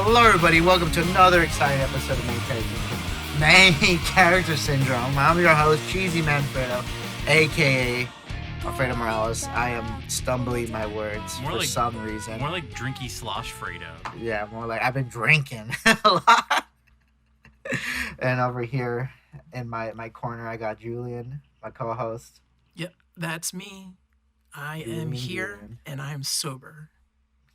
Hello, everybody. Welcome to another exciting episode of Main Character Syndrome. I'm your host, Cheesymanfredo, aka Alfredo Morales. I am stumbling my words for some reason. More like Drinky Slosh Fredo. Yeah, more like I've been drinking a lot. And over here in my corner, I got Julian, my co-host. Yep, that's me. I am here, and I am sober.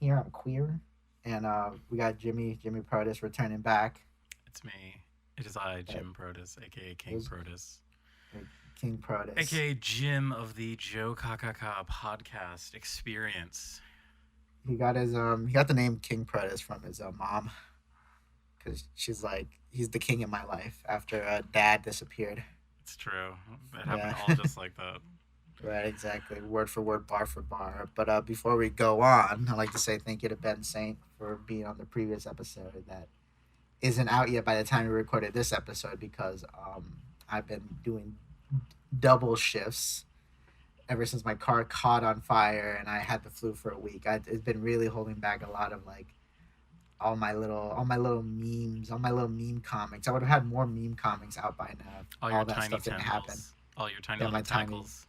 Here, I'm queer. And we got Jimmy Protus returning back. It's me. It is I, Jim Protus, a.k.a. King Protus. King Protus. A.k.a. Jim of the Joe Kakaka podcast experience. He got the name King Protus from his mom. Because she's like, he's the king in my life after dad disappeared. It's true. It happened all just like that. Right, exactly. Word for word, bar for bar. But before we go on, I'd like to say thank you to Ben Saint for being on the previous episode that isn't out yet by the time we recorded this episode because I've been doing double shifts ever since my car caught on fire and I had the flu for a week. It's been really holding back a lot of like all my little memes, all my little meme comics. I would have had more meme comics out by now. All that stuff didn't happen. All your tiny little tackles.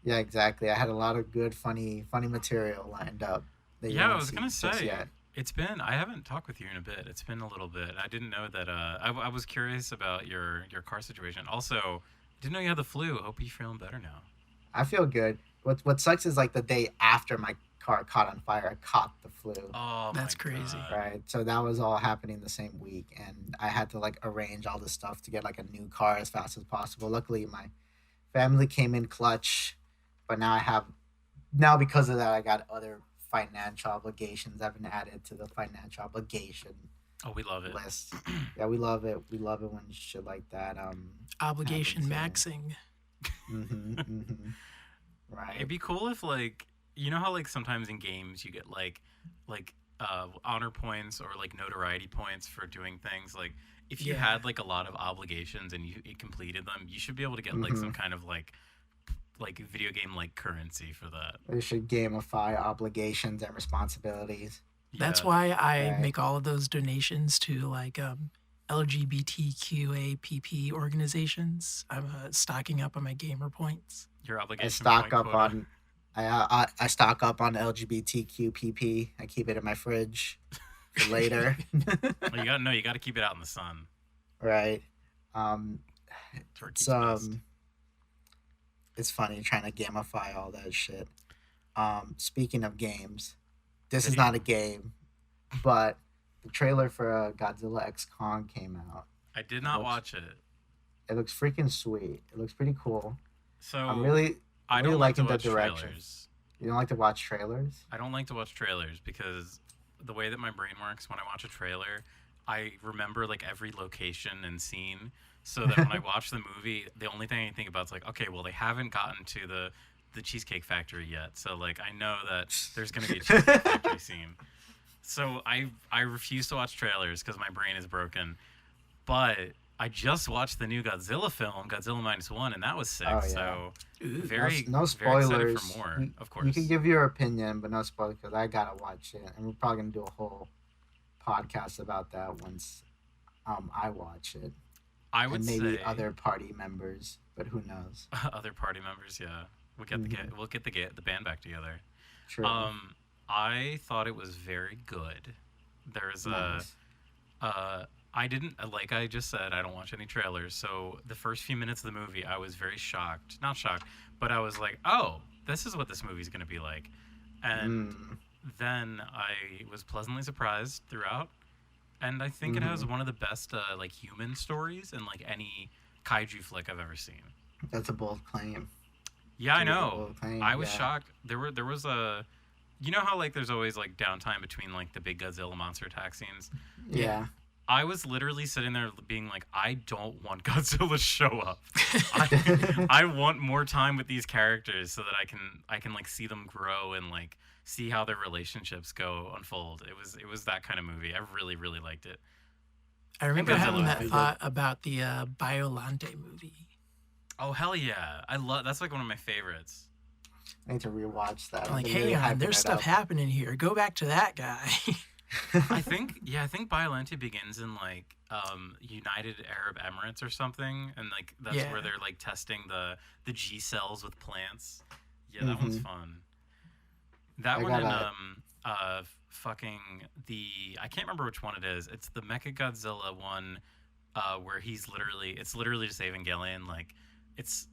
Yeah, exactly. I had a lot of good, funny material lined up. Yeah, I was gonna say I haven't talked with you in a bit. It's been a little bit. I didn't know that. I was curious about your car situation. Also, didn't know you had the flu. Hope you're feeling better now. I feel good. What sucks is like the day after my car caught on fire, I caught the flu. Oh, that's crazy. Right. So that was all happening the same week, and I had to like arrange all this stuff to get like a new car as fast as possible. Luckily, my family came in clutch. But now because of that, I got other financial obligations. I've been added to the financial obligation. Oh, we love it. List. Yeah, we love it. We love it when shit like that. Obligation maxing. Right. It'd be cool if like how like sometimes in games you get like honor points or like notoriety points for doing things. Like if you had like a lot of obligations and you completed them, you should be able to get like some kind of like video game like currency for that. They should gamify obligations and responsibilities. That's why I make all of those donations to like LGBTQAPP organizations. I'm stocking up on my gamer points. Your obligation. I stock up on LGBTQPP. I keep it in my fridge for later. Well, you got to keep it out in the sun. Right. It's funny trying to gamify all that shit. Speaking of games, this is not a game, but the trailer for Godzilla X Kong came out. I did not watch it. It looks freaking sweet. It looks pretty cool. So I'm really liking the direction. Trailers. You don't like to watch trailers? I don't like to watch trailers because the way that my brain works when I watch a trailer, I remember like every location and scene. So that when I watch the movie, the only thing I think about is like, okay, well, they haven't gotten to the Cheesecake Factory yet. So, like, I know that there's going to be a Cheesecake Factory scene. So I refuse to watch trailers because my brain is broken. But I just watched the new Godzilla film, Godzilla -1, and that was sick. Oh, yeah. So, no spoilers. Very excited for more, of course. You can give your opinion, but no spoilers because I got to watch it. And we're probably going to do a whole podcast about that once I watch it. I would say maybe other party members, but who knows? Other party members, yeah. We'll get the band back together. True. I thought it was very good. There's I didn't, like I just said, I don't watch any trailers. So the first few minutes of the movie, I was very shocked. Not shocked, but I was like, oh, this is what this movie's going to be like. And then I was pleasantly surprised throughout. And I think it has one of the best like human stories in like any kaiju flick I've ever seen. That's a bold claim. Yeah, I know. I was shocked. There was a, how like there's always like downtime between like the big Godzilla monster attack scenes. Yeah. I was literally sitting there being like, I don't want Godzilla to show up. I want more time with these characters so that I can like see them grow and like see how their relationships go unfold. It was that kind of movie. I really, really liked it. I remember having that thought about the Biolante movie. Oh hell yeah! That's like one of my favorites. I need to rewatch that. Like, hey, there's stuff happening here. Go back to that guy. I think Biollante begins in like United Arab Emirates or something, and like that's Yeah. where they're like testing the G cells with plants. Yeah, that one's Hmm. fun. That I one and gotta. fucking the I can't remember which one it is. It's the Mecha Godzilla one where it's literally just Evangelion. Like it's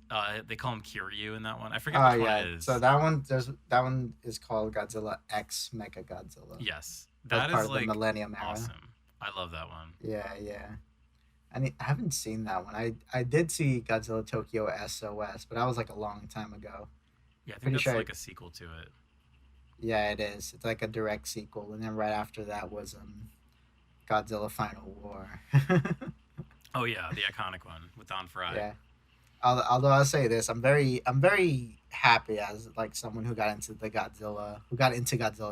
they call him Kiryu in that one. I forget Oh which one yeah. it So is. that one is called Godzilla X Mecha Godzilla. Yes, That's that part is of the like Millennium Era. awesome. I love that one. Yeah, yeah. I haven't seen that one. I did see Godzilla Tokyo SOS, but that was like a long time ago. Yeah, I think Pretty that's sure. like a sequel to it. Yeah, it is. It's like a direct sequel, and then right after that was Godzilla Final War. Oh yeah, the iconic one with Don Fry. Yeah. Although I'll say this, I'm very happy as like someone who got into Godzilla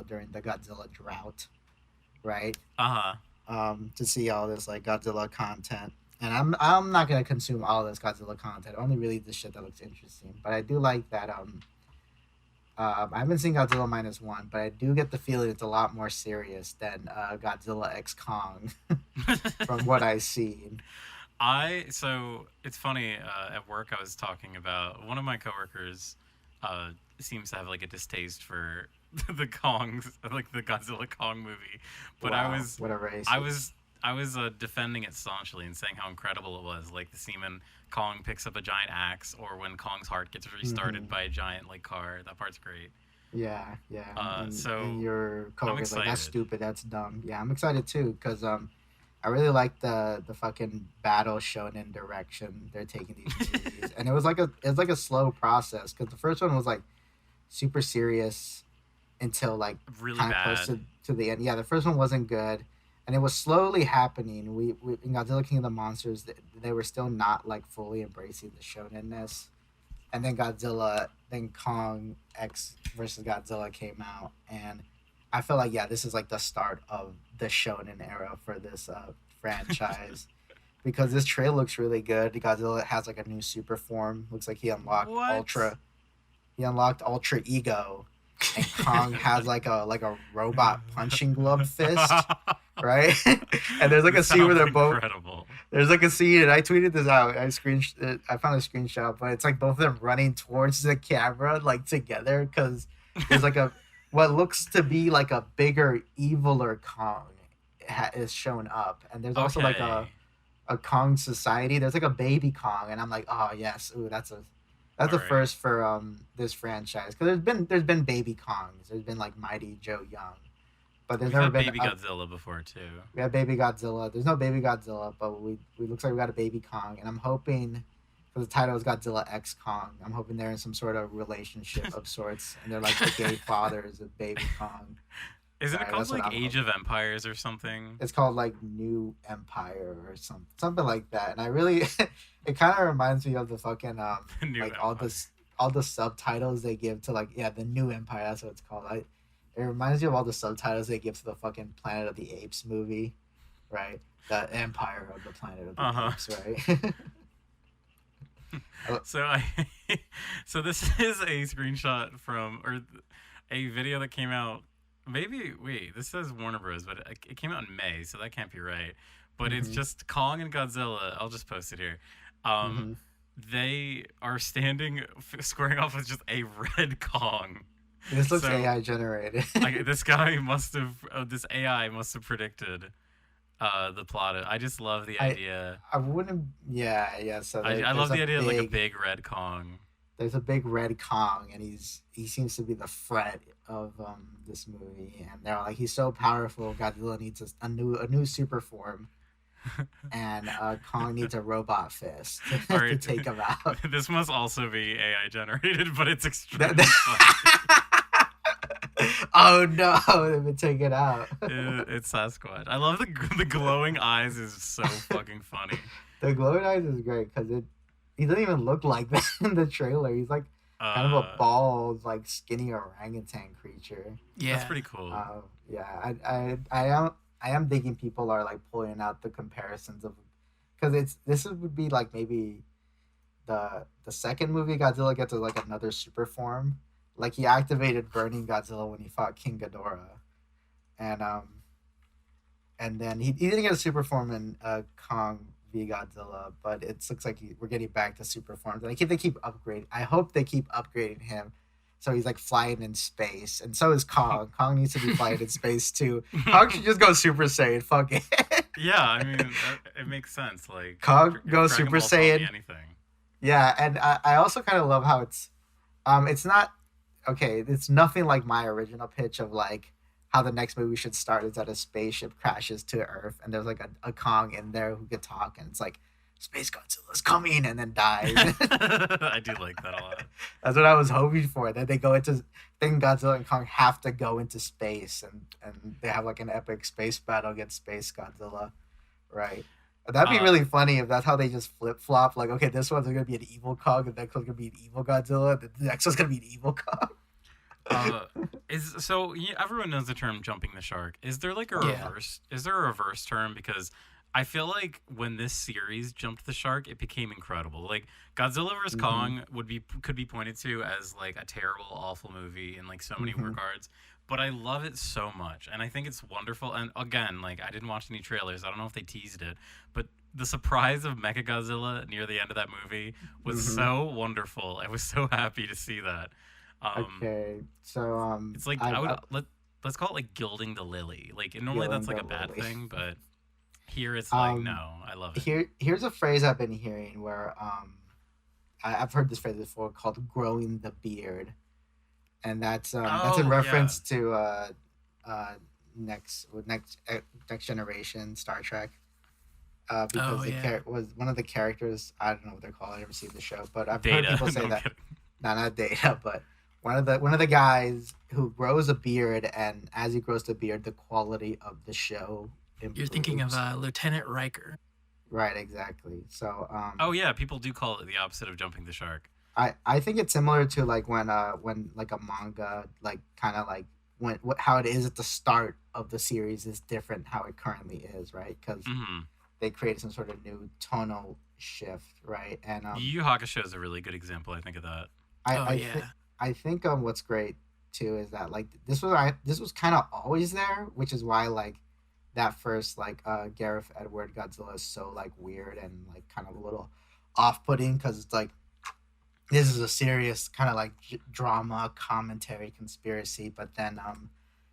during the Godzilla drought, right? Uh huh. To see all this like Godzilla content. And I'm not gonna consume all this Godzilla content. Only really the shit that looks interesting. But I do like that. I haven't seen Godzilla minus one, but I do get the feeling it's a lot more serious than Godzilla X Kong from what I've seen. So it's funny at work I was talking about one of my coworkers uh seems to have like a distaste for the Kongs like the Godzilla Kong movie, but Wow, what a I racist. was I was defending it staunchly and saying how incredible it was, like the scene when Kong picks up a giant axe, or when Kong's heart gets restarted Hmm. by a giant like car. That part's great. Yeah, yeah, and So your I'm coworker's like, that's excited. stupid, that's dumb. Yeah, I'm excited too because I really like the fucking battle shonen direction they're taking these movies, and it was like a slow process because the first one was like super serious until like Really kind of close bad. to the end. Yeah, the first one wasn't good, and it was slowly happening. We in Godzilla King of the Monsters, they were still not like fully embracing the shonenness, and then Kong X versus Godzilla came out, and I feel like yeah, this is like the start of the shonen era for this franchise. Because this trailer looks really good. Godzilla has like a new super form. Looks like What? He unlocked Ultra Ego, and Kong has like a robot punching glove fist, right? And there's like a This scene where sounds they're both. incredible. There's like a scene, and I tweeted this out. I found a screenshot, but it's like both of them running towards the camera like together because there's like a what looks to be like a bigger, eviler Kong is shown up, and there's also like a Okay. a Kong society. There's like a baby Kong, and I'm like, oh yes, ooh, that's All a right. first for this franchise because there's been baby Kongs. There's been like Mighty Joe Young, but there's We've never had been Baby Godzilla before too. we have baby Godzilla. There's no baby Godzilla, but we looks like we got a baby Kong, and I'm hoping. Because the title is Godzilla X Kong. I'm hoping they're in some sort of relationship of sorts, and they're like the gay fathers of Baby Kong. Isn't it Right, called that's what like I'm Age hoping. of Empires or something? It's called like New Empire or something like that. And I really, it kind of reminds me of the fucking The New like Empire. all the subtitles they give to like the New Empire. That's what it's called. It reminds me of all the subtitles they give to the fucking Planet of the Apes movie, right? The Empire of the Planet of the Uh huh. Apes, right? I- So I, so this is a screenshot from or a video that came out. Maybe wait, this says Warner Bros, but it came out in May, so that can't be right. But it's Mhm, just Kong and Godzilla. I'll just post it here. Um, mhm. they are standing, squaring off with just a red Kong. This looks So AI generated. this guy must have, this AI must have predicted the plot. I just love the I idea. I wouldn't. Yeah, yeah. So I love the idea of like a big red Kong. there's a big red Kong, and he seems to be the threat of this movie. And they're like, he's so powerful. Godzilla needs a new super form, and Kong needs a robot fist All to right, take him out. this must also be AI generated, but it's That- extremely funny. oh no, they've been taken out. It's Sasquatch. I love the glowing eyes is so fucking funny. The glowing eyes is great because he doesn't even look like that in the trailer. He's like kind of a Uh, bald, like skinny orangutan creature. that's Yeah. pretty cool. Yeah, I am thinking people are like pulling out the comparisons of because would be like maybe the second movie Godzilla gets like another super form. Like he activated Burning Godzilla when he fought King Ghidorah, and and then he didn't get a super form in Kong v Godzilla, but it looks like we're getting back to super forms. And they keep upgrading. I hope they keep upgrading him, so he's like flying in space, and so is Kong. Kong needs to be flying in space too. Kong should just go Super Saiyan. Fuck it. Yeah, I mean, it makes sense. Like, Kong goes Dragon Super Ball taught me Saiyan. anything. Yeah, and I also kind of love how it's not okay. It's nothing like my original pitch of like how the next movie should start is that a spaceship crashes to Earth and there's like a Kong in there who could talk and it's like Space Godzilla's coming and then dies. I do like that a lot. That's what I was hoping for. That they go into then Godzilla and Kong have to go into space and they have like an epic space battle against Space Godzilla, right? That'd be really funny if that's how they just flip flop. Like, okay, this one's gonna be an evil Kong, the next one's gonna be an evil Godzilla, the next one's gonna be an evil Kong. Everyone knows the term jumping the shark. Is there like a Yeah. reverse? Is there a reverse term? Because I feel like when this series jumped the shark, it became incredible. Like Godzilla vs Kong could be pointed to as like a terrible, awful movie in like so many regards. But I love it so much, and I think it's wonderful. And again, like I didn't watch any trailers. I don't know if they teased it, but the surprise of Mechagodzilla near the end of that movie was so wonderful. I was so happy to see that. Okay, so It's like let's call it like gilding the lily. Like and normally that's like a Gilding the bad lily. thing, but here it's like Um, no, I love it. here's a phrase I've been hearing where I've heard this phrase before called growing the beard, and that's Oh, in yeah. reference to next generation Star Trek. Because Oh, the yeah. was one of the characters. I don't know what they're called. I never seen the show, but I've Data. heard people say No, I'm that. kidding. No, not Data, but one of the guys who grows a beard, and as he grows the beard, the quality of the show improves. You're thinking of Lieutenant Riker. Right, exactly. So Oh yeah, people do call it the opposite of jumping the shark. I think it's similar to like when like a manga like kind of like how it is at the start of the series is different how it currently is, right? Because hmm they created some sort of new tonal shift, right? And Yu Yu Hakusho is a really good example, I think, of that. I Oh, I, yeah. I think what's great too is that like this was kind of always there, which is why like that first like Gareth Edward Godzilla is so like weird and like kind of a little off-putting because it's like this is a serious kind of like drama commentary conspiracy, but then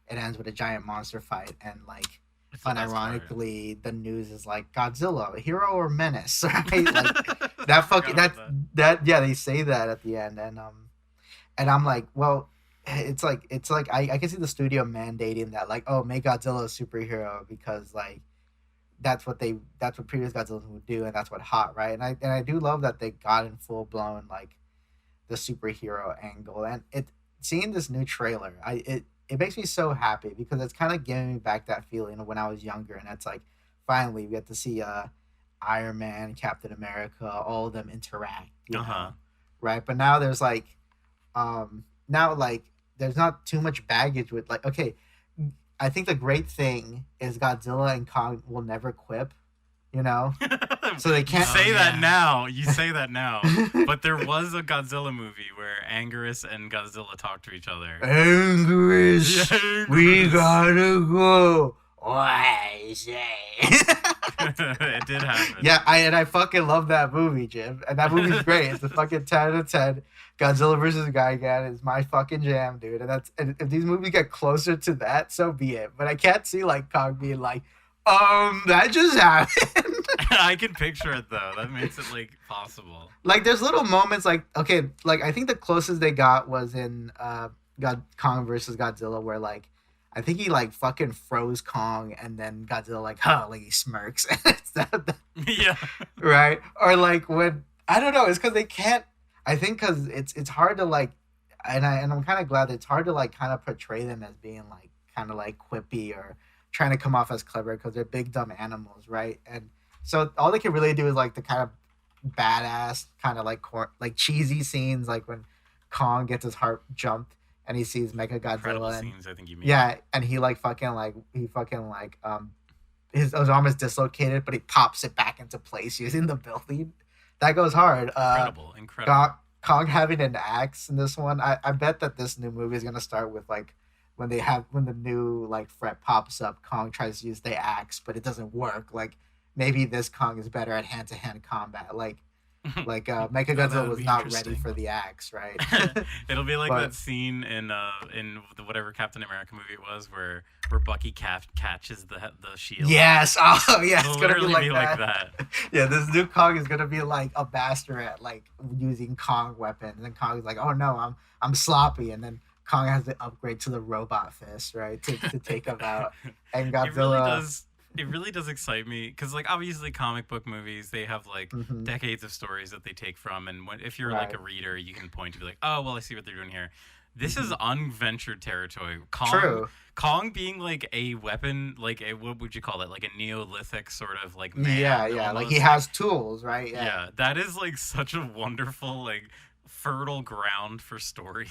it ends with a giant monster fight and like It's the best part. unironically the news is like Godzilla hero or menace, right? Like that I fucking forgot about that yeah, they say that at the end and I'm like, well, it's like I can see the studio mandating that like, oh, make Godzilla a superhero because like that's what previous Godzillas would do and that's what hot, right? And I do love that they got in full blown like the superhero angle and it seeing this new trailer, it makes me so happy because it's kind of giving me back that feeling of when I was younger and it's like finally we get to see Iron Man, Captain America, all of them interact, you Uh-huh. know, right? But now there's like now like there's not too much baggage with like okay, I think the great thing is Godzilla and Kong will never quip, you know, so they can't You say Oh, that yeah. now. You say that now. But there was a Godzilla movie where Anguirus and Godzilla talk to each other. Anguirus, we Anguirus. gotta go. Why say? It did happen. Yeah, I fucking love that movie, Jim. And that movie's great. It's a fucking 10 out of 10. Godzilla versus Gigan is my fucking jam, dude. And if these movies get closer to that, so be it. But I can't see like Kong being like, that just happened. I can picture it though. That makes it like possible. Like there's little moments like okay, like I think the closest they got was in Kong versus Godzilla where like I think he like fucking froze Kong and then Godzilla like like he smirks. It's Yeah. right? Or like when I don't know, it's because they can't. I think because it's hard to like, and I'm kind of glad that it's hard to like kind of portray them as being like kind of like quippy or trying to come off as clever because they're big dumb animals, right? And so all they can really do is like the kind of badass kind of like like cheesy scenes, like when Kong gets his heart jumped and he sees Mecha Incredible Godzilla and scenes, I think you mean. yeah, and he like his arm is dislocated, but he pops it back into place using the building. That goes hard. Incredible. Kong having an axe in this one. I bet that this new movie is gonna start with like when the new like threat pops up, Kong tries to use the axe, but it doesn't work. Like maybe this Kong is better at hand to hand combat. Oh, that Mechagodzilla would was be not ready interesting. for the axe, right? It'll be like that But scene in whatever Captain America movie it was where Bucky catches the shield. yes, oh yeah, It'll it's gonna be literally be like like that. that. Yeah, this new Kong is gonna be like a bastard at like using Kong weapons, and then Kong is like, "Oh no, I'm sloppy," and then Kong has to upgrade to the robot fist, right, to take him out. And It really Godzilla, does. It really does excite me because, like, obviously, comic book movies they have like hmm decades of stories that they take from, and if you're like right, a reader, you can point to be like, oh, well, I see what they're doing here. This hmm is unventured territory. true, Kong being like a weapon, like a what would you call it? Like a Neolithic sort of like yeah, man, yeah, like he almost like has tools, right? Yeah, yeah. That is like such a wonderful like fertile ground for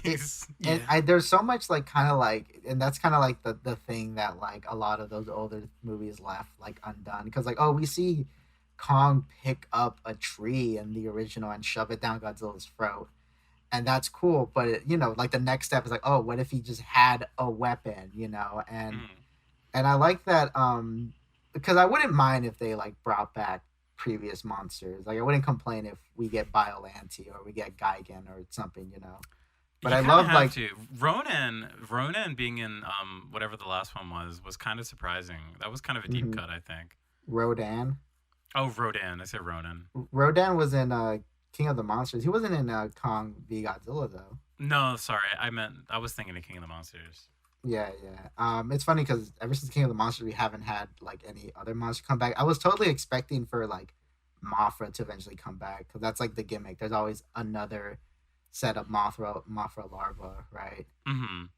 it stories. and Yeah. I there's so much like kind of like, and that's kind of like the thing that like a lot of those older movies left like undone, because like, oh, we see Kong pick up a tree in the original and shove it down Godzilla's throat, and that's cool, but like the next step is like, oh, what if he just had a weapon, Mm. and I like that, because I wouldn't mind if they like brought back previous monsters. Like I wouldn't complain if we get Biollante or we get Gigan or something, but You I kind of love have like to. Ronan being in whatever the last one was kind of surprising. That was kind of a deep mhm, cut, I think. Rodan. Oh, Rodan. I said Ronan. Rodan was in King of the Monsters. He wasn't in Kong v Godzilla though. No, sorry. I was thinking of King of the Monsters. Yeah, yeah. It's funny because ever since King of the Monsters, we haven't had like any other monster come back. I was totally expecting for like Mothra to eventually come back because that's like the gimmick. There's always another set of Mothra larva, right?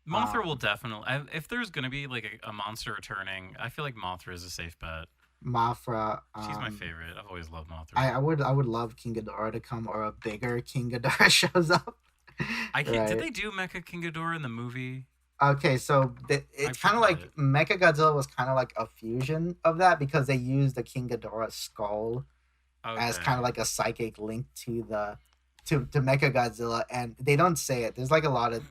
Mothra will Um, definitely. If there's gonna be like a monster returning, I feel like Mothra is a safe bet. Mothra. She's my favorite. I've always loved Mothra. I would love King Ghidorah to come, or a bigger King Ghidorah shows up, I can't. Did right? they do Mecha King Ghidorah in the movie? Okay, so I it's kind of forget. like Mechagodzilla was kind of like a fusion of that because they used the King Ghidorah skull as kind Okay. of like a psychic link to the to Mechagodzilla, and they don't say it. There's like a lot of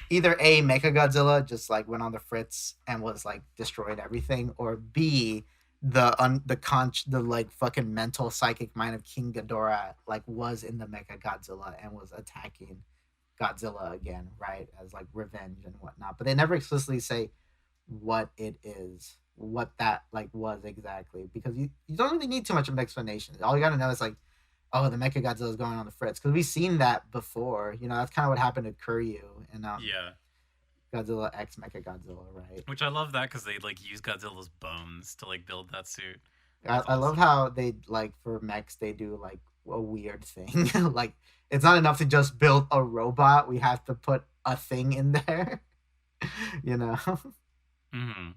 either A, Mechagodzilla just like went on the fritz and was like destroyed everything, or B, the like fucking mental psychic mind of King Ghidorah like was in the Mechagodzilla and was attacking Godzilla again, right? As like revenge and whatnot. But they never explicitly say what it is, what that like was exactly, because you don't really need too much of an explanation. All you gotta know is like, oh, the Mecha Godzilla is going on the fritz, because we've seen that before. That's kind of what happened to Kuryu in Yeah. Godzilla X Mecha Godzilla, right? Which I love that because they like use Godzilla's bones to like build that suit. I, That's I love awesome. how they like for mechs they do like a weird thing. Like it's not enough to just build a robot. We have to put a thing in there. you know? Hmm.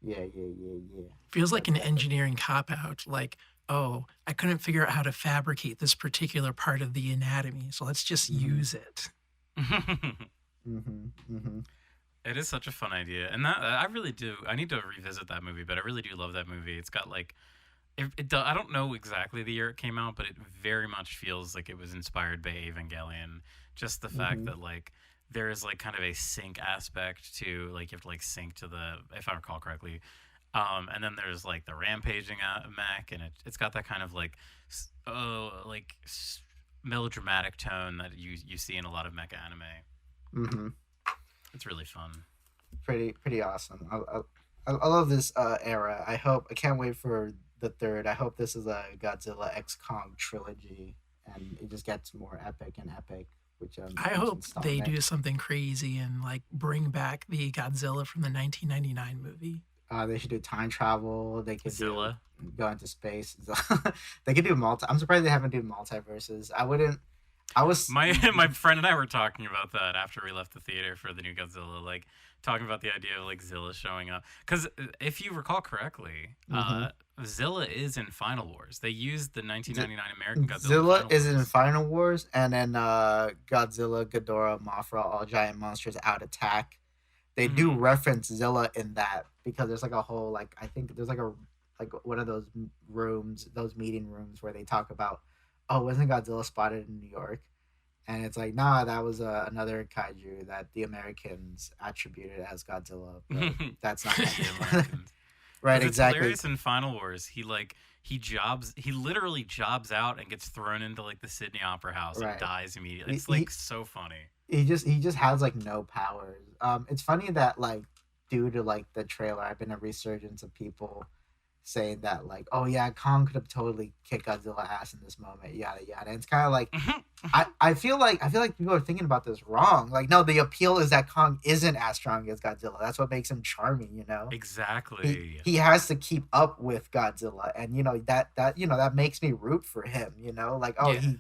Yeah, yeah, yeah, yeah. Feels like That's an definitely. engineering cop out. Like, oh, I couldn't figure out how to fabricate this particular part of the anatomy, so let's just Mm-hmm. use it. Mm-hmm. Mm-hmm. It is such a fun idea, and that I really do. I need to revisit that movie, but I really do love that movie. It's got like, I don't know exactly the year it came out, but it very much feels like it was inspired by Evangelion. Just the fact Mm-hmm. that like there is like kind of a sync aspect to like you have to like sync to the if I recall correctly, and then there's like the rampaging mech, and it's got that kind of like melodramatic tone that you see in a lot of mecha anime. Mm-hmm. It's really fun. Pretty awesome. I love this era. I can't wait for the third. I hope this is a Godzilla X Kong trilogy, and it just gets more epic and epic, which I each hope they installment. do something crazy and like bring back the Godzilla from the 1999 movie. They should do time travel. They could do Zilla. go into space. They could do multi. I'm surprised they haven't do multiverses. I wouldn't. I was. My my friend and I were talking about that after we left the theater for the new Godzilla, like talking about the idea of like Zilla showing up. Because if you recall correctly, Mm-hmm. Zilla is in Final Wars. They used the 1999 American Godzilla in Zilla Final is in Wars. Final Wars, and then Godzilla, Ghidorah, Mothra, all giant monsters out attack. They do Hmm. reference Zilla in that because there's like a whole like I think there's like one of those rooms, those meeting rooms where they talk about, oh, wasn't Godzilla spotted in New York? and it's like, nah, that was another kaiju that the Americans attributed as Godzilla, but that's not The Godzilla. Americans. Right, Because it's exactly. hilarious in Final Wars. He literally jobs out and gets thrown into like the Sydney Opera House and Right. dies immediately. He, It's he like so funny. he just has like no powers. It's funny that like due to like the trailer, I've been a resurgence of people saying that like, oh yeah, Kong could have totally kicked Godzilla ass in this moment, yada yada. And it's kind of like I feel like people are thinking about this wrong. Like, no, the appeal is that Kong isn't as strong as Godzilla. That's what makes him charming, you know. He Exactly. he has to keep up with Godzilla, and that makes me root for him. You know, like, oh, Yeah.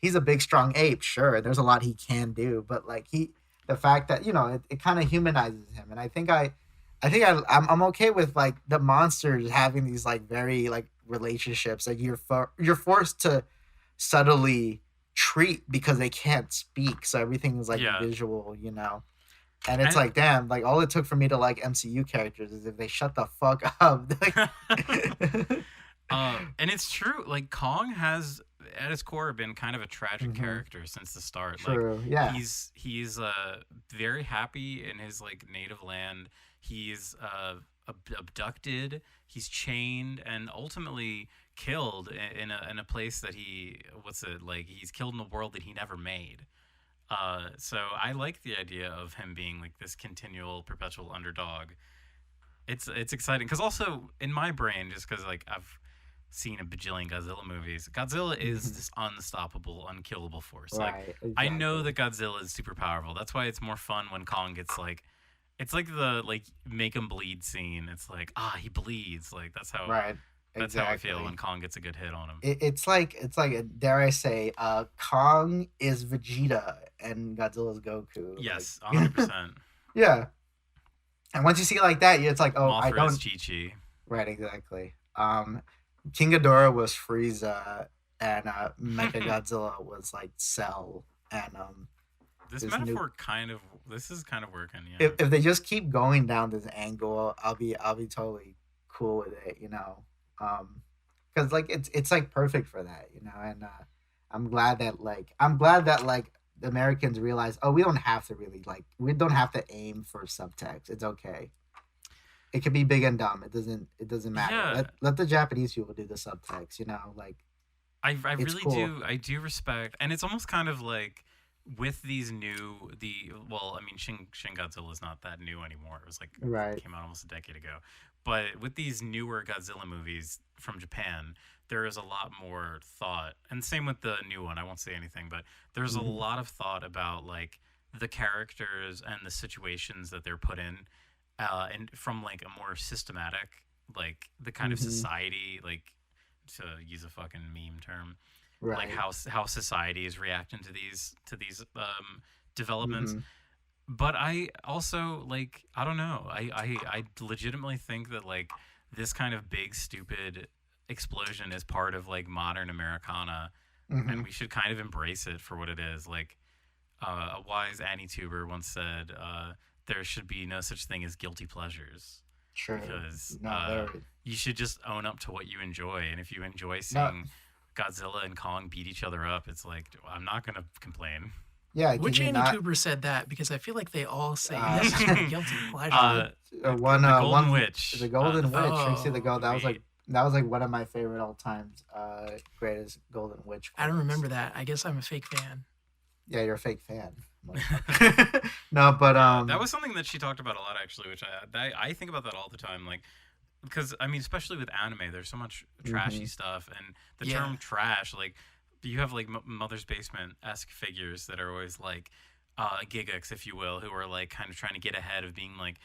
he's a big strong ape. Sure, there's a lot he can do, but like the fact that it kind of humanizes him, and I'm okay with like the monsters having these like very like relationships. Like you're forced to subtly treat because they can't speak, so everything is like Yeah. visual, you know. And it's And like, damn, like all it took for me to like MCU characters is if they shut the fuck up. Like, and it's true. Like Kong has, at his core, been kind of a tragic Mhm. character since the start. Like True, yeah, he's very happy in his like native land. He's abducted. He's chained and ultimately killed in a place that he's killed in a world that he never made. So I like the idea of him being like this continual, perpetual underdog. It's exciting because also in my brain, just because like I've seen a bajillion Godzilla movies, Godzilla is Mhm. this unstoppable, unkillable force. Like right, I know exactly, that Godzilla is super powerful. That's why it's more fun when Kong gets like, it's like the like make him bleed scene. It's like he bleeds. Like right, that's how I feel when exactly. Kong gets a good hit on him. It's like dare I say, Kong is Vegeta and Godzilla's Goku. Like, Yes, 100%. yeah. And once you see it like that, it's like, oh, I Mothra is don't. Chi Chi. Right, exactly. King Ghidorah was Frieza, and Mecha Godzilla was like Cell, and This this new. metaphor this is kind of working. Yeah. If they just keep going down this angle, I'll be totally cool with it, because like it's like perfect for that, and I'm glad that the Americans realize, oh, we don't have to aim for subtext. It's okay. It can be big and dumb. It doesn't matter. Yeah, Let the Japanese people do the subtext. Like I it's really cool. do respect, and it's almost kind of like with these well, I mean, Shin Godzilla is not that new anymore. It was like Right. came out almost a decade ago, but with these newer Godzilla movies from Japan, there is a lot more thought, and same with the new one. I won't say anything, but there's a Hmm. lot of thought about like the characters and the situations that they're put in, and from like a more systematic, like the kind of Hmm. society, like to use a fucking meme term, like Right. how society is reacting to these developments. Hmm. But I also like I don't know. I legitimately think that like this kind of big stupid explosion is part of like modern Americana, Hmm. and we should kind of embrace it for what it is. Like a wise Annie-tuber once said, there should be no such thing as guilty pleasures Sure. because No, there. you should just own up to what you enjoy. And if you enjoy No. seeing Godzilla and Kong beat each other up, it's like I'm not gonna complain. Yeah. Can Which you not? Anituber said that? Because I feel like they all say Uh, yes to the guilty pleasure. uh, one. the Golden One. Witch, The Golden the Witch. first Trixie the Oh, Gold. That was movie. like one of my favorite all times. Greatest Golden Witch I don't quotes. remember that. I guess I'm a fake fan. Yeah, you're a fake fan. Motherfucker. No, but Yeah, that was something that she talked about a lot actually, which I think about that all the time. Like because I mean, especially with anime, there's so much trashy Mhm. stuff, and the Yeah. term trash, like you have like Mother's Basement esque figures that are always like gigax, if you will, who are like kind of trying to get ahead of being like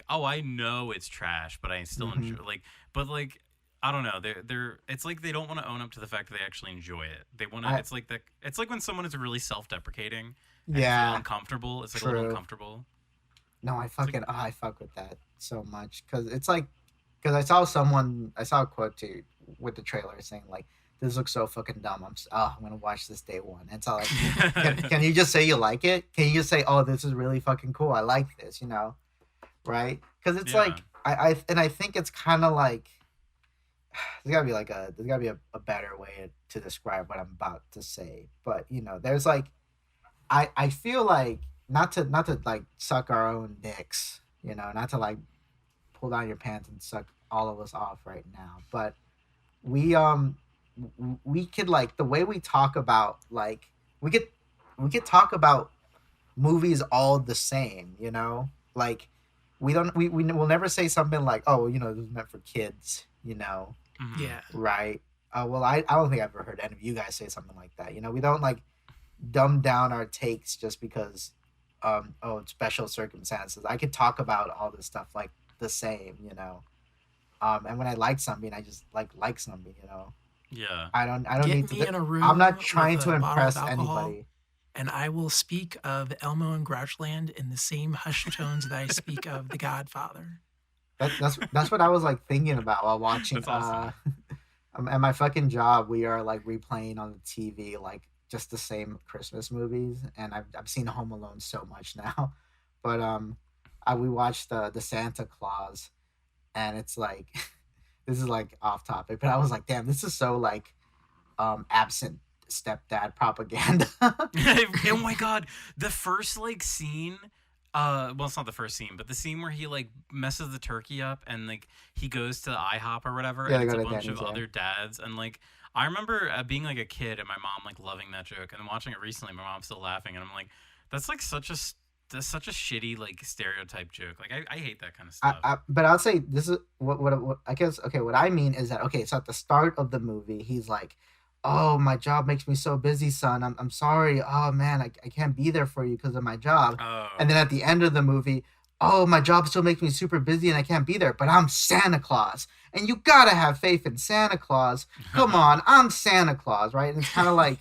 oh I know it's trash, but I still Mhm. enjoy but like. I don't know. They're. It's like they don't want to own up to the fact that they actually enjoy it. They want to. I It's like that. It's like when someone is really self-deprecating and you feel Yeah, uncomfortable. It's like a little true. uncomfortable. No, It's like I fuck with that so much because it's like because I saw a quote too with the trailer saying like this looks so fucking dumb. I'm gonna watch this day one. And it's all like, can you just say you like it? Can you just say, oh, this is really fucking cool. I like this, right? Because it's yeah. like I think it's kind of like there's gotta be a better way to describe what I'm about to say. But there's like I feel like not to like suck our own dicks, you know, not to like pull down your pants and suck all of us off right now, but we we could like the way we talk about like we could we could talk about movies all the same, you know, like we will never say something like, oh, you know, this is meant for kids, you know, Mhm. Yeah. right? Well, I don't think I've ever heard any of you guys say something like that. You know, we don't like dumb down our takes just because oh, special circumstances. I could talk about all this stuff like the same, you know. And when I like something, I just like something, you know. Yeah. I don't need Get to me in a I'm room not with trying to a bottle of impress alcohol, anybody. and I will speak of Elmo and Grouchland in the same hushed tones that I speak of The Godfather. That's what I was like thinking about while watching That's awesome. at my fucking job. We are like replaying on the TV like just the same Christmas movies, and I've seen Home Alone so much now. But we watched the Santa Claus, and it's like this is like off topic, but I was like, damn, this is so like absent stepdad propaganda. Oh my god, the first like scene, well, it's not the first scene, but the scene where he like messes the turkey up and like he goes to IHOP or whatever, Yeah, and they it's go a to bunch of Denny's, yeah. other dads, and like I remember being like a kid and my mom like loving that joke, and then watching it recently, my mom's still laughing, and I'm like, that's like that's such a shitty like stereotype joke. Like I hate that kind of stuff. But I'll say this is what I guess. Okay, what I mean is that okay, so at the start of the movie, he's like, "Oh, my job makes me so busy, son. I'm sorry. Oh man, I can't be there for you because of my job." And Oh. then at the end of the movie, "Oh, my job still makes me super busy and I can't be there, but I'm Santa Claus, and you gotta have faith in Santa Claus. Come on, I'm Santa Claus, right?" And it's kind of like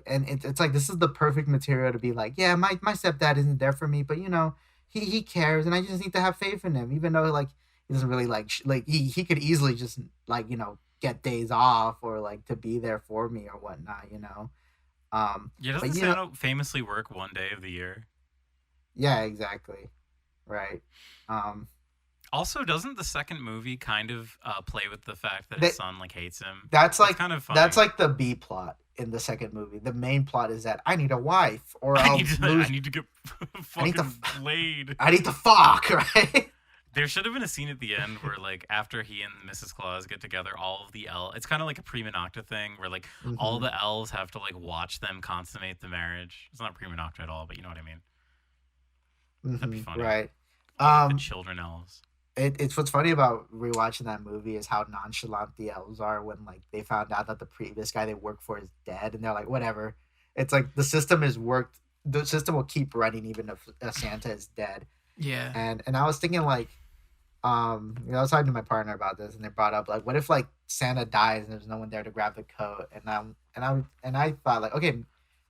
and it's like this is the perfect material to be like, yeah, my stepdad isn't there for me, but you know he cares and I just need to have faith in him, even though like he doesn't really like like he could easily just like, you know, get days off or like to be there for me or whatnot, you know. Yeah, doesn't But you know, Santa famously work one day of the year? yeah, exactly, right. um Also, doesn't the second movie kind of play with the fact that his that son like hates him? that's It's like kind of that's funny. like the B plot in the second movie. The main plot is that I need a wife or I I'll need to I lose. need to get I need to fucking laid. I need to fuck, right. There should have been a scene at the end where, like, after he and Mrs. Claus get together, all of the elves. It's kind of like a prima nocta thing where, like, all Hmm. the elves have to, like, watch them consummate the marriage. It's not prima nocta at all, but you know what I mean. That'd be funny. Right. All like the um children elves. it's what's funny about rewatching that movie is how nonchalant the elves are when like they found out that the previous guy they work for is dead, and they're like, whatever. It's like the system is worked. The system will keep running even if Santa is dead. Yeah. And I was thinking like, you know, I was talking to my partner about this, and they brought up like, what if like Santa dies and there's no one there to grab the coat, and I thought like, okay,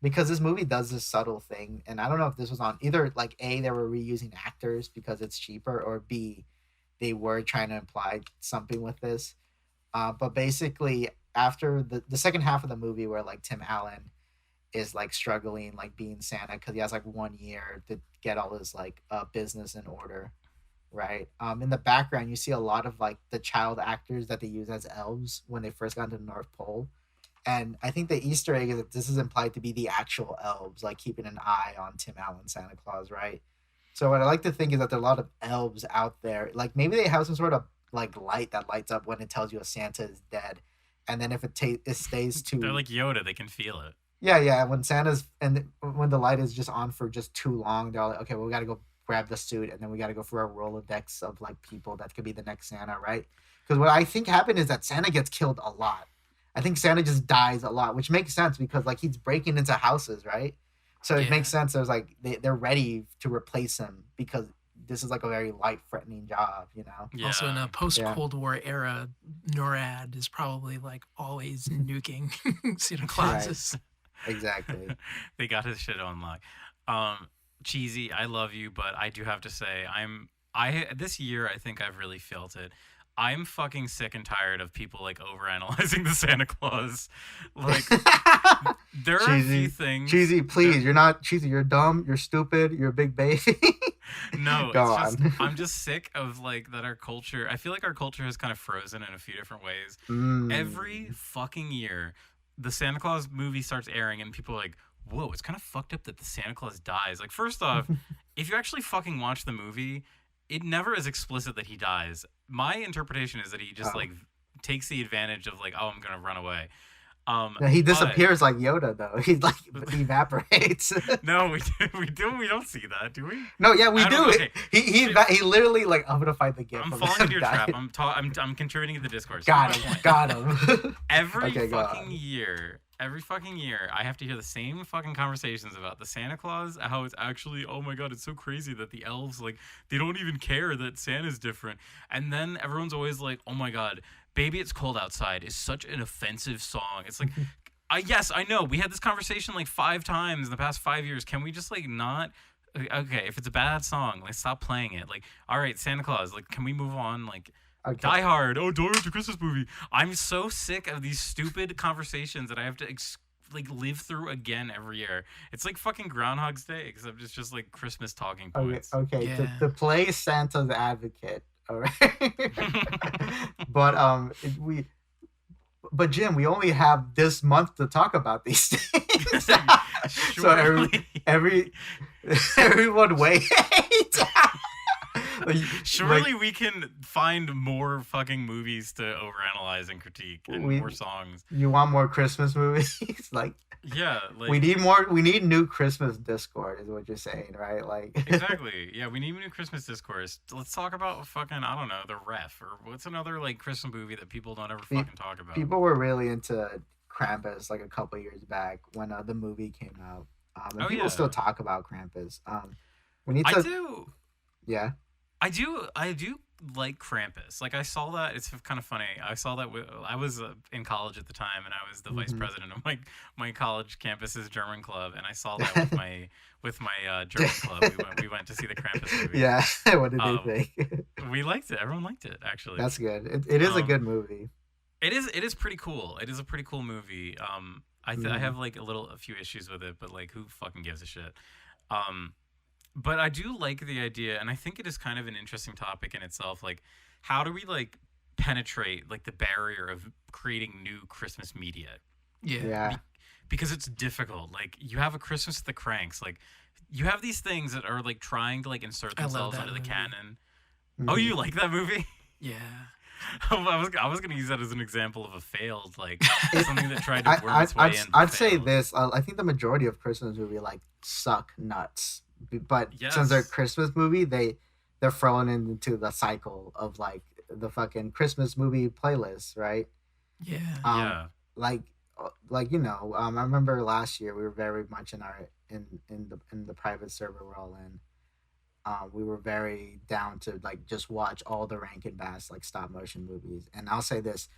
because this movie does this subtle thing, and I don't know if this was on either like A, they were reusing actors because it's cheaper, or B, they were trying to imply something with this. But basically, after the second half of the movie, where like Tim Allen is like struggling, like being Santa, because he has like 1 year to get all his like business in order, right? In the background, you see a lot of like the child actors that they use as elves when they first got to the North Pole. And I think the Easter egg is that this is implied to be the actual elves, like keeping an eye on Tim Allen Santa Claus, right? So what I like to think is that there are a lot of elves out there. Like maybe they have some sort of like light that lights up when it tells you a Santa is dead, and then if it stays They're too, like Yoda. They can feel it. yeah, yeah, when Santa's and when the light is just on for just too long, they're like, okay, well, we got to go grab the suit, and then we got to go for a Rolodex of like people that could be the next Santa, right? Because what I think happened is that Santa gets killed a lot. I think Santa just dies a lot, which makes sense because like he's breaking into houses, right? So it Yeah. makes sense. There's like they're ready to replace him because this is like a very life threatening job, you know? Yeah. Also, in a post Cold War era, NORAD is probably like always nuking Santa Clauses. Exactly. They got his shit on lock. Cheesy, I love you, but I do have to say, I this year I think I've really felt it. I'm fucking sick and tired of people like overanalyzing the Santa Claus. Like there are a few Cheesy, things. cheesy, please. You're not cheesy. You're dumb. You're stupid. You're a big baby. No, Go it's just on. I'm just sick of like that our culture. I feel like our culture has kind of frozen in a few different ways. Mm. Every fucking year, the Santa Claus movie starts airing, and people are like, whoa, it's kind of fucked up that the Santa Claus dies. Like, first off, if you actually fucking watch the movie, it never is explicit that he dies. My interpretation is that he just like takes the advantage of like, oh, I'm gonna run away. No, he But disappears like Yoda though. He like evaporates. no, we don't see that, do we? No, yeah, we I don't do. know, okay. He literally like, I'm gonna fight the gift. I'm from falling them into your dying. trap. I'm contributing to the discourse. Got Here's my him. point. Got him. Every Okay, go fucking on. year, I have to hear the same fucking conversations about the Santa Claus, how it's actually, oh my god, it's so crazy that the elves, like, they don't even care that Santa's different. And then everyone's always like, oh my god, Baby It's Cold Outside is such an offensive song. It's like, yes, I know. We had this conversation like 5 times in the past 5 years. Can we just like not? Okay, if it's a bad song, like stop playing it. Like, all right, Santa Claus, like, can we move on? Like, Okay. Die Hard. Oh, Die Hard's a Christmas movie. I'm so sick of these stupid conversations that I have to like live through again every year. It's like fucking Groundhog's Day, except it's just like Christmas talking Okay. points. Okay. Yeah. To play Santa's advocate. All right. But But Jim, we only have this month to talk about these things. So everyone wait. Surely we can find more fucking movies to overanalyze and critique, and more songs. You want more Christmas movies? Like, Yeah, like, we need more. We need new Christmas Discord, is what you're saying, right? Like, exactly. Yeah, we need a new Christmas discourse. Let's talk about fucking, I don't know, The Ref, or what's another like Christmas movie that people don't ever fucking talk about. people were really into Krampus like a couple years back when the movie came out. And people still talk about Krampus. We need to. I do. Yeah. I do like Krampus. Like, I saw that. It's kind of funny. I saw that. I was in college at the time, and I was the vice president of my college campus's German club, and I saw that with my German club. We went to see the Krampus movie. Yeah. What did they think? We liked it. Everyone liked it, actually. That's good. It is a good movie. It is pretty cool. It is a pretty cool movie. I have like a few issues with it, but like, who fucking gives a shit? But I do like the idea, and I think it is kind of an interesting topic in itself. Like, how do we like penetrate like the barrier of creating new Christmas media? Yeah. Because it's difficult. Like, you have A Christmas with the Cranks. Like, you have these things that are like trying to like insert themselves into the canon. Oh, you like that movie? Yeah. I was gonna use that as an example of a failed, like, something that tried to worm its way in. I'd say this. I think the majority of Christmas movie like suck nuts. But since they're a Christmas movie, they're thrown into the cycle of like the fucking Christmas movie playlist, right? Yeah. Like I remember last year we were very much in the private server we're all in. We were very down to like just watch all the Rankin Bass like stop motion movies, and I'll say this: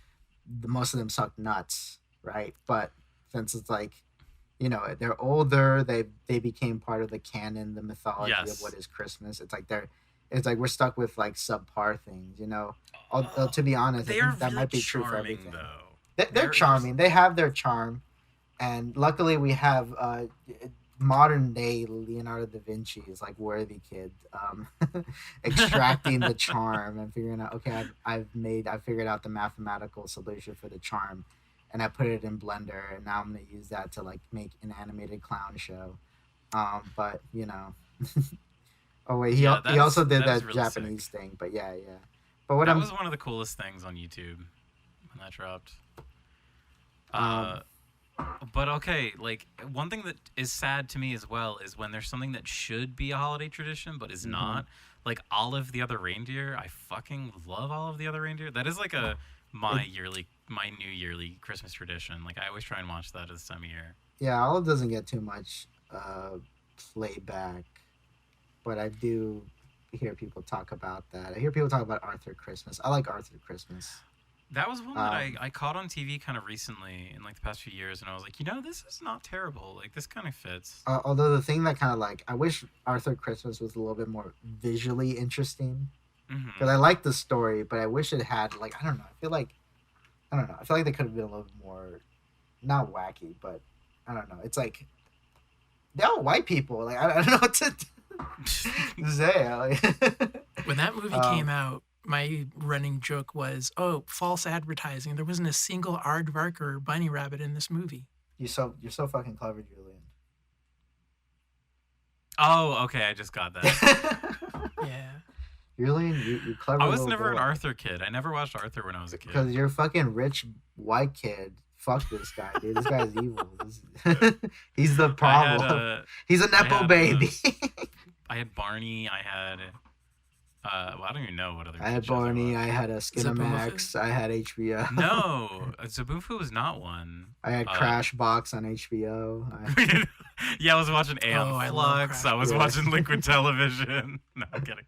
most of them suck nuts, right? But since it's like, they're older, they became part of the canon, the mythology of what is Christmas. It's like we're stuck with like subpar things, to be honest, I think that might be true for everything. They're charming. They have their charm, and luckily we have modern day Leonardo da Vinci is like worthy kid, extracting the charm and figuring out, okay, I've figured out the mathematical solution for the charm, and I put it in Blender, and now I'm gonna use that to like make an animated clown show. But oh wait, he also did that really Japanese thing. But yeah. But that was one of the coolest things on YouTube when that dropped. But okay, like, one thing that is sad to me as well is when there's something that should be a holiday tradition but is not. Like Olive the Other Reindeer. I fucking love Olive the Other Reindeer. That is like my new yearly Christmas tradition. Like, I always try and watch that at this time of year. Yeah, Olive doesn't get too much playback, but I do hear people talk about that. I hear people talk about Arthur Christmas. I like Arthur Christmas. That was one that I caught on TV kind of recently in like the past few years, and I was like, this is not terrible. Like, this kind of fits. Although the thing that kind of like, I wish Arthur Christmas was a little bit more visually interesting, because I like the story, but I wish it had like, I don't know. I feel like they could have been a little more, not wacky, but I don't know. It's like they're all white people. Like, I don't know what to say. Like, when that movie came out, my running joke was, "Oh, false advertising. There wasn't a single aardvark or bunny rabbit in this movie." You're so fucking clever, Julian. Oh, okay, I just got that. Yeah. Really, you clever I was little never an boy. Arthur kid. I never watched Arthur when I was a Because kid. you're a fucking rich white kid. Fuck this guy, dude. This guy's evil. He's the I had problem. a, He's a I nepo had baby. I had Barney. I had, well, I don't even know what other I had shows I Barney. I watched. had a Skinamax. I had HBO. No, Zabufu was not one. I had Crash Box on HBO. Yeah, I was watching Aeon Oh, I love Flux. Crash I was Box. watching Liquid Television. No, I'm kidding.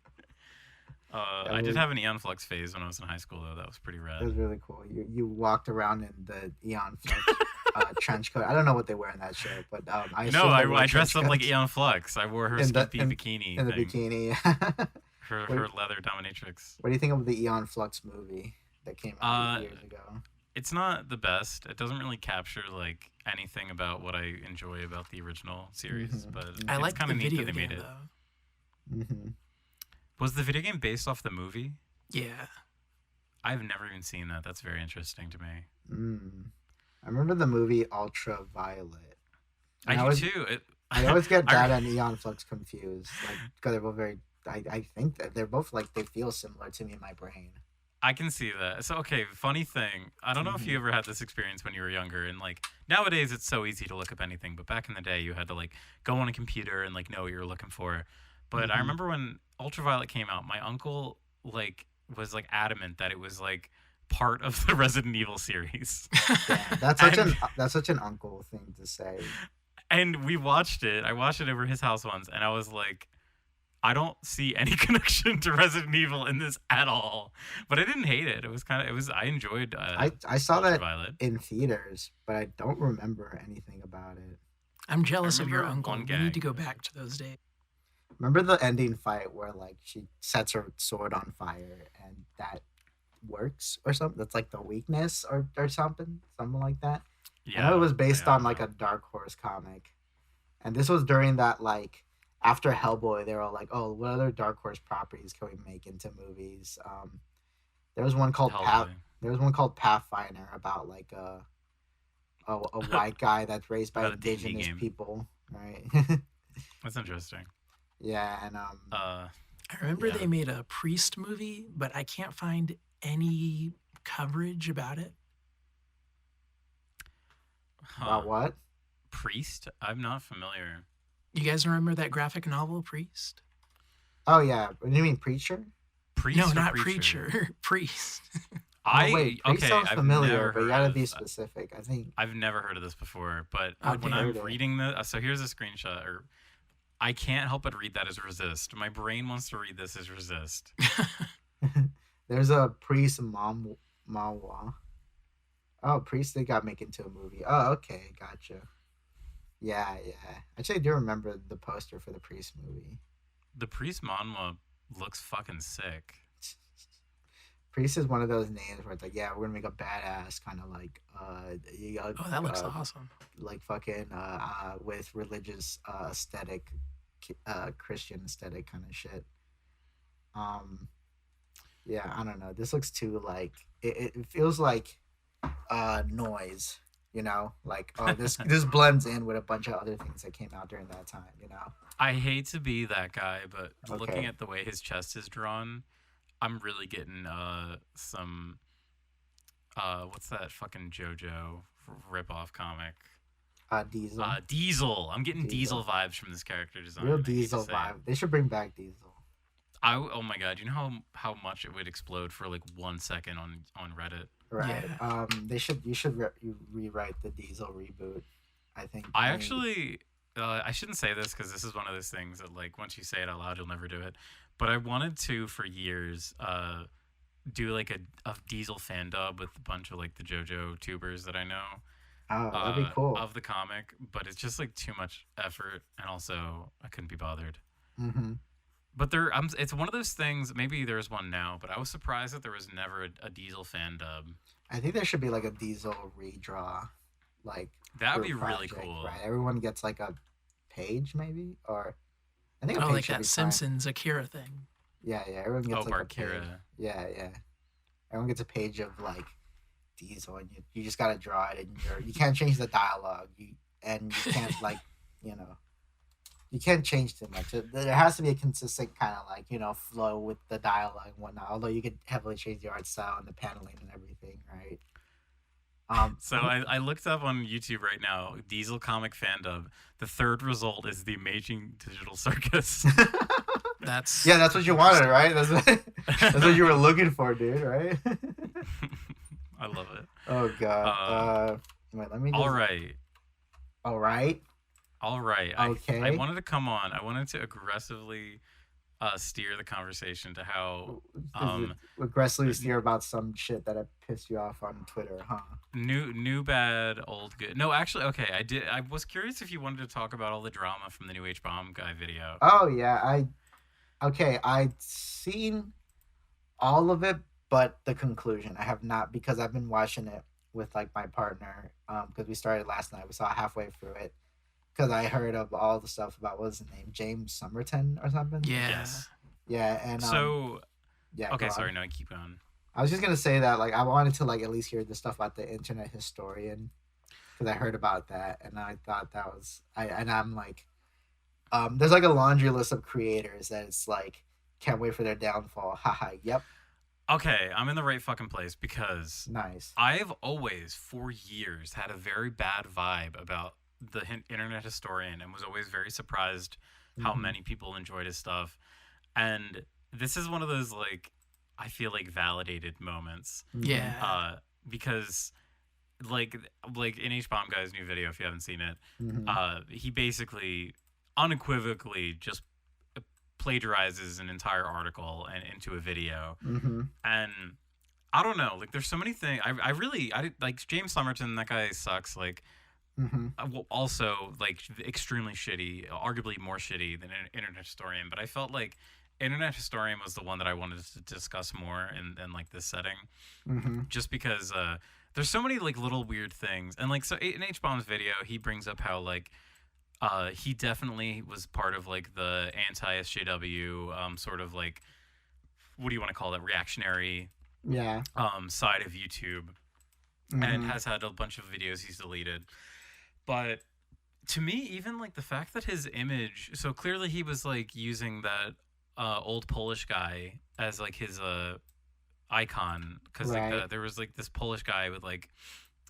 That I was- did have an Aeon Flux phase when I was in high school, though. That was pretty It rad. was really cool. You walked around in the Eon Flux trench coat. I don't know what they wear in that shit, but I No, assume they wore I trench dressed up like coats Aeon Flux. I wore her In the- skimpy in- bikini in the thing. bikini. Her leather dominatrix. What do you think of the Eon Flux movie that came out years ago? It's not the best. It doesn't really capture like anything about what I enjoy about the original series, Mhm. but I it's like kind the of neat video that they game made it. though. Mm-hmm. Was the video game based off the movie? Yeah. I've never even seen that. That's very interesting to me. I remember the movie Ultraviolet. I And do always, too. I always get I- that and Eon Flux confused, like because they're both very. I think that they're both like they feel similar to me in my brain. I can see that. So, okay, funny thing. I don't know if you ever had this experience when you were younger, and like nowadays it's so easy to look up anything, but back in the day you had to like go on a computer and like know what you were looking for. But I Mhm. remember when Ultraviolet came out, my uncle like was like adamant that it was like part of the Resident Evil series. Yeah, And- that's such an uncle thing to say. And we watched it. I watched it over his house once, and I was like, I don't see any connection to Resident Evil in this at all. But I didn't hate it. It was kind of. It was. I enjoyed. I saw that Ultraviolet. in theaters, but I don't remember anything about it. I'm jealous of your remember uncle. one We need to gag. go back to those days. Remember the ending fight where like she sets her sword on fire and that works or something? That's like the weakness or something like that. I know it was based yeah, on like a Dark Horse comic, and this was during that like after Hellboy, they were all like, "Oh, what other Dark Horse properties can we make into movies?" There was one called Hellboy. There was one called Pathfinder about like a white guy that's raised by About a D&D indigenous game. people, right? That's interesting. Yeah, and I remember Yeah. they made a Priest movie, but I can't find any coverage about it. Huh. about what? Priest? I'm not familiar. You guys remember that graphic novel, Priest? Oh yeah, what do you mean Preacher? Priest? No, or not preacher? Preacher. Priest. I Oh, wait, Priest okay. sounds I've familiar, never but you heard gotta of be this. specific. I think. I've never heard of this before, but Oh, when damn. I'm Heard it. reading the, so here's a screenshot, or I can't help but read that as resist. My brain wants to read this as resist. There's a Priest Mawa. Oh, Priest they got make into a movie. Oh, okay, gotcha. Yeah. Actually, I do remember the poster for the Priest movie. The Priest Manwa looks fucking sick. Priest is one of those names where it's like, yeah, we're gonna make a badass kind of like, Oh, that looks awesome. like fucking with religious aesthetic, Christian aesthetic kind of shit. Yeah, I don't know. This looks too like it feels like noise. You know, like oh this blends in with a bunch of other things that came out during that time. You know. I hate to be that guy, but looking Okay. at the way his chest is drawn, I'm really getting some what's that fucking JoJo ripoff comic? Diesel. Diesel. I'm getting Diesel. Diesel vibes from this character design. Real I hate to Diesel say it. vibe. They should bring back Diesel. Oh my god, you know how much it would explode for like 1 second on Reddit. Right. Yeah. You should rewrite the Diesel reboot. I think. I mean, actually I shouldn't say this because this is one of those things that like once you say it out loud you'll never do it. But I wanted to for years do like a Diesel fan dub with a bunch of like the JoJo tubers that I know. Oh, that'd be cool. Of the comic, but it's just like too much effort, and also I couldn't be bothered. Mm-hmm. But it's one of those things. Maybe there's one now, but I was surprised that there was never a Diesel fan dub. I think there should be like a Diesel redraw, like That would per be really project, cool. Right, everyone gets like a page maybe, or I think a Oh, page like should that be Simpsons Akira thing. fine. Yeah, everyone gets Oh, like a page. Barkira. Yeah. Everyone gets a page of like Diesel, and you just gotta draw it, and you can't change the dialogue, and you can't like you know you can't change too much. There has to be a consistent kind of like flow with the dialogue and whatnot. Although you could heavily change the art style and the paneling and everything, right? So I looked up on YouTube right now, Diesel Comic Fandom. The third result is the Amazing Digital Circus. That's that's what you wanted, right? That's what you were looking for, dude, right? I love it. Oh god. Wait, let me. All right. All right. All right. Okay. I wanted to come on. I wanted to aggressively steer the conversation to how aggressively steer about some shit that pissed you off on Twitter, huh? New bad, old good. No, actually, okay. I was curious if you wanted to talk about all the drama from the new H bomb guy video. Oh yeah, I'd seen all of it, but the conclusion I have not, because I've been watching it with like my partner. Because we started last night. We saw halfway through it. Because I heard of all the stuff about, what was his name, James Somerton or something. Yeah. Yes. Yeah, and so. Yeah. Okay, sorry. No, keep going. I was just gonna say that like I wanted to like at least hear the stuff about the internet historian, because I heard about that and I thought that was I'm like, there's like a laundry list of creators that it's like can't wait for their downfall. Haha. Yep. Okay, I'm in the right fucking place because Nice. I've always, for years, had a very bad vibe about the internet historian and was always very surprised how Mhm. many people enjoyed his stuff. And this is one of those, like, I feel like validated moments. Yeah. Because, like in H Bomb Guy's new video, if you haven't seen it, Mhm. he basically unequivocally just plagiarizes an entire article and into a video. Mhm. And I don't know, like there's so many things I like. James Somerton, that guy sucks. Like Mhm. also like extremely shitty, arguably more shitty than an internet historian. But I felt like internet historian was the one that I wanted to discuss more in like this setting, Mhm. just because there's so many like little weird things. And like, so in H Bomb's video, he brings up how like he definitely was part of like the anti SJW sort of like, what do you want to call that, reactionary Yeah. side of YouTube, and has had a bunch of videos he's deleted. But to me, even like the fact that his image, so clearly he was like using that old Polish guy as like his icon, because Right. like there was like this Polish guy with like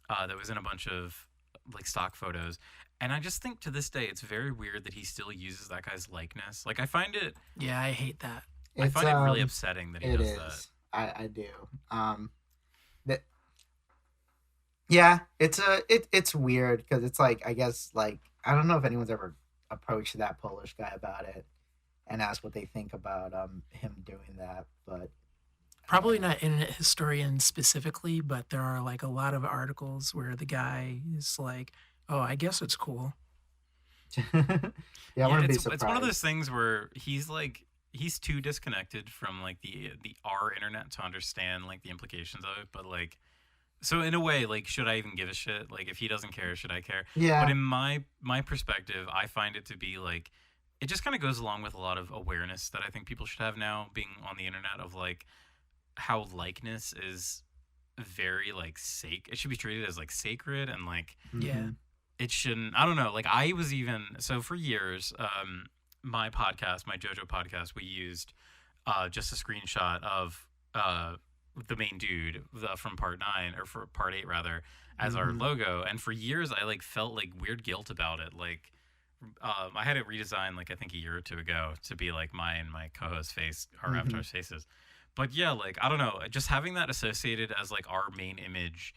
that was in a bunch of like stock photos. And I just think to this day it's very weird that he still uses that guy's likeness. Like I find it Yeah, I hate that. I find it really upsetting that he It does is. that. I do. That. Yeah, it's weird because it's like, I guess, like I don't know if anyone's ever approached that Polish guy about it and asked what they think about him doing that, but Probably not internet historians specifically, but there are like a lot of articles where the guy is like, "Oh, I guess it's cool." yeah, I wouldn't be it's surprised. one of those things where he's too disconnected from like the our internet to understand like the implications of it. But like, so in a way, like, should I even give a shit? Like, if he doesn't care, should I care? Yeah. But in my perspective, I find it to be like, it just kind of goes along with a lot of awareness that I think people should have now, being on the internet, of like how likeness is very like it should be treated as like sacred, and like Yeah. it shouldn't. I don't know. Like I was even so for years, my podcast, my JoJo podcast, we used just a screenshot of the main dude from part 9, or for part 8 rather, as our logo. And for years I like felt like weird guilt about it. Like I had it redesigned like I think a year or two ago to be like my co-host face, our avatar's faces. But yeah, like I don't know, just having that associated as like our main image,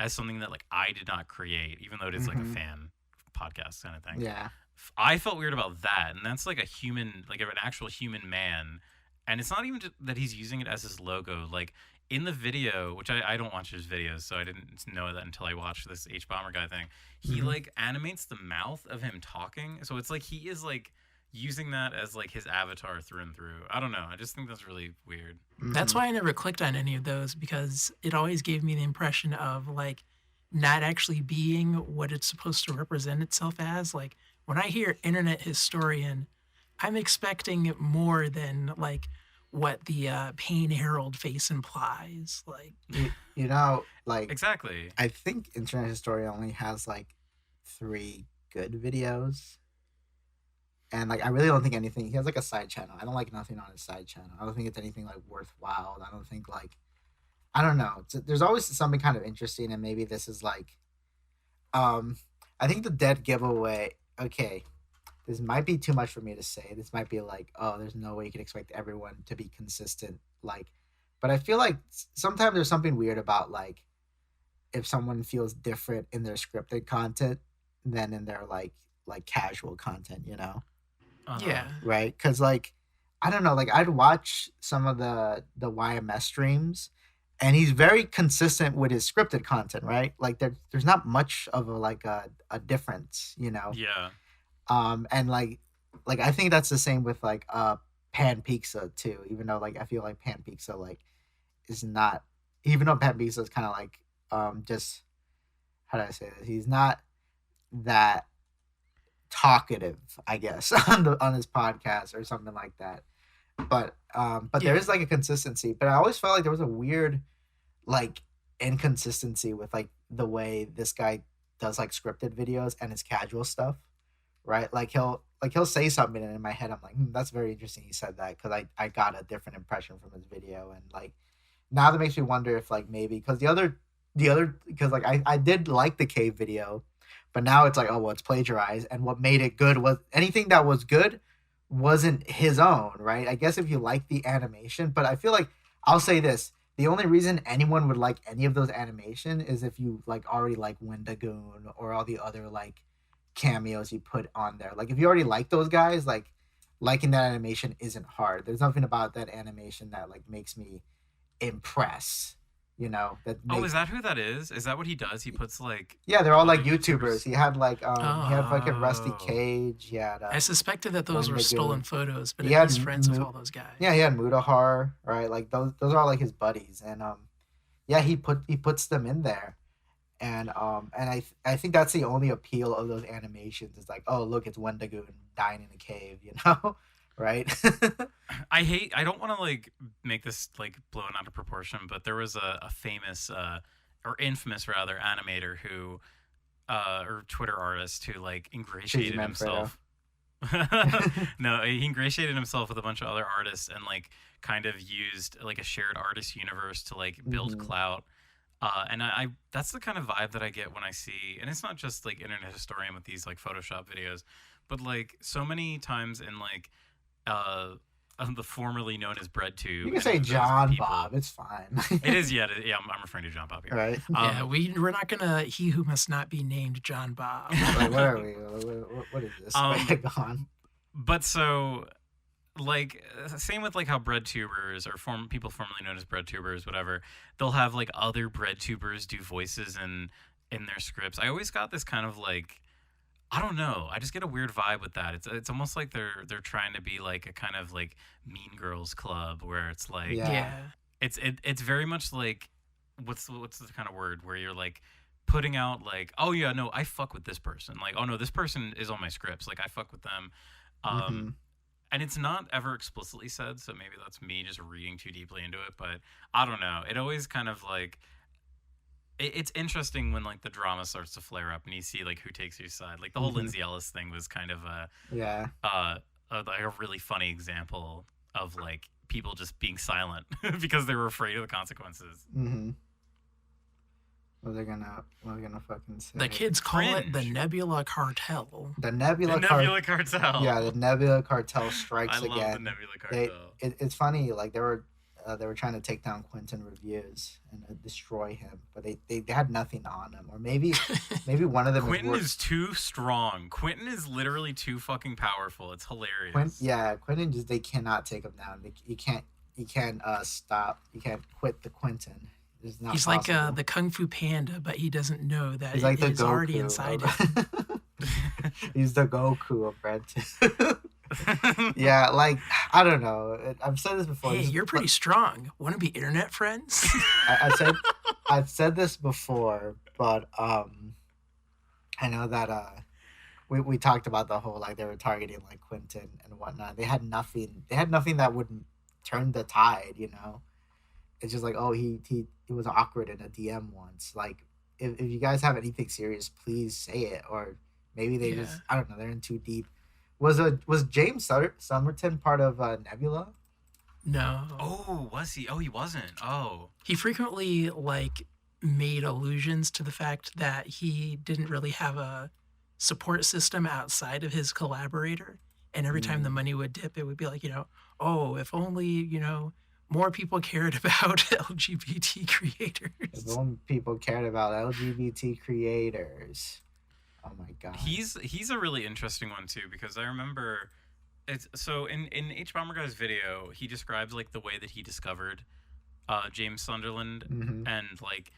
as something that like I did not create, even though it is like a fan podcast kind of thing. Yeah. I felt weird about that, and that's like a human, like an actual human man, and it's not even that he's using it as his logo. Like in the video, which I don't watch his videos, so I didn't know that until I watched this H Bomber guy thing. He like animates the mouth of him talking, so it's like he is like using that as like his avatar through and through. I don't know. I just think that's really weird. That's why I never clicked on any of those, because it always gave me the impression of like not actually being what it's supposed to represent itself as. Like when I hear internet historian, I'm expecting more than like what the Payne Herald face implies. Like, you know, like Exactly. I think Internet Historian only has like 3 good videos. And like I really don't think anything. He has like a side channel. I don't like nothing on his side channel. I don't think it's anything like worthwhile. I don't think like I don't know. There's always something kind of interesting, and maybe this is like um I think the dead giveaway. Okay, this might be too much for me to say. This might be like, oh, there's no way you can expect everyone to be consistent. Like, but I feel like sometimes there's something weird about like if someone feels different in their scripted content than in their like casual content, you know? Uh-huh. Yeah. Right? Because like I don't know, like I'd watch some of the YMS streams, and he's very consistent with his scripted content, right? Like there's not much of a like a difference, you know. Yeah. And like I think that's the same with like Pan Pizza too, even though like I feel like Pan Pizza like is not, even though Pan Pizza is kind of like just how do I say this? He's not that talkative, I guess, on his podcast or something like that. But there Yeah. is like a consistency. But I always felt like there was a weird like inconsistency with like the way this guy does like scripted videos and his casual stuff, right? Like he'll say something, and in my head I'm like, that's very interesting. He said that because I got a different impression from his video, and like now that makes me wonder if like maybe because the other because like I did like the cave video, but now it's like, oh well, it's plagiarized, and what made it good was anything that was good wasn't his own, right? I guess if you like the animation, but I feel like I'll say this: the only reason anyone would like any of those animation is if you like already like Wendigoon or all the other like cameos he put on there. Like if you already like those guys, like liking that animation isn't hard. There's nothing about that animation that like makes me impress. You know that Oh, make is that who that is? Is that what he does? He puts like yeah, they're all other like YouTubers. He had like he had fucking Rusty Oh. Cage. He had I suspected that those were Wendigoon. stolen photos, but He had he's friends with Mo- all those guys. Yeah, he had Mudahar, right? Like those are all like his buddies, and yeah, he puts them in there, and I think that's the only appeal of those animations is like, oh look, it's Wendigoon dying in a cave, you know, right? I don't want to like make this like blown out of proportion, but there was a famous or infamous rather animator who or Twitter artist who like ingratiated Cheesymanfredo. himself. No, he ingratiated himself with a bunch of other artists and like kind of used like a shared artist universe to like build Mhm. clout. And I that's the kind of vibe that I get when I see, and it's not just like internet historian with these like Photoshop videos, but like so many times in like uh the formerly known as BreadTube. You can and say those John people- Bob. It's fine. It is, yeah, I'm referring to John Bob here. right. Yeah, we're not gonna he who must not be named John Bob. Like, what are we? What is this? Go on. But so like same with like how breadtubers or people formerly known as breadtubers, whatever, they'll have like other breadtubers do voices in their scripts. I always got this kind of like, I don't know, I just get a weird vibe with that. It's almost like they're trying to be like a kind of like Mean Girls club where it's like Yeah. Yeah. it's very much like what's the kind of word where you're like putting out like, oh yeah, no, I fuck with this person, like, oh no, this person is on my scripts, like I fuck with them. Mhm. And it's not ever explicitly said, so maybe that's me just reading too deeply into it, but I don't know, it always kind of like it's interesting when like the drama starts to flare up and you see like who takes whose side. Like the whole Mhm. Lindsay Ellis thing was kind of Yeah. like a really funny example of like people just being silent because they were afraid of the consequences. Mm-hmm. What are they gonna fucking say? The kids call it the Cringe. Nebula Cartel. The Nebula, The Nebula Cartel. Yeah, the Nebula Cartel strikes I love again. the Nebula Cartel. It's funny, like they were trying to take down Quentin Reviews and destroy him, but they had nothing on him, or maybe one of them Quentin is is too strong. Quentin is literally too fucking powerful. It's hilarious. Quentin just, they cannot take him down. You can't stop. You can't quit the Quentin. It's not He's possible. like the Kung Fu Panda, but he doesn't know that He's like the it's already Goku inside of- him. He's the Goku of Red. Yeah, like I don't know. I've said this before. Hey, This- you're pretty strong. Want to be internet friends? I've said this before, but I know that we talked about the whole like they were targeting like Quentin and whatnot. They had nothing. They had nothing that would turn the tide. You know, it's just like, oh, he was awkward in a DM once. Like if you guys have anything serious, please say it, or maybe they Yeah. just, I don't know, they're in too deep Was James Somerton part of Nebula? No. Oh, was he? Oh, he wasn't. Oh, He frequently like made allusions to the fact that he didn't really have a support system outside of his collaborator. And every time the Mm. money would dip, it would be like, oh, if only, more people cared about LGBT If creators. only people cared about LGBT creators. Oh my god. he's a really interesting one too because I remember it's so in H Bomber Guy's video he describes like the way that he discovered James Sunderland Mm-hmm. and like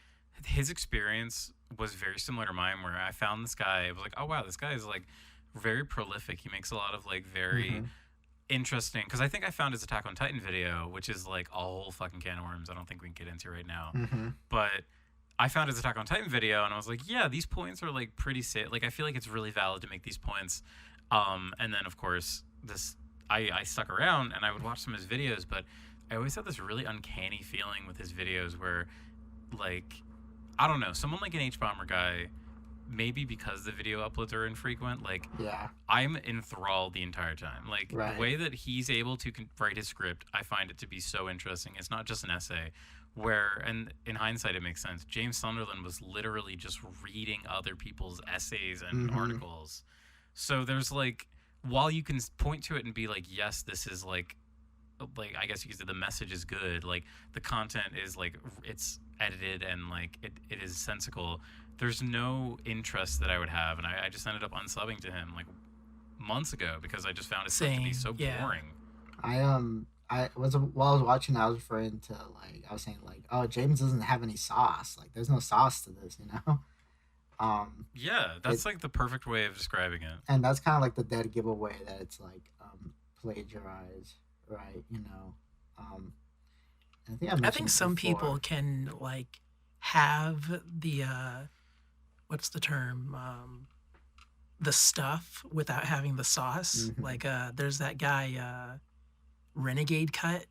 his experience was very similar to mine where I found this guy. I was like, oh wow, this guy is like very prolific. He makes a lot of like very Mm-hmm. interesting because I think I found his Attack on Titan video, which is like a whole fucking can of worms. I don't think we can get into right now, Mm-hmm. but I found his Attack on Titan video and I was like, yeah, these points are like pretty safe. Like I feel like it's really valid to make these points. And then of course this I stuck around and I would watch some of his videos, but I always had this really uncanny feeling with his videos where like I don't know, someone like an H Bomber Guy, maybe because the video uploads are infrequent, like Yeah. I'm enthralled the entire time. Like Right. the way that he's able to write his script, I find it to be so interesting. It's not just an essay. Where, and in hindsight, it makes sense. James Sunderland was literally just reading other people's essays and Mhm. articles. So there's like, while you can point to it and be like, yes, this is like I guess you could say the message is good. Like the content is like it's edited and like it is sensical. There's no interest that I would have, and I just ended up unsubbing to him like months ago because I just found it stuff to be Same, so yeah. boring. I was while I was watching, I was referring to like I was saying like, oh, James doesn't have any sauce. Like, there's no sauce to this, you know. Yeah, that's like the perfect way of describing it. And that's kind of like the dead giveaway that it's like plagiarized, right? I think I I mentioned think it some before. people can like have the what's the term? The stuff without having the sauce. Mhm. Like there's that guy Renegade Cut.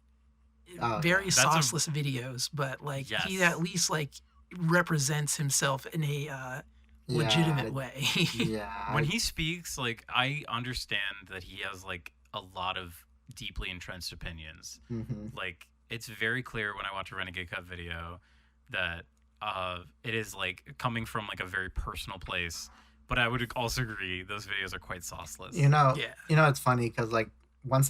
Oh, Very yeah. That's a- sauceless videos, but like he Yes. at least like represents himself in a legitimate way. Yeah. When he speaks, like I understand that he has like a lot of deeply entrenched opinions. Mm-hmm. Like it's very clear when I watch a Renegade Cut video that it is like coming from like a very personal place. But I would also agree those videos are quite sauceless. Yeah. It's funny because like when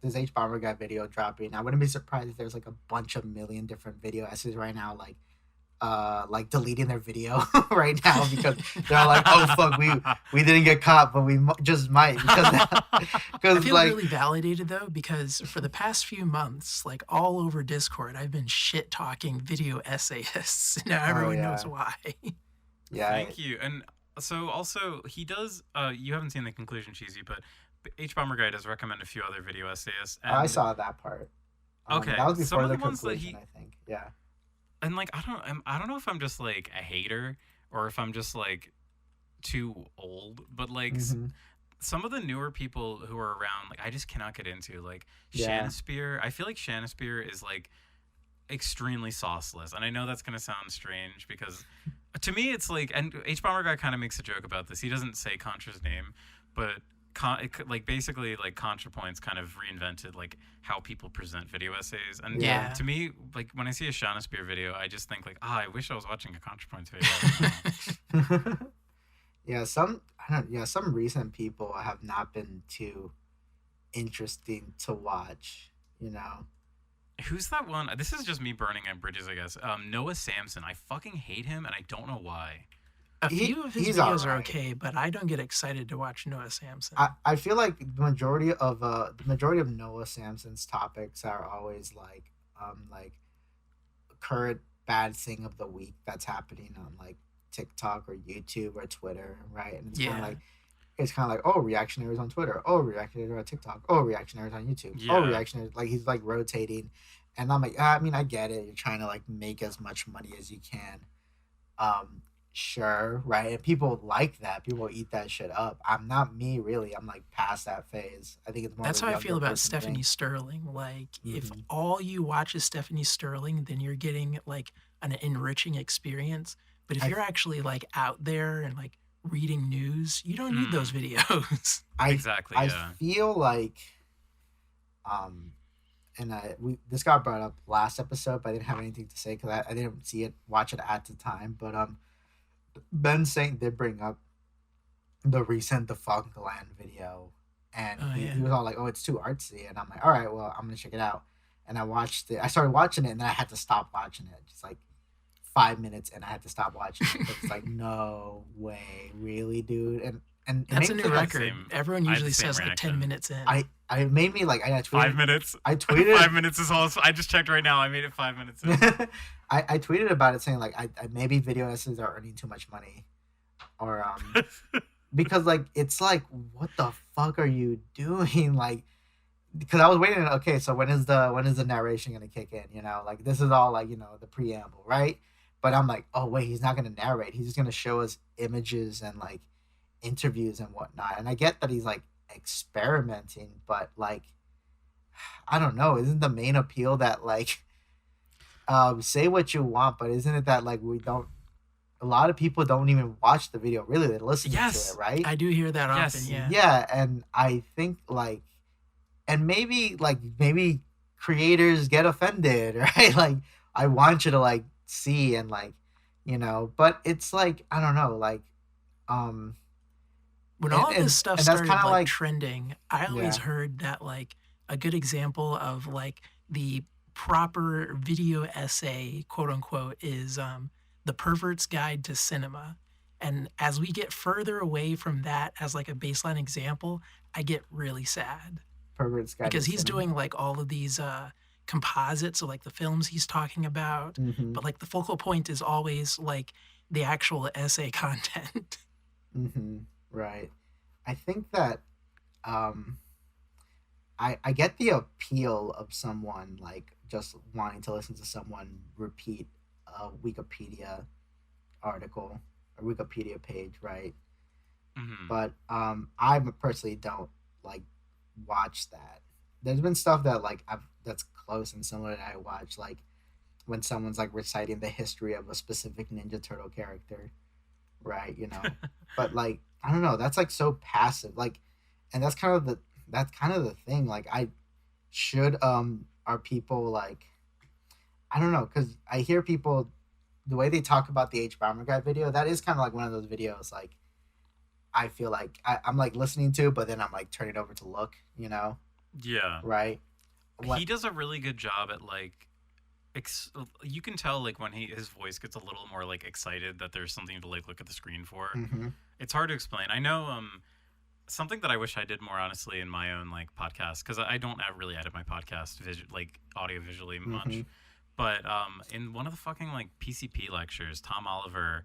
this H Bomber Guy video dropping, I wouldn't be surprised if there's like a bunch of million different video essays right now, like deleting their video right now because they're like, oh fuck, we didn't get caught, but we just might because I because feel like really validated though because for the past few months, like all over Discord, I've been shit talking video essayists. Now everyone yeah. knows why. yeah, Thank you. And so also he does. You haven't seen the conclusion, Cheesy, but H Bomber Guy does recommend a few other video essayists. And, I saw that part. Okay, that was some before of the the ones that conclusion, I think. Yeah. And like I don't know if I'm just like a hater or if I'm just like too old, but like Mhm. some of the newer people who are around, like I just cannot get into like Yeah. Shanasphere. I feel like Shanasphere is like extremely sauceless, and I know that's gonna sound strange because to me it's like, and H Bomber Guy kind of makes a joke about this. He doesn't say Contra's name, but like basically like ContraPoints kind of reinvented like how people present video essays, and Yeah. to me, like when I see a Shanasphere video, I just think like, I wish I was watching a ContraPoints video. Right now. yeah, some recent people have not been too interesting to watch, you know. Who's that one? This is just me burning at bridges, I guess. Noah Samson. I fucking hate him, and I don't know why. A few of his he's videos are alright. okay, but I don't get excited to watch Noah Samson. I feel like the majority of Noah Samson's topics are always like current bad thing of the week that's happening on like TikTok or YouTube or Twitter, right? And Yeah. it's kind of like, oh, reactionaries on Twitter, oh, reactionaries on TikTok, oh, reactionaries on YouTube, oh, Yeah. reactionaries, like he's like rotating, and I'm like, I mean, I get it, you're trying to like make as much money as you can, sure, right? And people like that, people eat that shit up. I'm not me really. I'm like past that phase. I think it's more. That's of a how I younger feel about person Stephanie thing. Sterling. Like, if Mhm. all you watch is Stephanie Sterling, then you're getting like an enriching experience. But if I- you're actually like out there and like reading news, you don't need those videos. Exactly, I yeah. feel like um and this got brought up last episode, but I didn't have anything to say because I didn't watch it at the time. But Ben Saint did bring up the recent Defunct Land video, and Oh he yeah. was all like, "Oh, it's too artsy," and I'm like, "All right, well, I'm gonna check it out." And I watched it. I started watching it, and then I had to stop watching it. Just like 5 minutes, and I had to stop watching it. It's like, no way, really, dude. And it That's made a me new think, like, record. same. Everyone I had the usually same says like 10 reaction. minutes in. I tweeted I tweeted 5 minutes. I tweeted 5 minutes is all. I just checked right now. I made it 5 minutes. In. I tweeted about it saying like I maybe video essays are earning too much money, or because like it's like what the fuck are you doing, like, because I was waiting. Okay, so when is the narration gonna kick in? You know, like this is all like, you know, the preamble, right? But I'm like, oh wait, he's not gonna narrate. He's just gonna show us images and like interviews and whatnot. And I get that he's like experimenting, but like I don't know. Isn't the main appeal that like say what you want, but isn't it that like we don't? A lot of people don't even watch the video. Really, they listen to Yes. it, right? I do hear that Yes. often. Yeah. Yeah, and I think like, and maybe creators get offended, right? Like I want you to like see and like, you know, but it's like I don't know, like When and all of and, this stuff and that's started kind of like like trending, I always yeah, heard that like a good example of like the proper video essay, quote unquote, is The Pervert's Guide to Cinema. And as we get further away from that as like a baseline example, I get really sad Pervert's Guide to because he's Cinema. doing like all of these composites, so like the films he's talking about, Mm-hmm. but like the focal point is always like the actual essay content. Mm-hmm. Right. I think that um I get the appeal of someone like just wanting to listen to someone repeat a Wikipedia article or Wikipedia page, right? Hmm. But I personally don't like watch that. There's been stuff that like that's close and similar that I watch, like when someone's like reciting the history of a specific Ninja Turtle character, right? You know, but like I don't know, that's like so passive, like, and that's kind of the thing. Like I should are people like I don't know, because I hear people the way they talk about the H Bomber Guy video. That is kind of like one of those videos like I feel like I'm like listening to, but then I'm like turning over to look, you know, Yeah. right? What? He does a really good job at like. You can tell like when his voice gets a little more like excited that there's something to like look at the screen for. Mm-hmm. It's hard to explain. I know something that I wish I did more honestly in my own like podcast, because I don't really edit my podcast like audio visually much. Mm-hmm. But in one of the fucking like PCP lectures, Tom Oliver,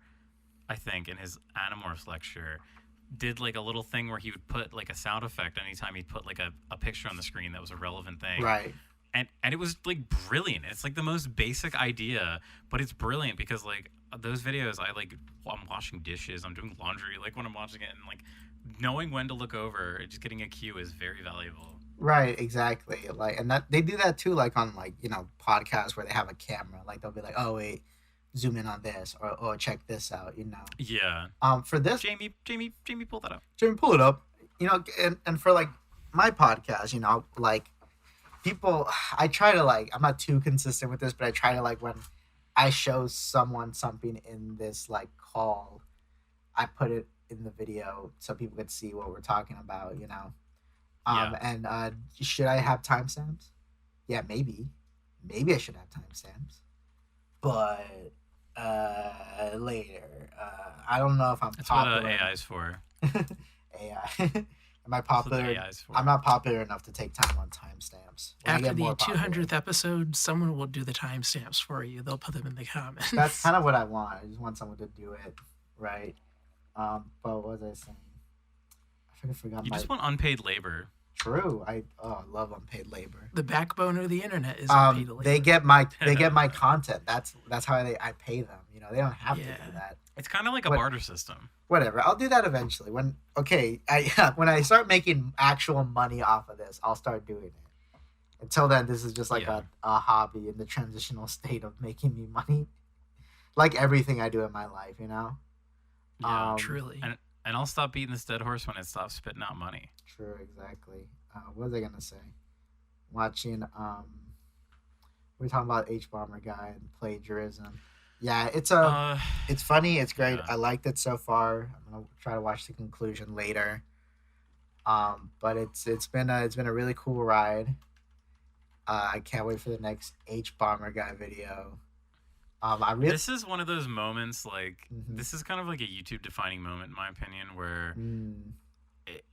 I think in his Animorphs lecture, did like a little thing where he would put like a sound effect anytime he'd put like a picture on the screen that was a relevant thing. Right. And it was like brilliant. It's like the most basic idea, but it's brilliant because like those videos, I'm washing dishes, I'm doing laundry, like when I'm watching it, and like knowing when to look over, just getting a cue is very valuable. Right, exactly. Like, and that they do that too, like on like, you know, podcasts where they have a camera. Like they'll be like, oh wait, zoom in on this, or oh, check this out, you know. Yeah. For this, Jamie, pull that up. Jimmy, pull it up. You know, and for like my podcast, you know, like people, I try to like, I'm not too consistent with this, but I try to like when I show someone something in this like call, I put it in the video so people could see what we're talking about, you know. Yeah. And should I have timestamps? Yeah, maybe I should have timestamps, but later. I don't know if I'm That's popular. what AI is for. AI. Am I That's what popular? the AI is for. I'm not popular enough to take time on timestamps. When I After get the more popular, 200th episode, someone will do the timestamps for you. They'll put them in the comments. that's kind of what I want. I just want someone to do it, right? But what was I saying? I forgot. You my just want unpaid labor. true. I love unpaid labor. The backbone of the internet is unpaid labor. They get my content. That's how I pay them. You know, they don't have to Yeah. do that. It's kind of like a What- barter system. Whatever. I'll do that eventually. When I start making actual money off of this, I'll start doing it. Until then, this is just like Yeah. a hobby in the transitional state of making me money. Like everything I do in my life, you know. Yeah. Truly. And I'll stop beating this dead horse when it stops spitting out money. True, exactly. What was I gonna say? Watching we're talking about H Bomber guy and plagiarism. Yeah, it's funny, it's great. Yeah. I liked it so far. I'm gonna try to watch the conclusion later. But it's been a really cool ride. I can't wait for the next H Bomber guy video. I really This is one of those moments, like, Mhm. this is kind of like a YouTube defining moment, in my opinion, where, Mm,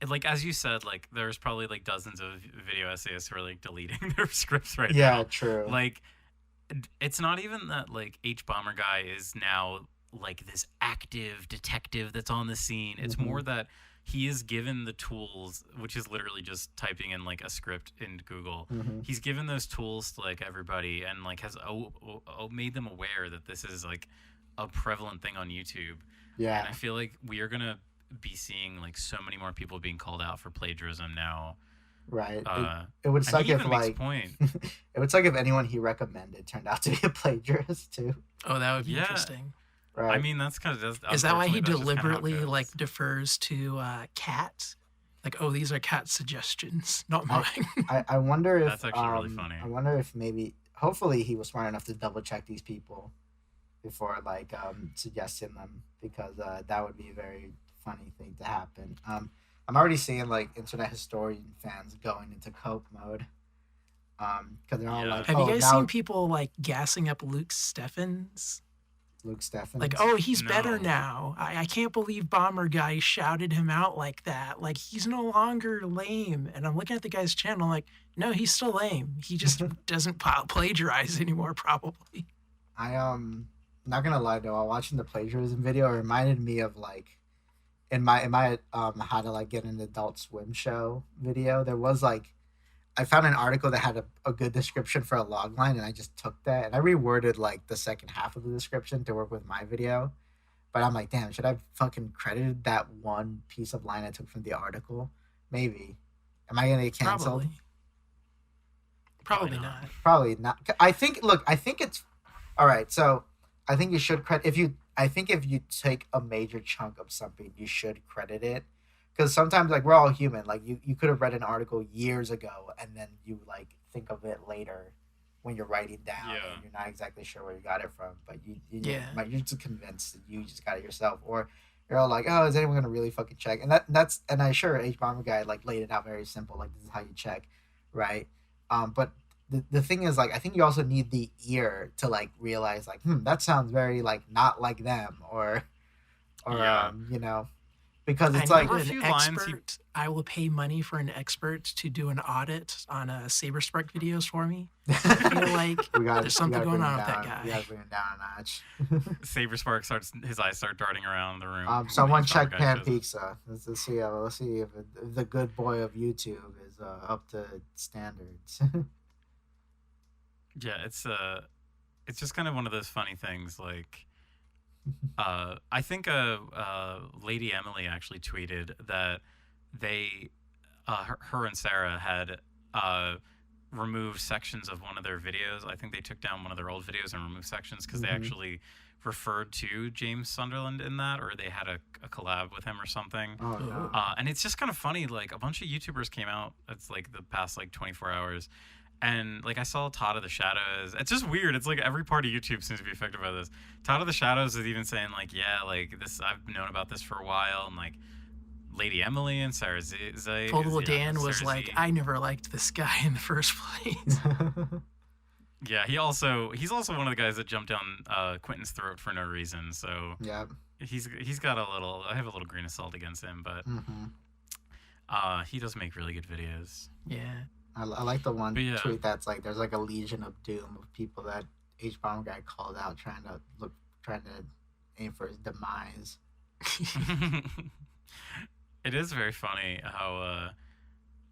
like, as you said, like, there's probably, like, dozens of video essayists who are, like, deleting their scripts right yeah, now. true. Like, it's not even that, like, H Bomber Guy is now, like, this active detective that's on the scene. It's Mhm. more that he is given the tools, which is literally just typing in, like, a script in Google. Mhm. He's given those tools to, like, everybody and, like, has made them aware that this is, like, a prevalent thing on YouTube. And I Yeah, feel like we are going to be seeing, like, so many more people being called out for plagiarism now. right. Uh, It would and suck he if even makes a like point. it would suck if anyone he recommended turned out to be a plagiarist too. Oh, that would be Yeah. interesting. Right. I mean, that's kind of Is that why he unfortunately, that's just kinda how it deliberately like goes. defers to cat? Like, oh, these are cat suggestions, not I, mine. I wonder if That's actually really funny. I wonder if maybe hopefully he was smart enough to double check these people before like suggesting them because that would be a very funny thing to happen. I'm already seeing like internet historian fans going into cope mode because they're all Yeah. like, Have you oh guys now seen people like gassing up Luke Steffens? Luke Steffens. Like, oh, he's better No. now. I can't believe Bomber Guy shouted him out like that. Like, he's no longer lame. And I'm looking at the guy's channel, like, no, he's still lame. He just doesn't plagiarize anymore, probably. Not gonna lie though, while watching the plagiarism video, it reminded me of like in my how to like get an Adult Swim show video. There was like I found an article that had a good description for a log line, and I just took that and I reworded like the second half of the description to work with my video. But I'm like, damn, should I have fucking credited that one piece of line I took from the article? Maybe. Am I gonna get canceled? Probably. Probably not. Probably not. I think. Look, I think it's all right. So I think you should credit if you. I think if you take a major chunk of something, you should credit it because sometimes like we're all human. Like you could have read an article years ago and then you like think of it later when you're writing down Yeah. and you're not exactly sure where you got it from, but Yeah. you're just convinced that you just got it yourself, or you're all like, oh, is anyone gonna really fucking check? And that's and I sure H Bomber guy like laid it out very simple, like this is how you check, right? But the thing is like I think you also need the ear to like realize like that sounds very like not like them or Yeah. because I it's need like There were a an few lines he- expert. I will pay money for an expert to do an audit on Saberspark videos for me. I feel like there's something going on with that guy. We gotta bring it down a notch. Saber Spark starts, his eyes start darting around the room. when Someone H Bomber check Guy Pan shows up. Pizza. Let's see. Let's see if the good boy of YouTube is up to standards. Yeah, it's just kind of one of those funny things. Like, I think Lady Emily actually tweeted that they, her and Sarah had removed sections of one of their videos. I think they took down one of their old videos and removed sections because they Mhm. actually referred to James Sunderland in that, or they had a collab with him or something. Oh no. And it's just kind of funny. Like, a bunch of YouTubers came out. It's like the past like 24 hours. And like I saw Todd of the Shadows. It's just weird. It's like every part of YouTube seems to be affected by this. Todd of the Shadows is even saying like, yeah, like this. I've known about this for a while. And like Lady Emily and Sarah Zay. Total Dan was like, I never liked this guy in the first place. Yeah, he's also one of the guys that jumped down Quentin's throat for no reason. So Yeah. he's got a little. I have a little grain of salt against him, but he does make really good videos. Yeah. I like the one But yeah. tweet that's like there's like a legion of doom of people that H Bomb guy called out trying to aim for his demise. It is very funny how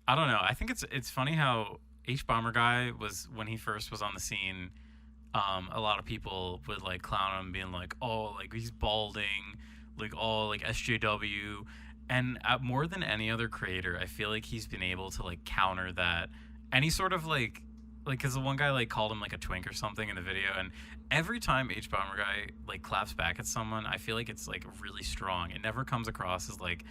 I don't know. I think it's funny how H Bomber Guy was when he first was on the scene. A lot of people would like clown him, being like, "Oh, like he's balding, like oh, like SJW." And more than any other creator, I feel like he's been able to like counter that any sort of like like, because the one guy like called him like a twink or something in the video, and every time H Bomber guy like claps back at someone, I feel like it's like really strong. It never comes across as like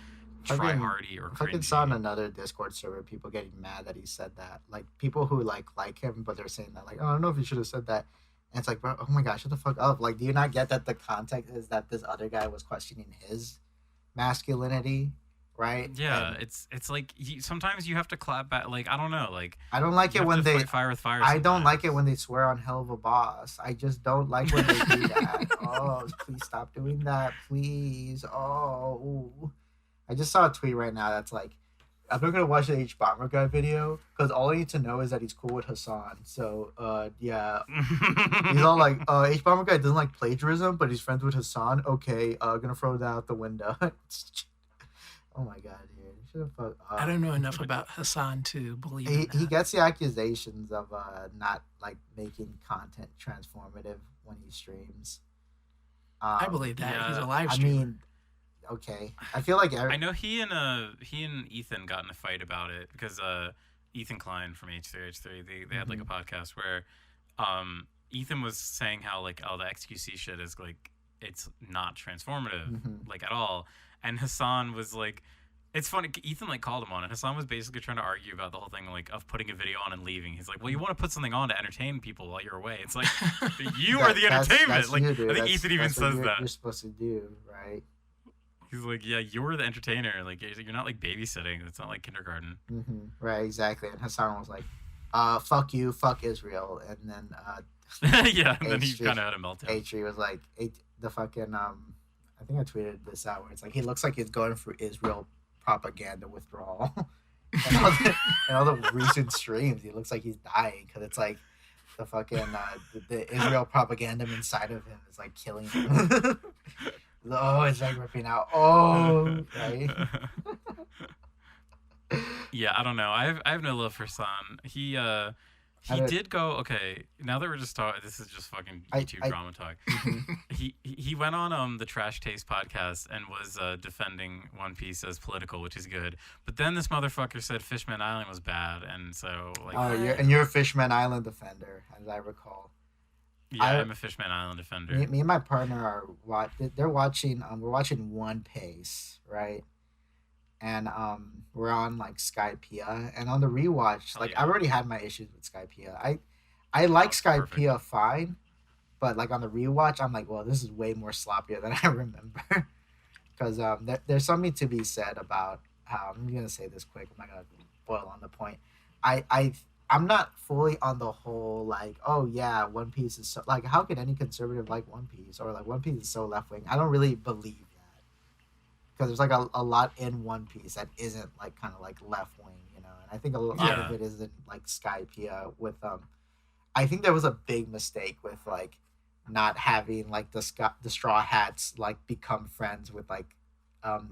try Fucking, hardy or fucking saw on cringy. another Discord server people getting mad that he said that. Like people who like him, but they're saying that like, oh, I don't know if you should have said that. And it's like, bro, oh my gosh, shut the fuck up. Like, do you not get that the context is that this other guy was questioning his masculinity, right? Yeah, And it's like sometimes you have to clap back. Like I don't know, like I don't like you it have when to they. fight fire with fire. I don't like it Sometimes. when they swear on hell of a boss. I just don't like when they do that. Oh, please stop doing that, please. Oh, ooh. I just saw a tweet right now that's like, I'm not gonna watch the H Bomber guy video because all I need to know is that he's cool with Hassan. So, yeah, he's all like, H Bomber guy doesn't like plagiarism, but he's friends with Hassan. Okay, gonna throw that out the window. Oh my god, dude. Should have fuck. I don't know enough about Hassan to believe in He that. gets the accusations of not like making content transformative when he streams. I believe that he's Yeah, a live I streamer. mean, okay. I feel like I know he and Ethan got in a fight about it because Ethan Klein from H3H3 they had like a Mhm. podcast where Ethan was saying how like the XQC shit is like it's not transformative Mhm. like at all, and Hassan was like. It's funny. Ethan like called him on it. Hassan was basically trying to argue about the whole thing, like of putting a video on and leaving. He's like, "Well, you want to put something on to entertain people while you're away." It's like you are the entertainment. That's Like you, dude. I think That's, Ethan even that's what says that. you're supposed to do, right? He's like, yeah, you're the entertainer. Like, you're not like babysitting. It's not like kindergarten. Right, exactly. And Hassan was like, fuck you, fuck Israel. And then Yeah, and then he H3 kind of had a meltdown. H3 was like, the fucking, I think I tweeted this out where it's like, he looks like he's going through Israel propaganda withdrawal. And all the recent streams, he looks like he's dying because it's like the fucking, the Israel propaganda inside of him is like killing him. Oh, it's like ripping out. Oh, right. Yeah, I don't know. I have no love for San. He I he don't- did go. Okay, now that we're just talking, this is just fucking I- YouTube I- drama talk. Mhm. He went on the Trash Taste podcast and was defending One Piece as political, which is good. But then this motherfucker said Fishman Island was bad, and so like Oh, you're a Fishman Island defender, as I recall. yeah, I'm a Fishman Island defender. Me and my partner are they're watching. We're watching One Piece, right? And we're on like Skypea, and on the rewatch, Hell like yeah. I've already had my issues with Skypea. I like it's Skypea fine, but like on the rewatch, I'm like, well, this is way more sloppier than I remember. Because there's something to be said about how I'm gonna say this quick. I'm not gonna boil on the point. I I'm not fully on the whole like, oh yeah, One Piece is so like, how could any conservative like One Piece, or like One Piece is so left wing? I don't really believe that because there's like a lot in One Piece that isn't like kind of like left wing, you know. And I think a lot Yeah. of it is in like Skypea with I think there was a big mistake with like not having like the Straw Hats like become friends with like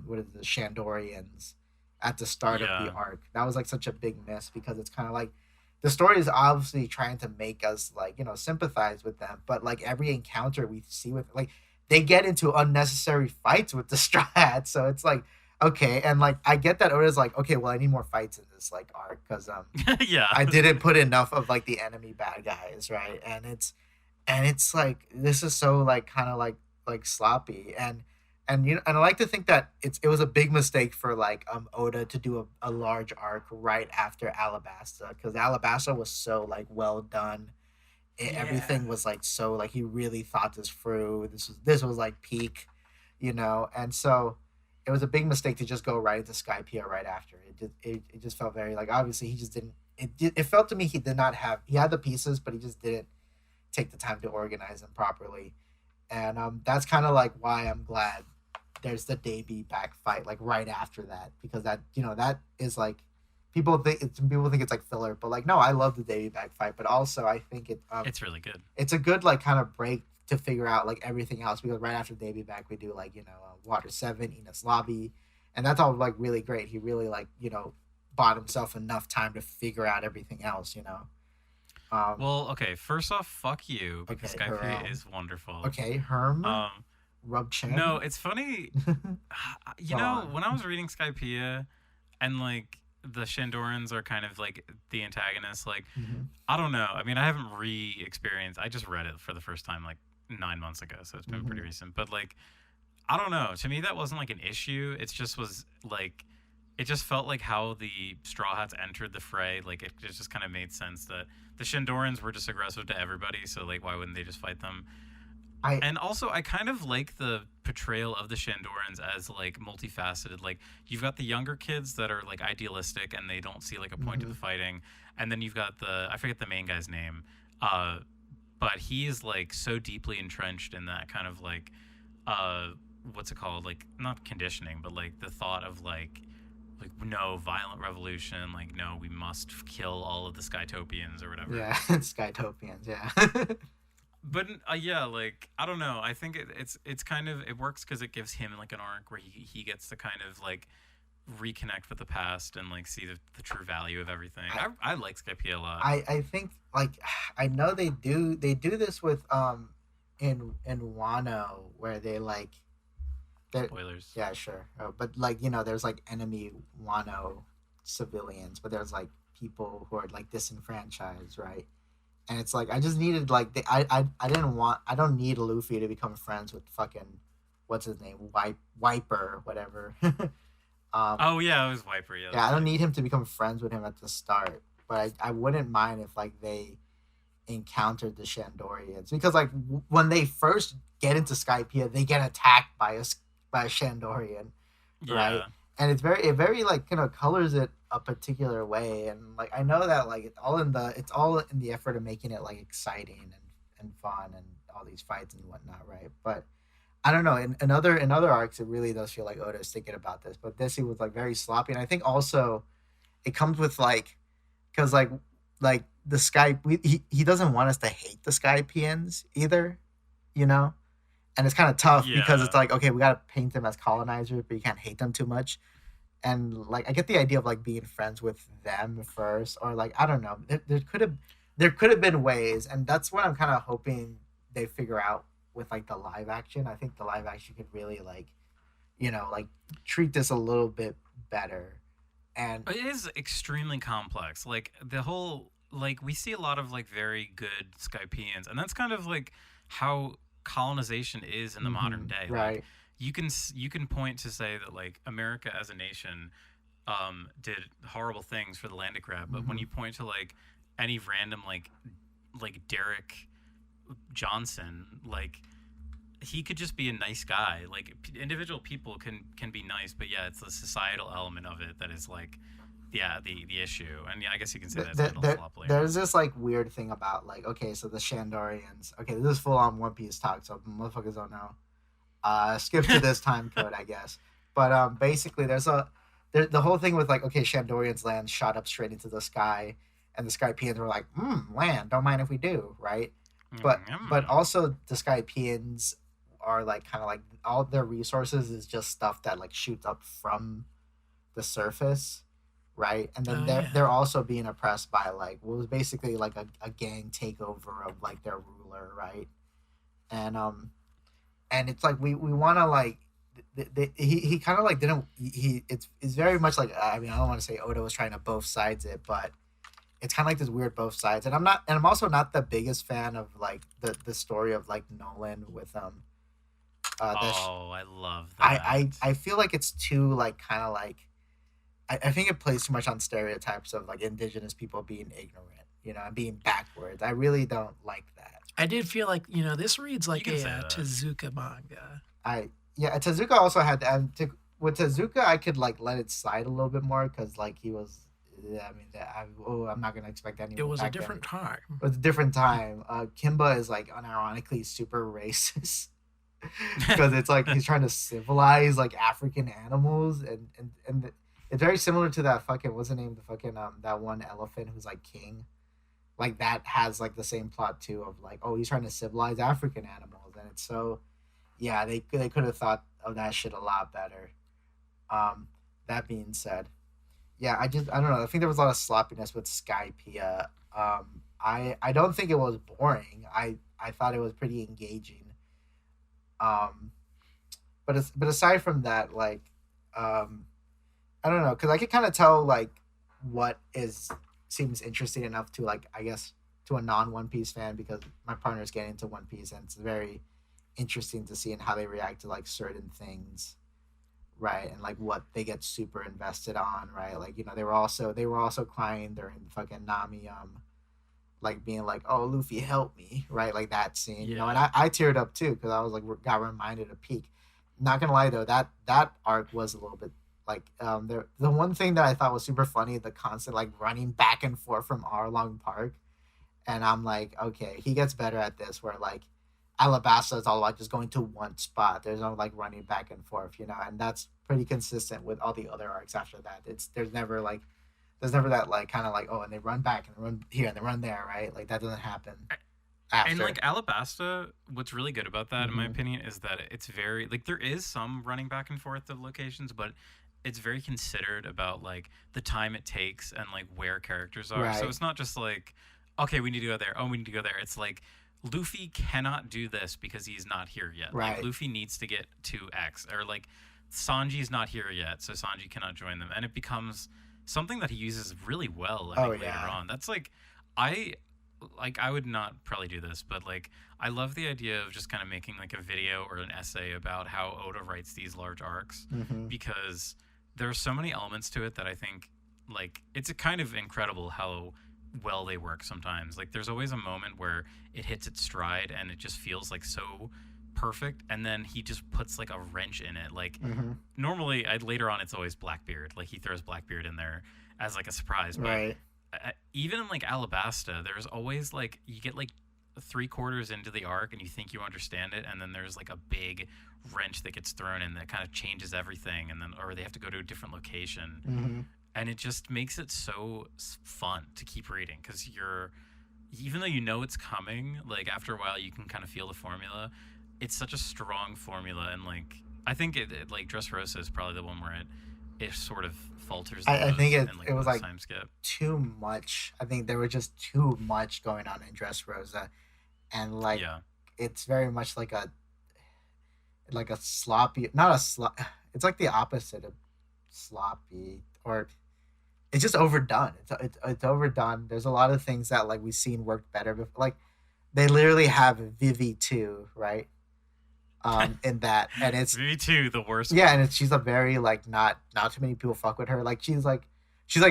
what is it, the Shandorians at the start of the Yeah. arc. That was like such a big miss because it's kind of like the story is obviously trying to make us like, you know, sympathize with them, but like every encounter we see with like they get into unnecessary fights with the Straw Hats, so it's like okay, and like I get that Oda's like okay, well I need more fights in this like arc because Yeah. I didn't put enough of like the enemy bad guys, right? And it's like this is so like kind of like sloppy and you know and I like to think that it was a big mistake for like Oda to do a large arc right after Alabasta because Alabasta was so like well done. Yeah. Everything was like so like he really thought this through. This was like peak, you know, and so it was a big mistake to just go right into Skypiea right after. It just felt very like obviously he just didn't. It felt to me he did not have he had the pieces, but he just didn't take the time to organize them properly, and that's kind of like why I'm glad there's the Davy back fight like right after that because that you know that is like people think it's like filler, but like no, I love the Davy back fight, but also I think It's really good. it's a good like kind of break to figure out like everything else because right after Davy back we do like you know Water 7, Enos Lobby, and that's all like really great. He really like you know bought himself enough time to figure out everything else, you know. Well, okay. First off, fuck you because Okay, Skype is wonderful. Okay, Herm, Um, Rub Chin. no, it's funny. You Go know, on. when I was reading Skypea, and like the Shandorans are kind of like the antagonists. Like, Hmm. I don't know. I mean, I haven't re-experienced. I just read it for the first time like 9 months ago, so it's been pretty Hmm. recent. But like, I don't know. To me, that wasn't like an issue. It just was like, it just felt like how the Straw Hats entered the fray. Like, it just kind of made sense that the Shandorans were just aggressive to everybody. So like, why wouldn't they just fight them? I And also, I kind of like the portrayal of the Shandorans as like multifaceted. Like, you've got the younger kids that are like idealistic and they don't see like a point to hmm the fighting, and then you've got the, I forget the main guy's name, uh, but he's like so deeply entrenched in that kind of like, uh, what's it called? Like, not conditioning, but like the thought of like no violent revolution, like no, we must kill all of the Skytopians or whatever. yeah, Skytopians, yeah. But yeah, like I don't know. I think it's kind of, it works because it gives him like an arc where he gets to kind of like reconnect with the past and like see the true value of everything. I, I like Skypiea a lot. I think like I know they do this with in Wano where they like they Spoilers. yeah, sure. But like, there's like enemy Wano civilians, but there's like people who are like disenfranchised, right? And it's like I just needed like I don't need Luffy to become friends with fucking what's his name, Wiper, whatever. Oh yeah, it was Viper. Yeah, Yeah, I that's don't right. need him to become friends with him at the start, but I wouldn't mind if like they encountered the Shandorians, because like when they first get into Skypiea, they get attacked by a Shandorian, right? Yeah, And it very like colors it a particular way, and like I know that like it's all in the effort of making it like exciting and fun and all these fights and whatnot, right? But I don't know. In other arcs, it really does feel like Oda's thinking about this, but this he was like very sloppy, and I think also it comes with like because like the he doesn't want us to hate the Skypians either, you know, and it's kind of tough because it's yeah. like okay, we gotta paint them as colonizers, but you can't hate them too much, and like I get the idea of like being friends with them first, or like I don't know, there could have been ways, and that's what I'm kind of hoping they figure out with like the live action. I think the live action could really like like treat this a little bit better, and It is extremely complex. Like the whole, like we see a lot of like very good Skypeans, and that's kind of like how colonization is in the modern day. Like right. you can point to say that like America as a nation did horrible things for the land grab, but when Hmm. you point to like any random like Derek Johnson, like he could just be a nice guy. Like individual people can be nice, but yeah, it's the societal element of it that is like, yeah, the issue. And yeah, I guess you can say that's handled sloppily. There's this like weird thing about like okay, so the Shandorians. Okay, this is full on One Piece talk, so motherfuckers don't know. Skip to this time code, I guess. But basically, the whole thing with like okay, Shandorians land shot up straight into the sky, and the Skypians were like, land, don't mind if we do, right? But Mm. also the Skypians are like kind of like all their resources is just stuff that like shoots up from the surface, right? And then Oh yeah. they're also being oppressed by like what was basically like a gang takeover of like their ruler, right? And it's like we want to like he kind of like didn't it's very much like I mean I don't want to say Oda was trying to both sides it, but it's kind of like this weird both sides, and I'm also not the biggest fan of like the story of like Nolan with the Oh, I love I that. feel like it's too like kind of like I think it plays too much on stereotypes of like indigenous people being ignorant, and being backwards. I really don't like that. I did feel like this reads You like can a say that. Tezuka manga. I Yeah, Tezuka also had with Tezuka I could like let it slide a little bit more because like he was yeah, I mean I'm not gonna expect It anyone was a back then. different time. It was a different time. Kimba is like unironically super racist because it's like he's trying to civilize like African animals, and it's very similar to that fucking what's the name of the fucking that one elephant who's like king, like that has like the same plot too of like oh he's trying to civilize African animals, and it's so yeah they could have thought of that shit a lot better. Um, that being said, yeah I don't know, I think there was a lot of sloppiness with Skypiea. I don't think it was boring. I thought it was pretty engaging. Um, but aside from that, like, um, I don't know, because I could kind of tell, like, what is seems interesting enough to like I guess to a non One Piece fan because my partner's getting into One Piece and it's very interesting to see and how they react to like certain things, right? And like what they get super invested on, right? Like they were also crying during fucking Nami like being like, "Oh, Luffy, help me," right? Like that scene, and Yeah. I teared up too because I was like, got reminded of Peak. Not gonna lie though, that arc was a little bit like the one thing that I thought was super funny, the constant like running back and forth from Arlong Park, and I'm like, okay, he gets better at this, where like Alabasta is all about just going to one spot. There's no like running back and forth, and that's pretty consistent with all the other arcs after that. There's never that like kind of like oh and they run back and run here and they run there, right? Like that doesn't happen And after. like Alabasta, what's really good about that, in my Hmm. opinion, is that it's very like there is some running back and forth of locations, but it's very considered about like the time it takes and like where characters are. So Right, it's not just like, okay, we need to go there. Oh, we need to go there. It's like Luffy cannot do this because he's not here yet. Like right. Luffy needs to get to X, or like Sanji's not here yet, so Sanji cannot join them, and it becomes something that he uses really well. I Oh think later yeah. on, that's I I would not probably do this, but like I love the idea of just kind of making like a video or an essay about how Oda writes these large arcs, Hmm. because there are so many elements to it that I think like it's a kind of incredible how well they work sometimes. Like there's always a moment where it hits its stride and it just feels like so perfect, and then he just puts like a wrench in it. Like Hmm. normally later on it's always Blackbeard. Like he throws Blackbeard in there as like a surprise, but Right. even in like Alabasta, there's always like you get like three-quarters into the arc and you think you understand it, and then there's like a big wrench that gets thrown in that kind of changes everything, and then or they have to go to a different location, Hmm. and it just makes it so fun to keep reading because you're even though you know it's coming, like after a while you can kind of feel the formula. It's such a strong formula, and like I think it like Dressrosa is probably the one where it sort of falters the I think most it and like it was most like time skip. too much. I think there was just too much going on in Dressrosa, and like Yeah. it's very much like a sloppy, not a slop. It's like the opposite of sloppy, or it's just overdone. It's overdone. There's a lot of things that like we've seen worked better before. Like they literally have Vivi too, right? In that, and it's Me too, the worst yeah, one. and she's a very like not too many people fuck with her. Like she's like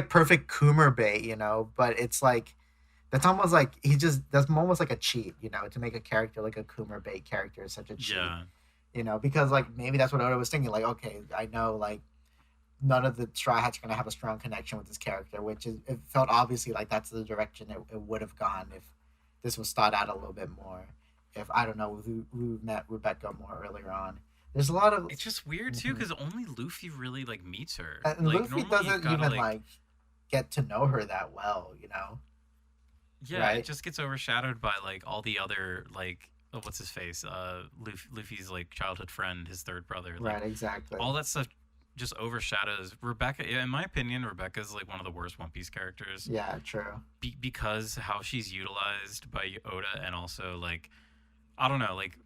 perfect Coomer bait, but it's like that's almost like that's almost like a cheat, to make a character like a Coomer bait character is such a cheat, Yeah. because like maybe that's what Oda was thinking. Like, okay, I know like none of the Straw Hats are gonna have a strong connection with this character, which is it felt obviously like that's the direction it would have gone if this was thought out a little bit more. If I don't know who met Rebecca more earlier on. There's a lot of It's just weird too Mhm. because only Luffy really like meets her. And Like Luffy normally you've doesn't got to even like get to know her that well, yeah, it right? just gets overshadowed by like all the other like what's his face? Luffy's like childhood friend, his third brother. Like Right, exactly. all that stuff just overshadows Rebecca. In my opinion, Rebecca's like one of the worst One Piece characters Yeah, true. because how she's utilized by Oda, and also like I don't know, like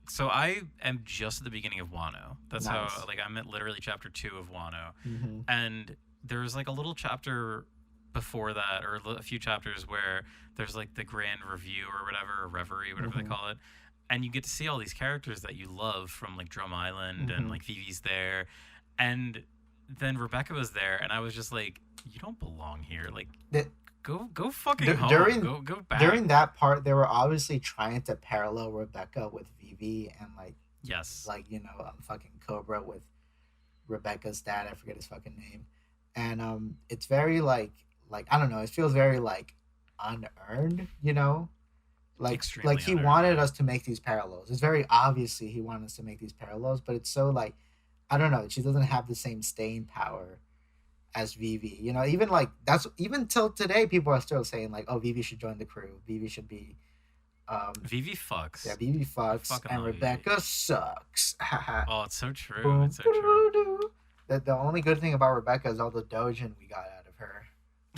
so I am just at the beginning of Wano. That's how Nice. like I'm at literally chapter 2 of Wano, Hmm. and there's like a little chapter before that, or a few chapters where there's like the grand review or whatever, or reverie, whatever they Hmm. call it, and you get to see all these characters that you love from like Drum Island, and Hmm. like Vivi's there, and then Rebecca was there, and I was just like, you don't belong here. Like, The, go fucking home. during Go back. during that part, they were obviously trying to parallel Rebecca with Vivi, and Yes. fucking Cobra with Rebecca's dad. I forget his fucking name, and it's very like I don't know. It feels very like unearned, like Extremely he unearned, wanted yeah. us to make these parallels. It's very obviously he wanted us to make these parallels, but it's so like I don't know. She doesn't have the same staying power as Vivi. Even like that's even till today, people are still saying like, oh, Vivi should join the crew. Vivi should be, Vivi fucks. yeah, Vivi I fucks, fucking and love Vivi. Rebecca sucks. Oh, it's so true. Boom, It's so true. doo-doo-doo. The only good thing about Rebecca is all the dojin we got out of her.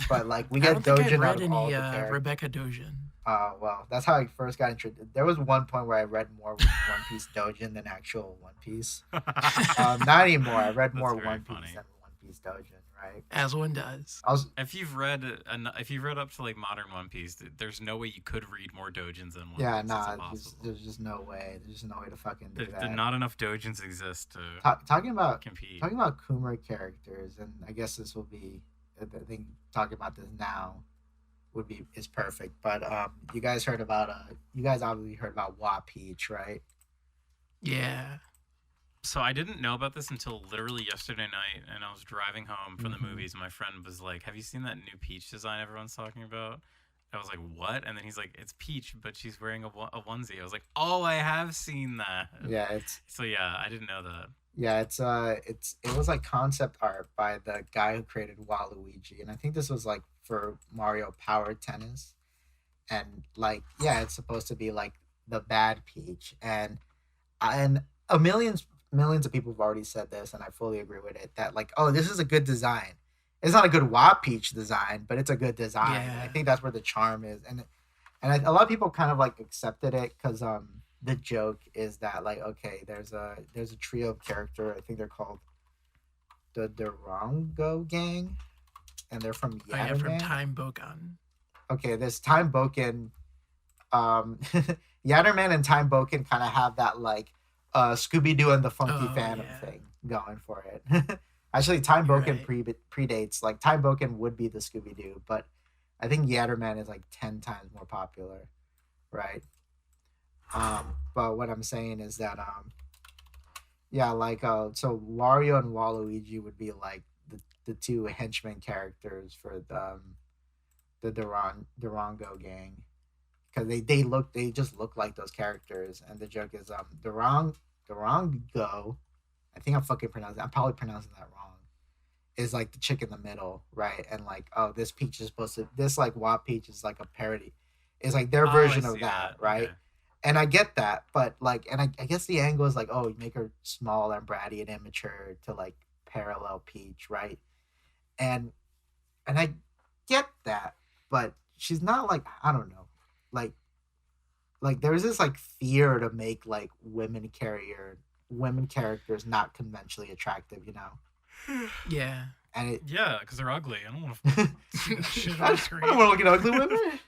But like we I get don't think I've dojin out read of all any the characters. Rebecca Dojin. Well, that's how I first got introduced. There was one point where I read more One Piece dojin than actual One Piece. Not anymore. I read That's more very One Piece funny. than One Piece Dojin, right? As one does. I was If you've read up to like modern One Piece, there's no way you could read more dojins than One yeah, Piece. It's nah, impossible. there's just no way. There's just no way to fucking do There that. not enough dojins exist to Talking about compete. Kumar characters, and I guess this will be, I think talking about this now is perfect. But you guys obviously heard about Wa Peach, right? Yeah. So I didn't know about this until literally yesterday night, and I was driving home from the Mhm. movies, and my friend was like, "Have you seen that new Peach design everyone's talking about?" I was like, "What?" And then he's like, "It's Peach, but she's wearing a onesie." I was like, "Oh, I have seen that." Yeah, it's So yeah, I didn't know that. yeah, it was like concept art by the guy who created Waluigi, and I think this was like for Mario Power Tennis, and like yeah, it's supposed to be like the bad Peach, and millions of people have already said this, and I fully agree with it that like oh this is a good design. It's not a good Wa Peach design, but it's a good design. And I Yeah. think that's where the charm is, and a lot of people kind of like accepted it because the joke is that like okay there's a trio of character I think they're called the Durango Gang and they're from Oh, yeah, from Yatterman. Time Bokan. Okay, this Time Boken Yatterman and Time Boken kind of have that like Scooby Doo and the Funky Oh, Phantom yeah. thing going for it. Actually, Time You're Boken predates like Time Boken would be the Scooby Doo, but I think Yatterman is like 10 times more popular, right? But what I'm saying is that yeah, like so Wario and Waluigi would be like the two henchmen characters for the Durango gang because they just look like those characters, and the joke is Durango. I think I'm probably pronouncing that wrong. Is like the chick in the middle, right? And like oh this Peach is supposed to this like Wa Peach is like a parody. It's like their Oh, I version of see that, that. right? Okay. And I get that, but like, and I guess the angle is like, oh, you make her small and bratty and immature to like parallel Peach, right? And I get that, but she's not like I don't know, like there's this like fear to make like women characters not conventionally attractive, you know? Yeah. And it Yeah, because they're ugly. I don't want I to see that shit don't on screen. want to look at ugly women.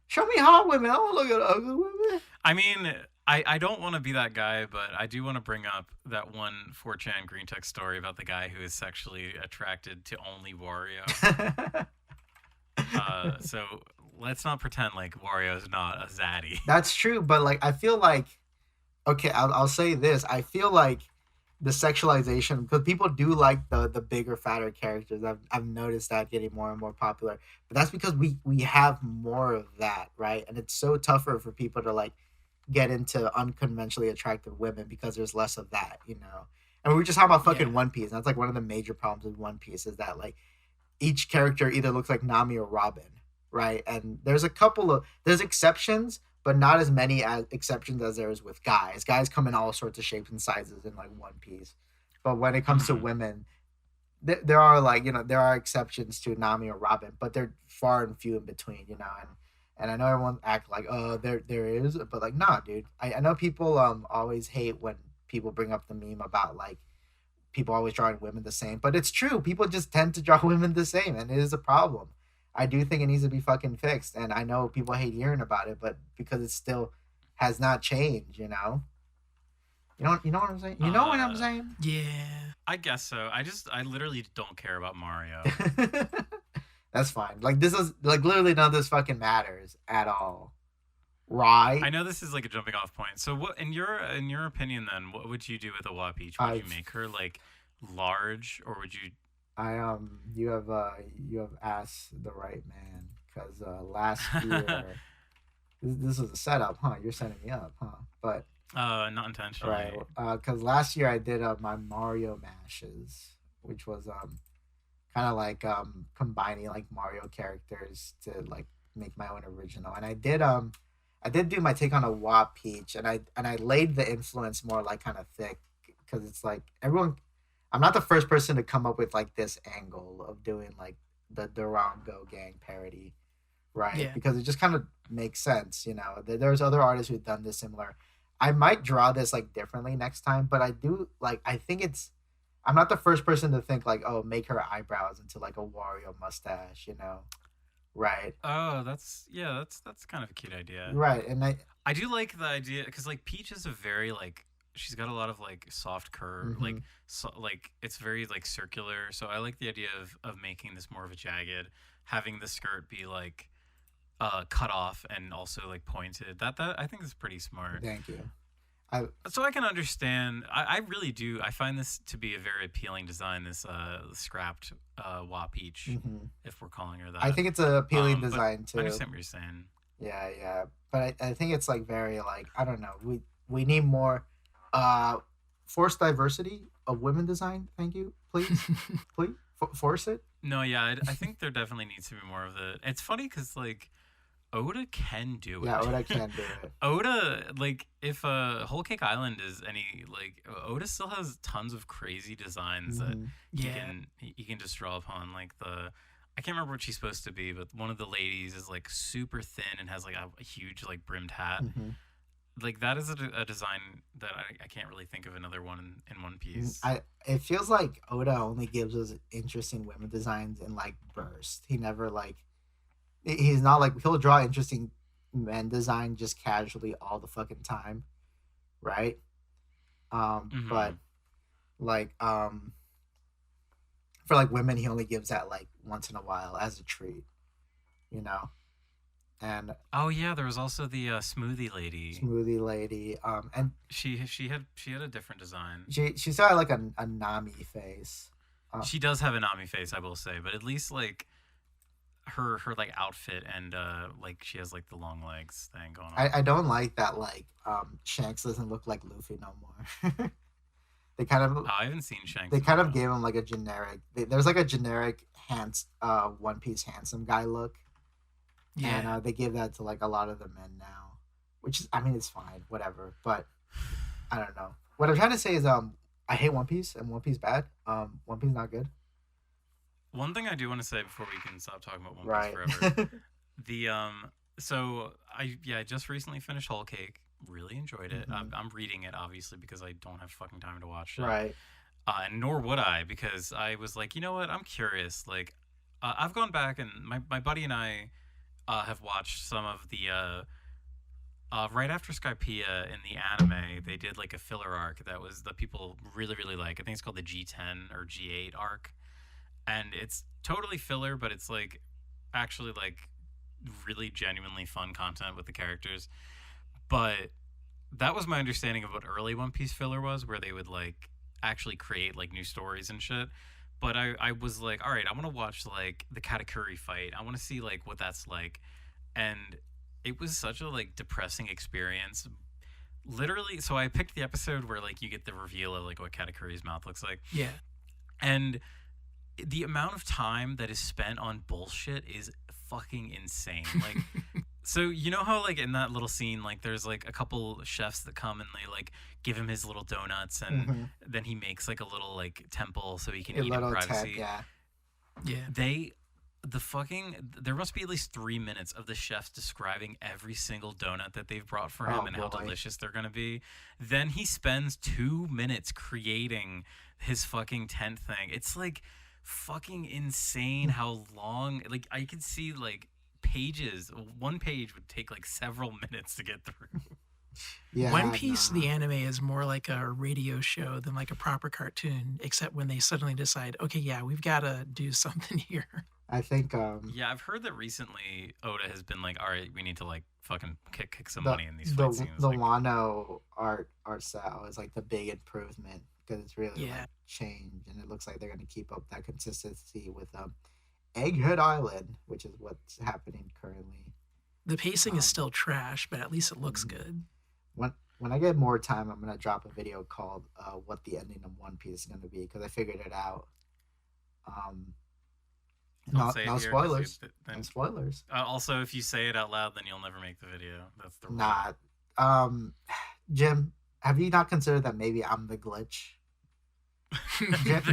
Show me hot women. I don't want to look at ugly women. I mean, I don't want to be that guy, but I do want to bring up that one 4chan green text story about the guy who is sexually attracted to only Wario. So let's not pretend like Wario is not a zaddy. That's true, but like I feel like okay, I'll say this. I feel like the sexualization because people do like the bigger, fatter characters. I've noticed that getting more and more popular, but that's because we have more of that, right? And it's so tougher for people to like get into unconventionally attractive women because there's less of that, you know. And we were just talking about fucking Yeah. One Piece, and that's like one of the major problems with One Piece is that like each character either looks like Nami or Robin, right? And there's exceptions, but not as many as exceptions as there is with guys. Guys come in all sorts of shapes and sizes in like One Piece, but when it comes to Mhm. women, there are like there are exceptions to Nami or Robin, but they're far and few in between, you know. And I know everyone act like there is, but like nah, dude. I know people always hate when people bring up the meme about like people always drawing women the same, but it's true. People just tend to draw women the same, and it is a problem. I do think it needs to be fucking fixed, and I know people hate hearing about it, but because it still has not changed, you know. You know what I'm saying? You know what I'm saying? Yeah. I guess so. I literally don't care about Mario. That's fine. Like this is like literally none of this fucking matters at all, right? I know this is like a jumping off point. So what in your opinion then, what would you do with a Wa Peach? Would you I've- make her like large or would you You have asked the right man because last year this was a setup, huh? You're setting me up, huh? But not intentionally. right, because last year I did my Mario mashes, which was kind of like combining like Mario characters to like make my own original, and I did do my take on a Wa Peach, and I laid the influence more like kind of thick because it's like everyone. I'm not the first person to come up with like this angle of doing like the Durango Gang parody, right? Yeah. Because it just kind of makes sense, you know. There's other artists who've done this similar. I might draw this like differently next time, but I do like I think I'm not the first person to think like, oh, make her eyebrows into like a Wario mustache, right? Oh, that's kind of a cute idea. Right, and I do like the idea because like Peach is a very like she's got a lot of like soft curve, mm-hmm, like it's very like circular. So I like the idea of making this more of a jagged, having the skirt be like cut off and also like pointed. That I think is pretty smart. thank you. I So I can understand. I really do. I find this to be a very appealing design. This scrapped Wa Peach, mhm. if we're calling her that. I think it's a appealing But design I too. understand what you're saying. Yeah, yeah, but I think it's like very like I don't know. We need more uh force diversity of women design. Thank you, please, please force it. No, yeah, I think there definitely needs to be more of the. It's funny because like Oda can do Yeah, it. Oda can do it. Oda, like, if Whole Cake Island is any like, Oda still has tons of crazy designs that Mhm. Yeah. he can just draw upon. Like I can't remember what she's supposed to be, but one of the ladies is like super thin and has like a huge like brimmed hat. Mhm. Like that is a design that I can't really think of another one in One Piece. It feels like Oda only gives us interesting women designs in like bursts. He never like he's not like he'll draw interesting men design just casually all the fucking time, right? Hmm. But like for like women he only gives that like once in a while as a treat, you know. And Oh yeah, there was also the smoothie lady. smoothie lady, and She had a different design. she's got like a Nami face. She does have an Ami face, I will say, but at least like her like outfit and like she has like the long legs thing going on. I don't like that like Shanks doesn't look like Luffy no more. they kind of Oh, I haven't seen Shanks they in a kind of while. gave him like a generic. There's like a generic One Piece handsome guy look, and Yeah. they give that to like a lot of the men now, which is I mean it's fine, whatever. But I don't know. What I'm trying to say is I hate One Piece and One Piece bad. One Piece not good. One thing I do want to say before we can stop talking about One Piece Right. forever, the so I just recently finished Whole Cake. Really enjoyed it. Mhm. I'm reading it obviously because I don't have fucking time to watch it. Right. And nor would I because I was like, you know what? I'm curious. Like, I've gone back and my buddy and I have watched some of the right after Skypiea in the anime. They did like a filler arc that was that people really really like. I think it's called the G10 or G8 arc, and it's totally filler, but it's like actually like really genuinely fun content with the characters. But that was my understanding of what early One Piece filler was, where they would like actually create like new stories and shit. But I was like, all right, I want to watch like the Katakuri fight. I want to see like what that's like, and it was such a like depressing experience. Literally, so I picked the episode where like you get the reveal of like what Katakuri's mouth looks like, Yeah. and the amount of time that is spent on bullshit is fucking insane. Like so you know how like in that little scene like there's like a couple chefs that come and they like give him his little donuts and Mm-hmm. then he makes like a little like temple so he can A eat in little tech, privacy. yeah. Yeah. The fucking there must be at least 3 minutes of the chefs describing every single donut that they've brought for him Oh, and how boy. delicious they're gonna be. Then he spends 2 minutes creating his fucking tent thing. It's like fucking insane how long like I could see like pages. One page would take like several minutes to get through. Yeah. One Piece, nah. the anime, is more like a radio show than like a proper cartoon, except when they suddenly decide, okay, yeah, we've got to do something here. I think Yeah, I've heard that recently Oda has been like, all right, we need to like fucking kick some the money in these the fight scenes. the Like, Wano art style is like the big improvement because it's really Yeah. like changed and it looks like they're gonna keep up that consistency with Egghead Island, which is what's happening currently. The pacing Um, is still trash, but at least it looks mhm. good. When I get more time, I'm gonna drop a video called "What the Ending of One Piece is gonna be" because I figured it out. Um, don't say it no here 'cause spoilers. then No spoilers. also if you say it out loud, then you'll never make the video. That's the rule. Nah. Um, Jim, have you not considered that maybe I'm the glitch?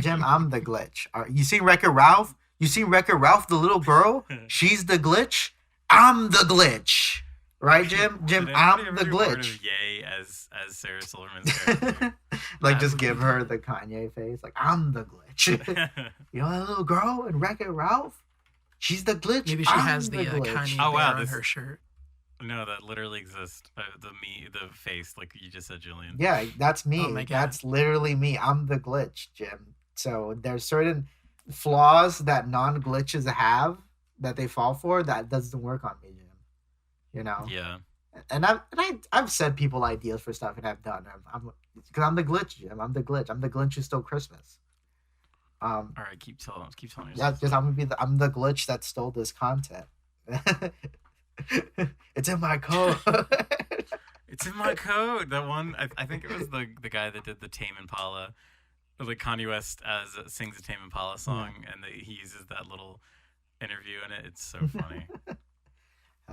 Jim, I'm the glitch. You seen Wreck-It Ralph? You seen Wreck-It Ralph, the little girl? She's the glitch. I'm the glitch. Right, Jim? Did Jim, anybody I'm ever the do part glitch. of Yay as Sarah Silverman's character? Like, That just would give be her the Kanye face. Like, I'm the glitch. You know that little girl in Wreck-It Ralph? She's the glitch. Maybe she has I'm the the glitch. Kanye Oh wow, bear on this her shirt. no, that literally exists. The face, like you just said, Julian. Yeah, that's Oh me. my god. That's literally me. I'm the glitch, Jim. So there's certain flaws that non-glitches have that they fall for that doesn't work on me, Jim. You know? Yeah. And I've said people ideas for stuff and I've done. I'm because I'm the glitch, Jim. I'm the glitch. I'm the glitch who stole Christmas. All right, keep telling Yeah, yourself. just I'm the glitch that stole this content. It's in my code. It's in my code. That one, I think it was the guy that did the Tame Impala, like Kanye West sings a Tame Impala song, and he uses that little interview in it. It's so funny.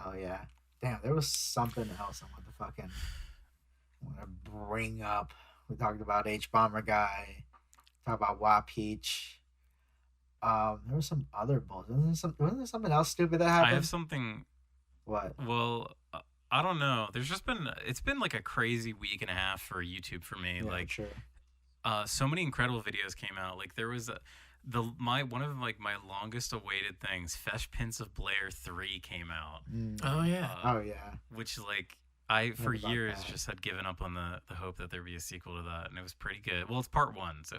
Oh yeah. Damn, there was something else I want to bring up. We talked about H Bomber guy. Talked about Wa Peach. There was some other bullshit. Wasn't there something else stupid that happened? I have something. What? Well, I don't know. It's been like a crazy week and a half for YouTube for me. Yeah, Like, sure. so many incredible videos came out. Like there was one of like my longest awaited things, Fesh Prince of Blair 3 came out. Oh yeah. Oh yeah. Which like I for about years that. just had given up on the hope that there'd be a sequel to that, and it was pretty good. Well, it's part 1, so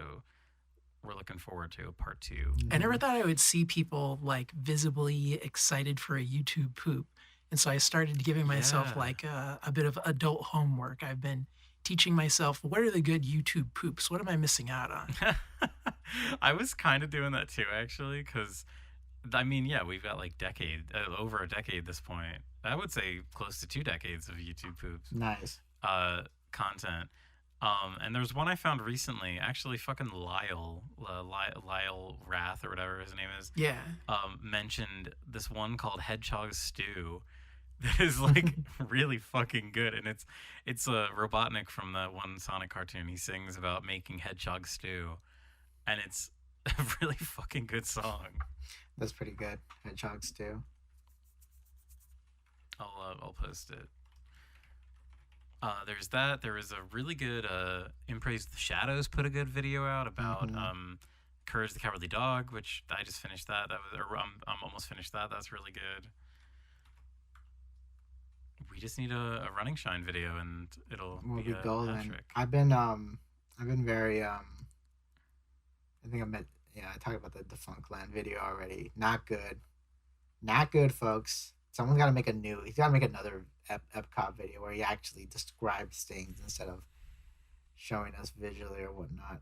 we're looking forward to part 2. I never thought I would see people like visibly excited for a YouTube poop. And so I started giving myself Yeah. like a bit of adult homework. I've been teaching myself what are the good YouTube poops? What am I missing out on? I was kind of doing that too, actually, because I mean, yeah, we've got like over a decade at this point. I would say close to 2 decades of YouTube poops Nice. content. And there's one I found recently, actually, fucking Lyle Rath or whatever his name is, Yeah. mentioned this one called Hedgehog Stew that is like really fucking good, and it's Robotnik from that one Sonic cartoon. He sings about making hedgehog stew, and it's a really fucking good song. That's pretty good. Hedgehogs too. I'll post it. There's that. There was a really good Embrace the Shadows put a good video out about Courage the Cowardly Dog, which I just finished that. I'm almost finished that. That's really good. We just need a Running Shine video, and it'll We'll be be a golden. hat trick. I've been very I think I talked about the Defunctland video already. Not good. Not good, folks. Someone's got to make he's got to make another Epcot video where he actually describes things instead of showing us visually or whatnot.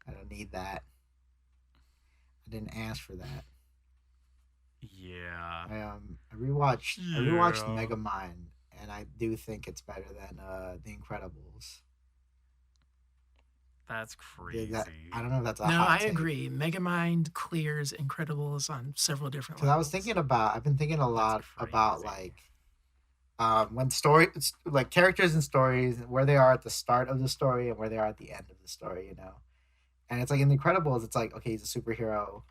I don't need that. I didn't ask for that. Yeah. I rewatched Yeah. Megamind, and I do think it's better than The Incredibles. That's crazy. I don't know if that's a No, hot I take. agree. Megamind clears Incredibles on several different Because levels. I've been thinking a lot That's about crazy. like when like characters and stories, where they are at the start of the story and where they are at the end of the story, you know. And it's like in The Incredibles, it's like, okay, he's a superhero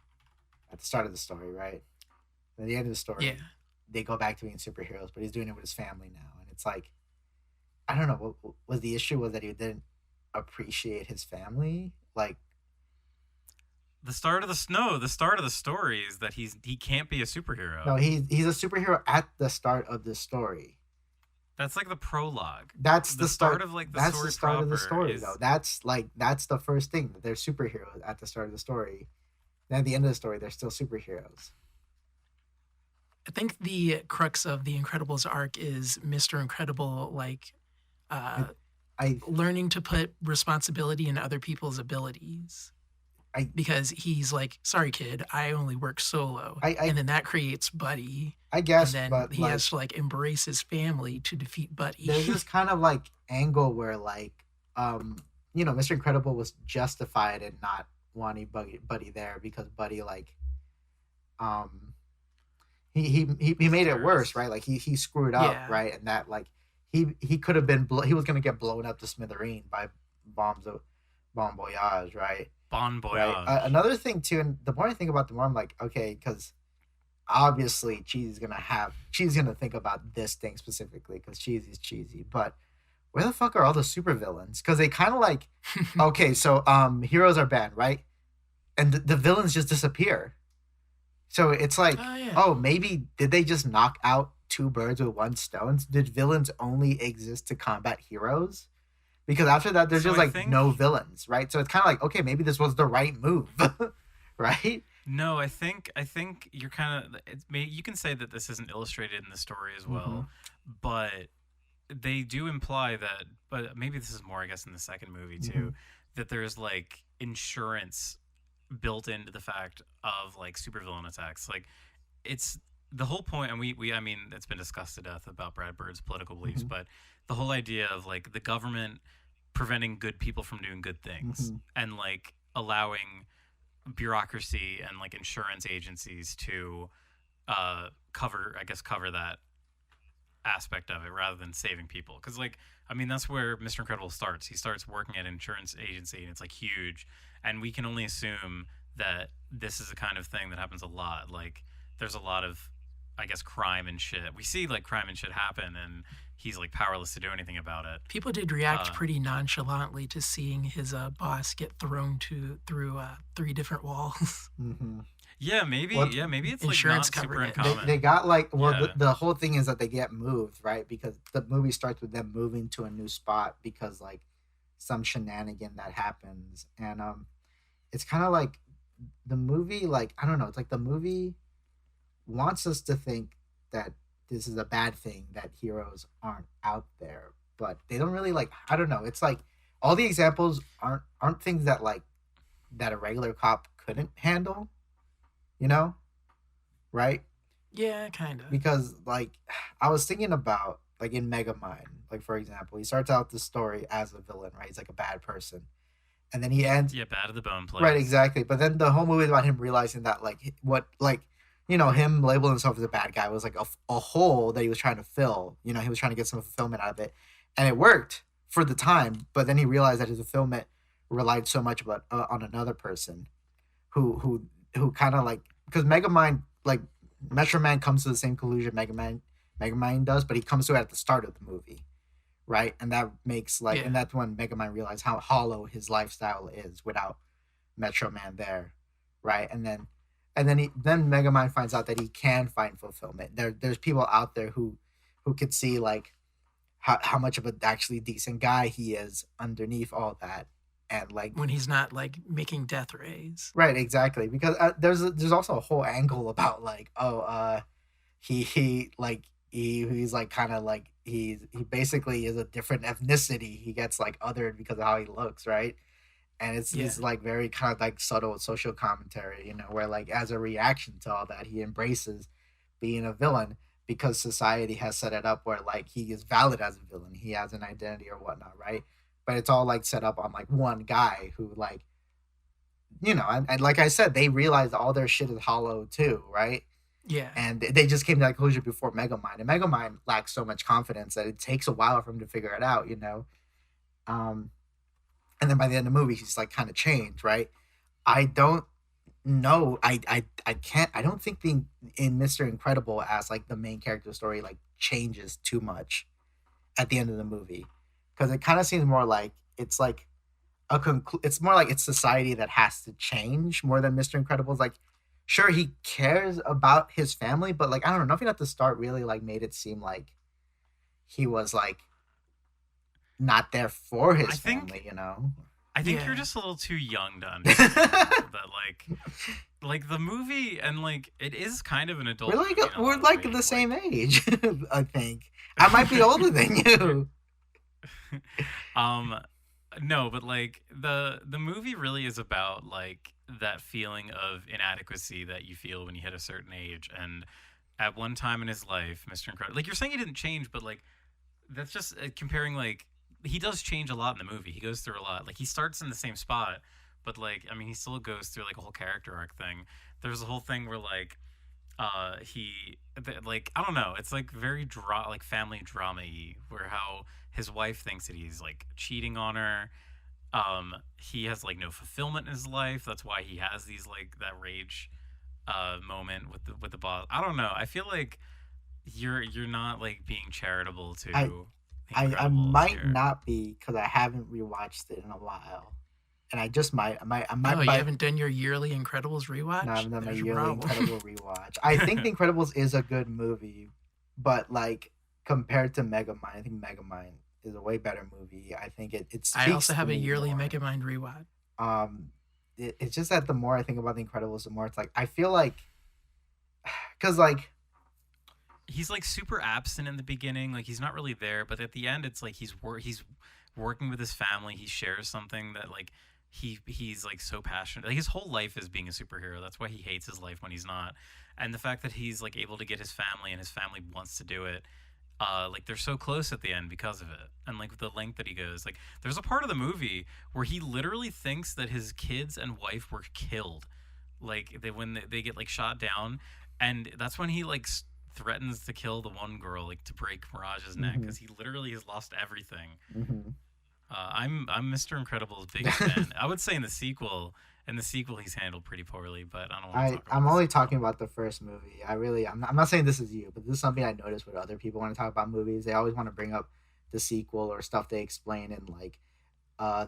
at the start of the story, right? At the end of the story, Yeah. they go back to being superheroes, but he's doing it with his family now, and it's like, I don't know, what was the issue? Was that he didn't appreciate his family? Like, The start of the story is that he can't be a superhero. no, he's a superhero at the start of the story. That's like the prologue. That's the start of like the that's story the start of the proper story is- though. That's the first thing, that they're superheroes at the start of the story. Then at the end of the story, they're still superheroes. I think the crux of the Incredibles arc is Mr. Incredible, like, I learning to put responsibility in other people's abilities. Because he's like, sorry, kid, I only work solo. And then that creates Buddy. I guess, And then but he like, has to like embrace his family to defeat Buddy. there's this kind of like angle where like Mr. Incredible was justified in not wanting Buddy there because Buddy like he made it worse, right? Like he screwed up, Yeah. right? And that like he could have been he was gonna get blown up to smithereen by bombs of Bon Voyage, right? Bon Voyage. Right. Another thing too, and the more I think about, the more I'm like, okay, because obviously she's gonna think about this thing specifically because Cheesy's cheesy. But where the fuck are all the supervillains? Because they kind of like, okay, so heroes are banned, right? And the villains just disappear. So it's like, Oh yeah. oh, maybe did they just knock out two birds with one stone? Did villains only exist to combat heroes? Because after that, there's So just I like no think villains, right? So it's kind of like, okay, maybe this was the right move, right? no, I think you're kind of you can say that this isn't illustrated in the story as Mm-hmm. well, but they do imply that, but maybe this is more I guess in the second movie Mm-hmm. too, that there's like insurance built into the fact of like supervillain attacks. Like it's the whole point, and we I mean it's been discussed to death about Brad Bird's political beliefs, Mm-hmm. but the whole idea of like the government preventing good people from doing good things Mm-hmm. and like allowing bureaucracy and like insurance agencies to cover that aspect of it rather than saving people, because like I mean that's where Mr. Incredible starts. He starts working at an insurance agency and it's like huge, and we can only assume that this is the kind of thing that happens a lot. Like there's a lot of I guess crime and shit. We see like crime and shit happen and he's like powerless to do anything about it. People did react uh pretty nonchalantly to seeing his boss get thrown through three different walls. Mm-hmm. yeah, Well, maybe it's like Insurance not super covered it. they uncommon. got like, well, Yeah. the whole thing is that they get moved, right? Because the movie starts with them moving to a new spot because like some shenanigan that happens, and it's kind of like the movie, like I don't know, it's like the movie wants us to think that this is a bad thing that heroes aren't out there, but they don't really like. I don't know. It's like all the examples aren't things that like that a regular cop couldn't handle, you know, right? Yeah, kind of. Because like I was thinking about like in Megamind, like for example, he starts out the story as a villain, right? He's like a bad person, and then he ends Yeah, bad of the bone right, place. exactly. But then the whole movie is about him realizing that like what like him labeling himself as a bad guy was like a hole that he was trying to fill. He was trying to get some fulfillment out of it, and it worked for the time. But then he realized that his fulfillment relied so much about on another person who kind of like because Megamind like Metro Man comes to the same conclusion Megamind does, but he comes to it at the start of the movie, right? And that makes like, Yeah. and that's when Megamind realized how hollow his lifestyle is without Metro Man there, right? And then Megamind finds out that he can find fulfillment. There's people out there who could see like how much of a actually decent guy he is underneath all that, and like When he's not like making death rays. right, exactly. Because there's also a whole angle about like, oh, he like he's like kind of like he basically is a different ethnicity. He gets like othered because of how he looks, right? And it's Yeah. this like very kind of like subtle social commentary, where like as a reaction to all that, he embraces being a villain because society has set it up where like he is valid as a villain. He has an identity or whatnot, right? But it's all like set up on like one guy who like and like I said, they realized all their shit is hollow too, right? Yeah. And they just came to that conclusion before Megamind, and Megamind lacks so much confidence that it takes a while for him to figure it out. Um, and then by the end of the movie, he's like kind of changed, right? I don't know. I can't. I don't think being in Mister Incredible as like the main character story like changes too much at the end of the movie, because it kind of seems more like it's like it's more like it's society that has to change more than Mr. Incredible's like sure he cares about his family, but like I don't know, nothing at the start really like made it seem like he was like not there for I his think family. I think you're Yeah. just a little too young to understand that like the movie and like it is kind of an adult we're movie in a we're lot of like ways. the same age. I think I might be older than you. um no, but like the movie really is about like that feeling of inadequacy that you feel when you hit a certain age. And at one time in his life, Mr. Incredible, like you're saying he didn't change, but like that's just comparing like he does change a lot in the movie. He goes through a lot. Like he starts in the same spot, but like I mean he still goes through like a whole character arc thing. There's a whole thing where like like I don't know, it's like very like family drama-y, where how his wife thinks that he's like cheating on her. He has like no fulfillment in his life. That's why he has these like that rage moment with the boss. I don't know. I feel like you're not like being charitable to I The I Incredibles might here. not be because I haven't rewatched it in a while, and I just might. I might Oh, you by haven't done your yearly Incredibles no, I rewatch? haven't done my There's your yearly problem. Incredible rewatch. I think The Incredibles is a good movie, but like compared to Megamind, I think Megamind is a way better movie. I think it I speaks also to have a me yearly more. Megamind rewatch. Um, it's just that the more I think about The Incredibles, the more it's like I feel like because like He's like super absent in the beginning, like he's not really there, but at the end it's like he's working with his family. He shares something that like he's like so passionate. Like his whole life is being a superhero. That's why he hates his life when he's not. And the fact that he's like able to get his family and his family wants to do it, like they're so close at the end because of it, and like the length that he goes. Like there's a part of the movie where he literally thinks that his kids and wife were killed, like they get like shot down, and that's when he like threatens to kill the one girl, like to break Mirage's neck, mhm, because he literally has lost everything. mhm. I'm Mr. Incredible's biggest fan. I would say in the sequel he's handled pretty poorly, but I don't want to talk about I'm the only sequel. talking about the first movie. I really I'm not saying this is you, but this is something I noticed with other people when I talk about movies. They always want to bring up the sequel or stuff they explain in like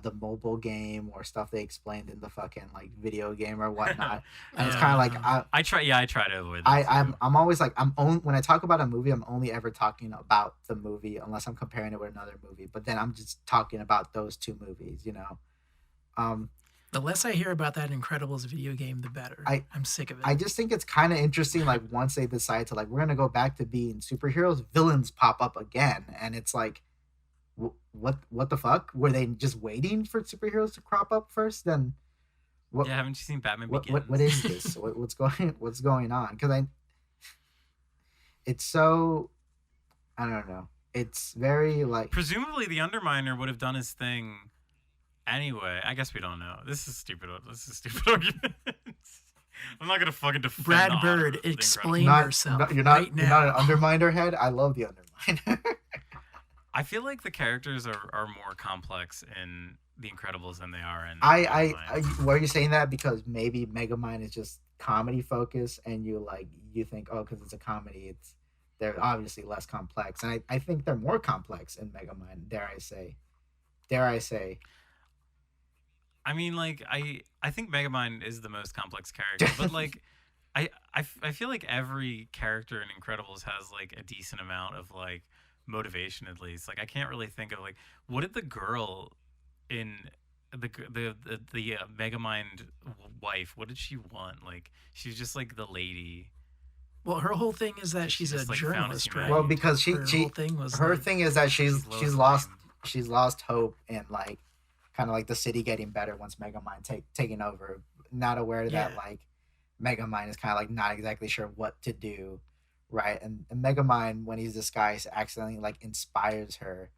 the mobile game or stuff they explained in the fucking like video game or whatnot. And it's kind of like Uh, I try to avoid that too. I'm always like I'm only when I talk about a movie, I'm only ever talking about the movie unless I'm comparing it with another movie. But then I'm just talking about those two movies, you know. Um, the less I hear about that Incredibles video game, the better. I I'm sick of it. I just think it's kind of interesting. Like once they decide to like we're gonna go back to being superheroes, villains pop up again, and it's like, what the fuck? Were they just waiting for superheroes to crop up first? Then what Yeah, haven't you seen Batman what Begins? is this? What's going on? Because I it's so I don't know. It's very like Presumably the Underminer would have done his thing anyway. I guess we don't know. This is stupid. This is stupid argument. I'm not gonna fucking defend Brad the honor Bird, of the explain Incredibles. yourself right you're not now. an underminer head. I love the underminer. I feel like the characters are more complex in The Incredibles than they are in I Megamind. why are you saying that? Because maybe Megamind is just comedy focused, and you think oh because it's a comedy, it's they're obviously less complex, and I think they're more complex in Megamind. Dare I say, I mean, like I think Megamind is the most complex character, but like I feel like every character in Incredibles has like a decent amount of like motivation at least. Like I can't really think of like what did the girl in the Megamind wife, what did she want? Like she's just like the lady. Well, her whole thing is that She she's a just like found his journalist, well right? humanity. because Her whole thing was her like, thing is that She's she's Lois lost Lane. hope in like kind of like the city getting better once Megamind taking over. Not aware that yeah, like Megamind is kind of like not exactly sure what to do, right? And Megamind when he's disguised accidentally like inspires her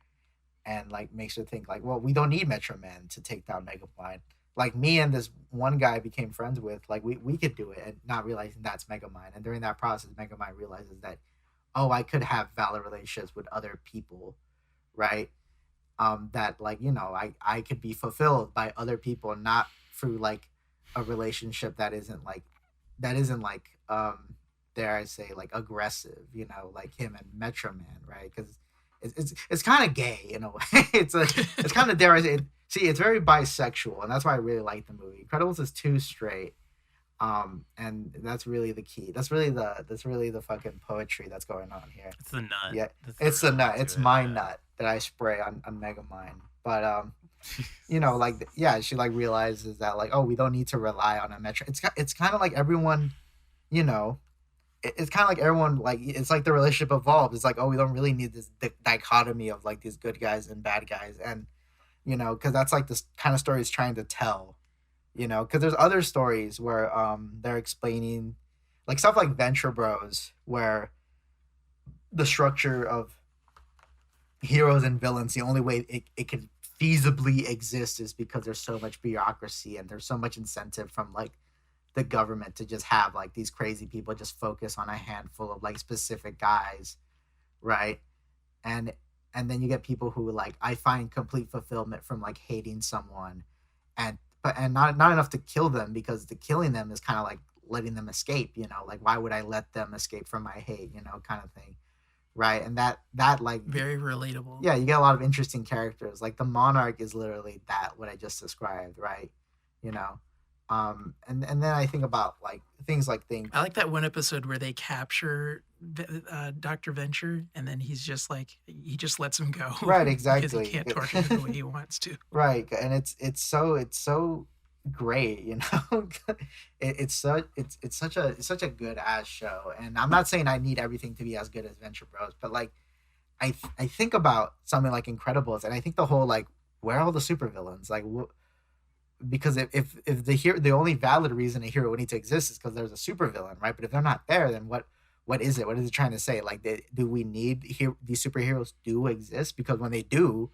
and like makes her think like, well, we don't need Metro Man to take down Megamind. Like me and this one guy became friends with, like we could do it, and not realizing that's Megamind. And during that process, Megamind realizes that, oh, I could have valid relationships with other people, right? That like I could be fulfilled by other people, not through like a relationship that isn't like dare I say like aggressive, like him and Metro Man, right? Because it's kind of gay in a way. It's kind of dare I say. See, it's very bisexual, and that's why I really like the movie. Incredibles is too straight, and that's really the key. That's really the fucking poetry that's going on here. It's the nut. Yeah, That's the it's the real nut nut. to It's it. my Yeah. nut that I spray on Megamind. But like yeah, she like realizes that like oh we don't need to rely on a metro. It's kind of like everyone, you know, it's kind of like everyone like it's like the relationship evolved. It's like oh we don't really need this dichotomy of like these good guys and bad guys, and because that's like this kind of story is trying to tell. Because there's other stories where they're explaining like stuff like Venture Bros, where the structure of heroes and villains, the only way it can feasibly exist is because there's so much bureaucracy and there's so much incentive from like the government to just have like these crazy people just focus on a handful of like specific guys, right? And and then you get people who like I find complete fulfillment from like hating someone, and not enough to kill them because the killing them is kind of letting them escape, like why would I let them escape from my hate, kind of thing, right? And that like Very relatable. yeah, you get a lot of interesting characters. Like the monarch is literally that what I just described, right? You know, and then I think about like things like things. I like that one episode where they capture Dr. Venture, and then he's just like he just lets him go, Right, because he exactly. can't torture him the way he wants to. Right, and it's so great, it's such a good ass show, and I'm not saying I need everything to be as good as Venture Bros, but like I think about something like Incredibles, and I think the whole like where are all the supervillains like because if the only valid reason a hero would need to exist is because there's a supervillain, right? But if they're not there, then what is it? What is it trying to say? Like, do we need these superheroes do exist? Because when they do,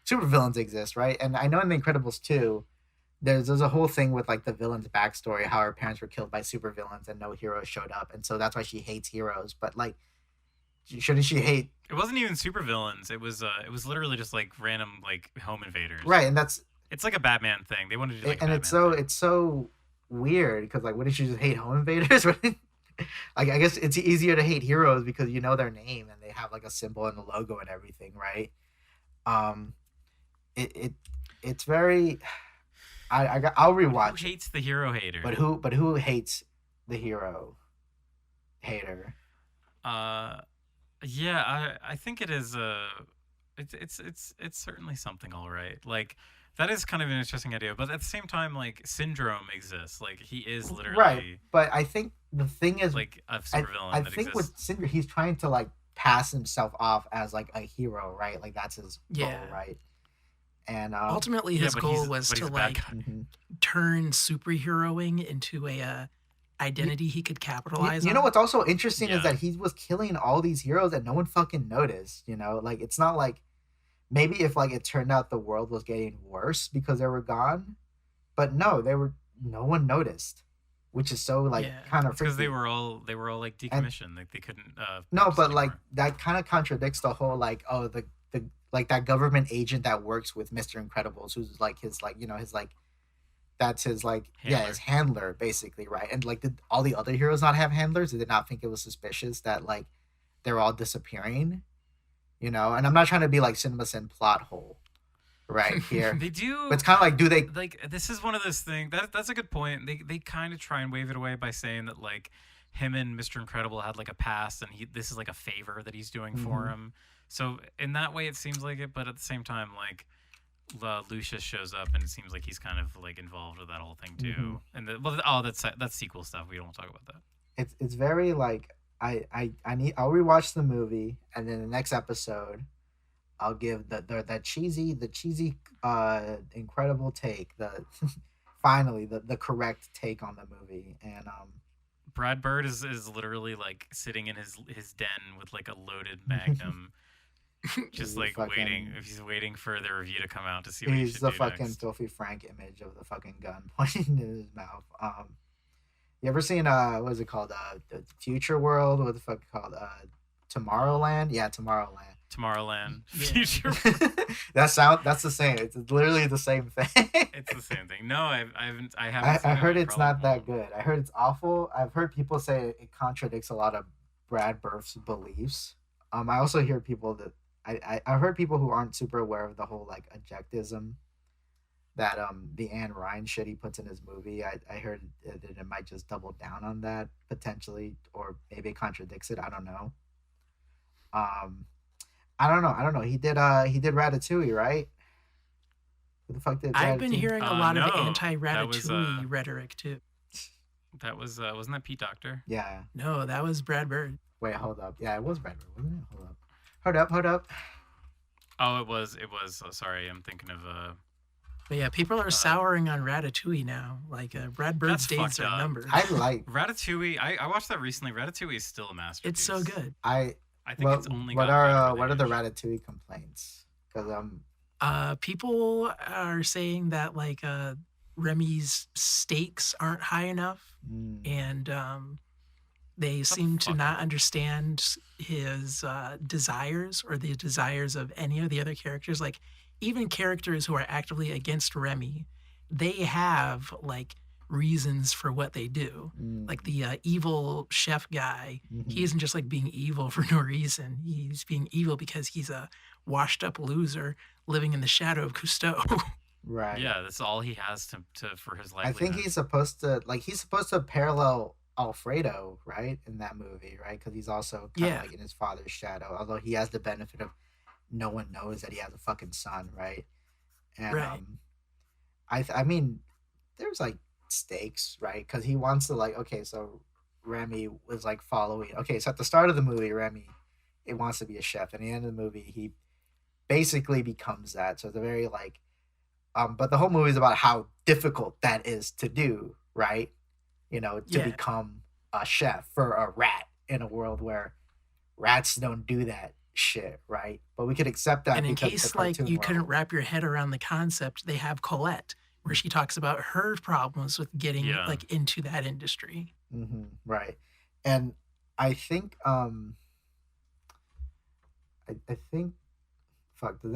supervillains exist, right? And I know in The Incredibles too, there's a whole thing with like the villain's backstory, how her parents were killed by supervillains and no heroes showed up, and so that's why she hates heroes. But like, shouldn't she hate? It wasn't even supervillains. It was literally just like random like home invaders. Right, and that's It's like a Batman thing. They wanted to do like a and Batman thing. it's so weird because like, wouldn't you just hate home invaders? Like, I guess it's easier to hate heroes because you know their name and they have like a symbol and the logo and everything, right? Um, it it's very. I'll Who rewatch it, hates the hero hater? but who hates the hero hater? Uh, yeah, I think it is. It's certainly something, all right. Like that is kind of an interesting idea, but at the same time, like Syndrome exists. Like he is Right, literally but I think the thing is, like a I supervillain I that think with exists. Cinder, he's trying to like pass himself off as like a hero, right? Like that's his goal, Yeah. right? And Ultimately, Yeah, his but goal was he's to a bad like guy. mhm. turn superheroing into a identity he could capitalize You know on. what's also interesting is Yeah. that he was killing all these heroes and no one fucking noticed. Like it's not like maybe if like it turned out the world was getting worse because they were gone, but no, no one noticed, which is so like Yeah. kind of It's because freaky. they were all like And decommissioned. Like they couldn't no, purchase but like anymore. that kind of contradicts the whole like the like that government agent that works with Mr. Incredibles, who's like his like his like that's his like yeah Handler. his handler basically, right? And like did all the other heroes not have handlers? Did they not think it was suspicious that like they're all disappearing? And I'm not trying to be like CinemaSin plot hole right here, They do. but it's kind of like do they Like this is one of those things that's a good point. They kind of try and wave it away by saying that like him and Mr. Incredible had like a past and this is like a favor that he's doing for Mhm. him. So in that way it seems like it, but at the same time like Lucius shows up and it seems like he's kind of like involved with that whole thing too. Mhm. And that's sequel stuff. We don't want to talk about that. it's very like I'll rewatch the movie and then the next episode I'll give the cheesy incredible take the finally the correct take on the movie and Brad Bird is literally like sitting in his den with like a loaded magnum, just he's like fucking- waiting. If he's waiting for the review to come out to see what he he's should the do fucking next. filthy Frank image of the fucking gun pointing in his mouth. You ever seen what is it called the Future World? What the fuck called Tomorrowland? Yeah, Tomorrowland. Tomorrowland, Yeah. future. That's the same. It's literally the same thing. It's the same thing. No, I haven't. I haven't. I seen it. heard I it's probably not that won't. good. I heard it's awful. I've heard people say it contradicts a lot of Brad Birth's beliefs. I also hear people that I've heard people who aren't super aware of the whole like objectivism that the Anne Ryan shit he puts in his movie. I heard that it might just double down on that potentially, or maybe it contradicts it. I don't know. Um, I don't know. He did Ratatouille, right? Who the fuck did I've been Ratatouille? hearing a lot No, of that was, anti-Ratatouille rhetoric too. That was wasn't that Pete Doctor? Yeah. No, that was Brad Bird. Wait, hold up. Yeah, it was Brad Bird, wasn't it? Hold up. Oh, it was. Sorry, I'm thinking of But yeah, people are souring on Ratatouille now. Like Brad Bird's That's days fucked are up. numbered. I like. Ratatouille. I watched that recently. Ratatouille is still a masterpiece. It's so good. I I think what it's only. what gotten are better with what are the age. Ratatouille complaints? Because People are saying that like Remy's stakes aren't high enough, and they seem to fuck? not understand his desires or the desires of any of the other characters. Like even characters who are actively against Remy, they have like reasons for what they do. Mm. Like the evil chef guy, Mhm. he isn't just like being evil for no reason. He's being evil because he's a washed up loser living in the shadow of Cousteau. Right. Yeah, that's all he has to for his I think livelihood. he's supposed to parallel Alfredo, right, in that movie, right? Because he's also kind of Yeah. like in his father's shadow, although he has the benefit of no one knows that he has a fucking son, right? And Right. I mean, there's like stakes, right? Because he wants to like, okay, so Remy was like following. Okay, so at the start of the movie, Remy, it wants to be a chef. At the end of the movie, he basically becomes that. So it's a very like, but the whole movie is about how difficult that is to do, right? You know, to Yeah. become a chef for a rat in a world where rats don't do that shit, right? But we could accept that And in because it's a case like cartoon you couldn't world. wrap your head around the concept, they have Colette, where she talks about her problems with getting Yeah. like into that industry. Right. And I think I think fuck, do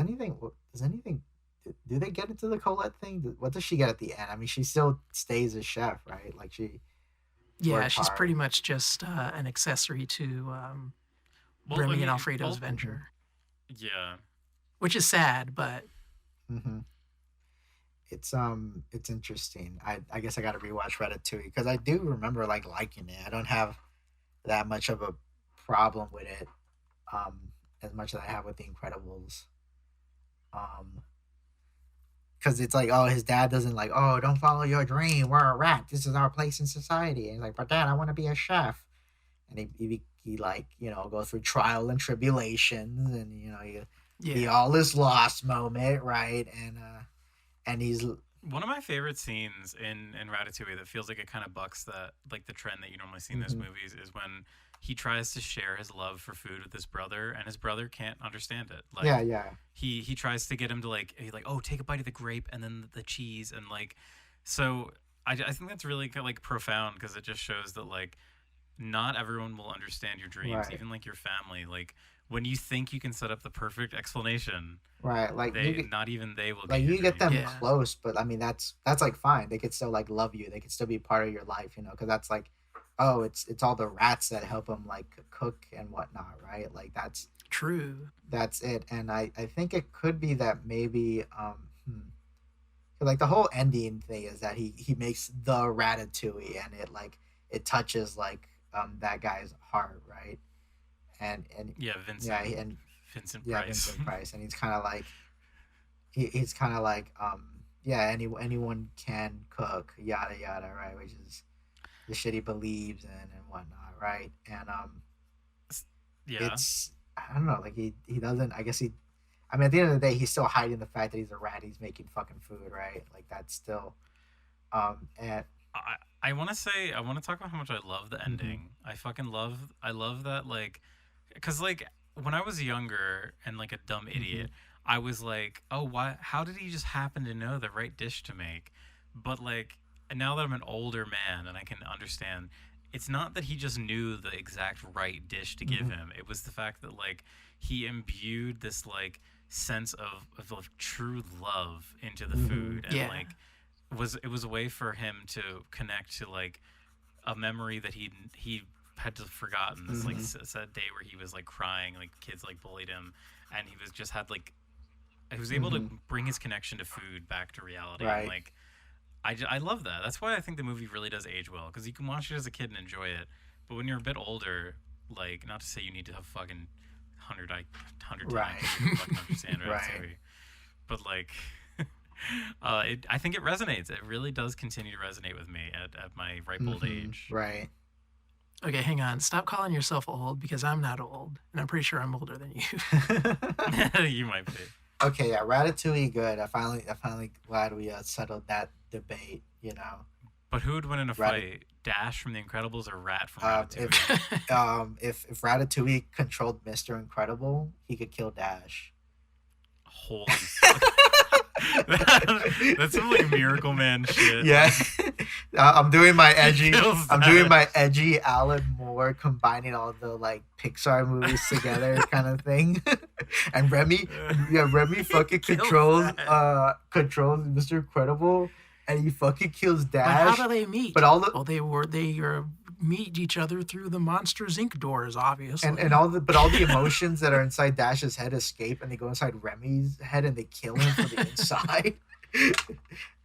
they get into the Colette thing? What does she get at the end? I mean, she still stays a chef, right? Like she Yeah, works she's hard. pretty much just an accessory to Well, I Remy and mean, Alfredo's all venture, yeah. which is sad, but hmm it's interesting. I guess I got to rewatch Ratatouille because I do remember like liking it. I don't have that much of a problem with it, um, as much as I have with The Incredibles. Um, because it's like, oh, his dad doesn't like, oh, don't follow your dream. We're a rat. This is our place in society. And he's like, but dad, I want to be a chef. And he like, you know, goes through trial and tribulations, and you know, the yeah, all is lost moment, right? And he's One of my favorite scenes in Ratatouille that feels like it kind of bucks that like the trend that you normally see in those Mhm. movies is when he tries to share his love for food with his brother and his brother can't understand it. yeah, Like yeah, he tries to get him to like he's like, oh, take a bite of the grape and then the cheese and like so I think that's really like profound because it just shows that like not everyone will understand your dreams, right, even like your family. Like when you think you can set up the perfect explanation, right. not even they will Like get your you get them dreams. yeah, close, but I mean that's like fine. They could still like love you. They could still be part of your life, you know, because that's like, oh, it's all the rats that help them like cook and whatnot, right? Like true. that's it. And I think it could be that maybe 'cause, like the whole ending thing is that he makes the ratatouille, and it like it touches like that guy's heart, right? And Yeah, yeah, and Vincent yeah, Price. Vincent Price, and he's kind of like he's kind of like yeah, anyone can cook, yada yada, right? Which is the shit he believes in and whatnot, right? And Yeah. it's I don't know, like he doesn't. I guess he. I mean, at the end of the day, he's still hiding the fact that he's a rat. He's making fucking food, right? Like that's still and I want to say I want to talk about how much I love the mhm, ending. I love that like cuz like when I was younger and like a dumb mhm, idiot, I was like, "Oh, why how did he just happen to know the right dish to make?" But like now that I'm an older man and I can understand, it's not that he just knew the exact right dish to give mhm, him. It was the fact that like he imbued this like sense of true love into the mhm, food and Yeah, like was it was a way for him to connect to like a memory that he had just forgotten this like mhm, sad day where he was like crying like kids like bullied him and he was just had like he was able to mhm, bring his connection to food back to reality and right, like I love that. That's why I think the movie really does age well because you can watch it as a kid and enjoy it, but when you're a bit older, like not to say you need to have fucking 100 to 9 right, to fucking understand right, Ratatouille, but like I think it resonates. It really does continue to resonate with me at my ripe old age. right. okay, hang on. Stop calling yourself old because I'm not old, and I'm pretty sure I'm older than you. You might be. Okay, yeah, Ratatouille, good. I finally glad we settled that debate. You know, But who would win in a Ratat- fight? Dash from The Incredibles or Rat from Ratatouille? if Ratatouille controlled Mr. Incredible, he could kill Dash. Holy fuck. That's some like Miracle Man shit. Yeah, I'm doing my edgy. Kills I'm doing Dash. my edgy Alan Moore, combining all the like Pixar movies together, kind of thing. And Remy fucking Kills controls Dash. controls Mr. Incredible, and he fucking kills But Dash. how do they meet? But all the Well, they meet each other through the Monsters Inc. doors, obviously. and all the emotions that are inside Dash's head escape, and they go inside Remy's head and they kill him from the inside.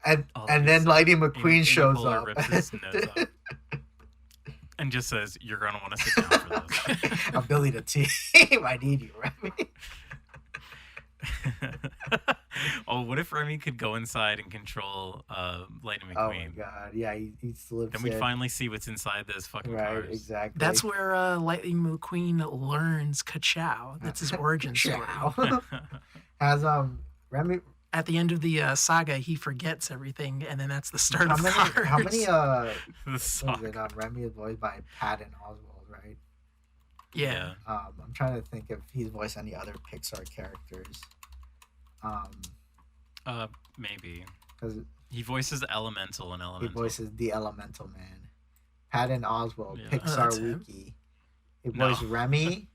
and then Lightning McQueen shows Polar up. rips his nose off and just says, "You're gonna want to sit down for this." I'm building a team. I need you, Remy. Oh, what if Remy could go inside and control Lightning Oh my McQueen? god, yeah, he slips Then we'd in. finally see what's inside those fucking Right, cars. exactly. That's where Lightning McQueen learns Ka-Chow. That's his origin story. Ciao. Has Remy At the end of the saga, he forgets everything, and then that's the start of Cars. how many The what is song. it? Remy is voiced by Patton Oswalt, right? Yeah. I'm trying to think if he's voiced any other Pixar characters. Maybe. Because He voices Elemental and he Elemental. voices the Elemental Man. Patton Oswalt, Yeah. Pixar that's him? Wiki. He No. voiced Remy.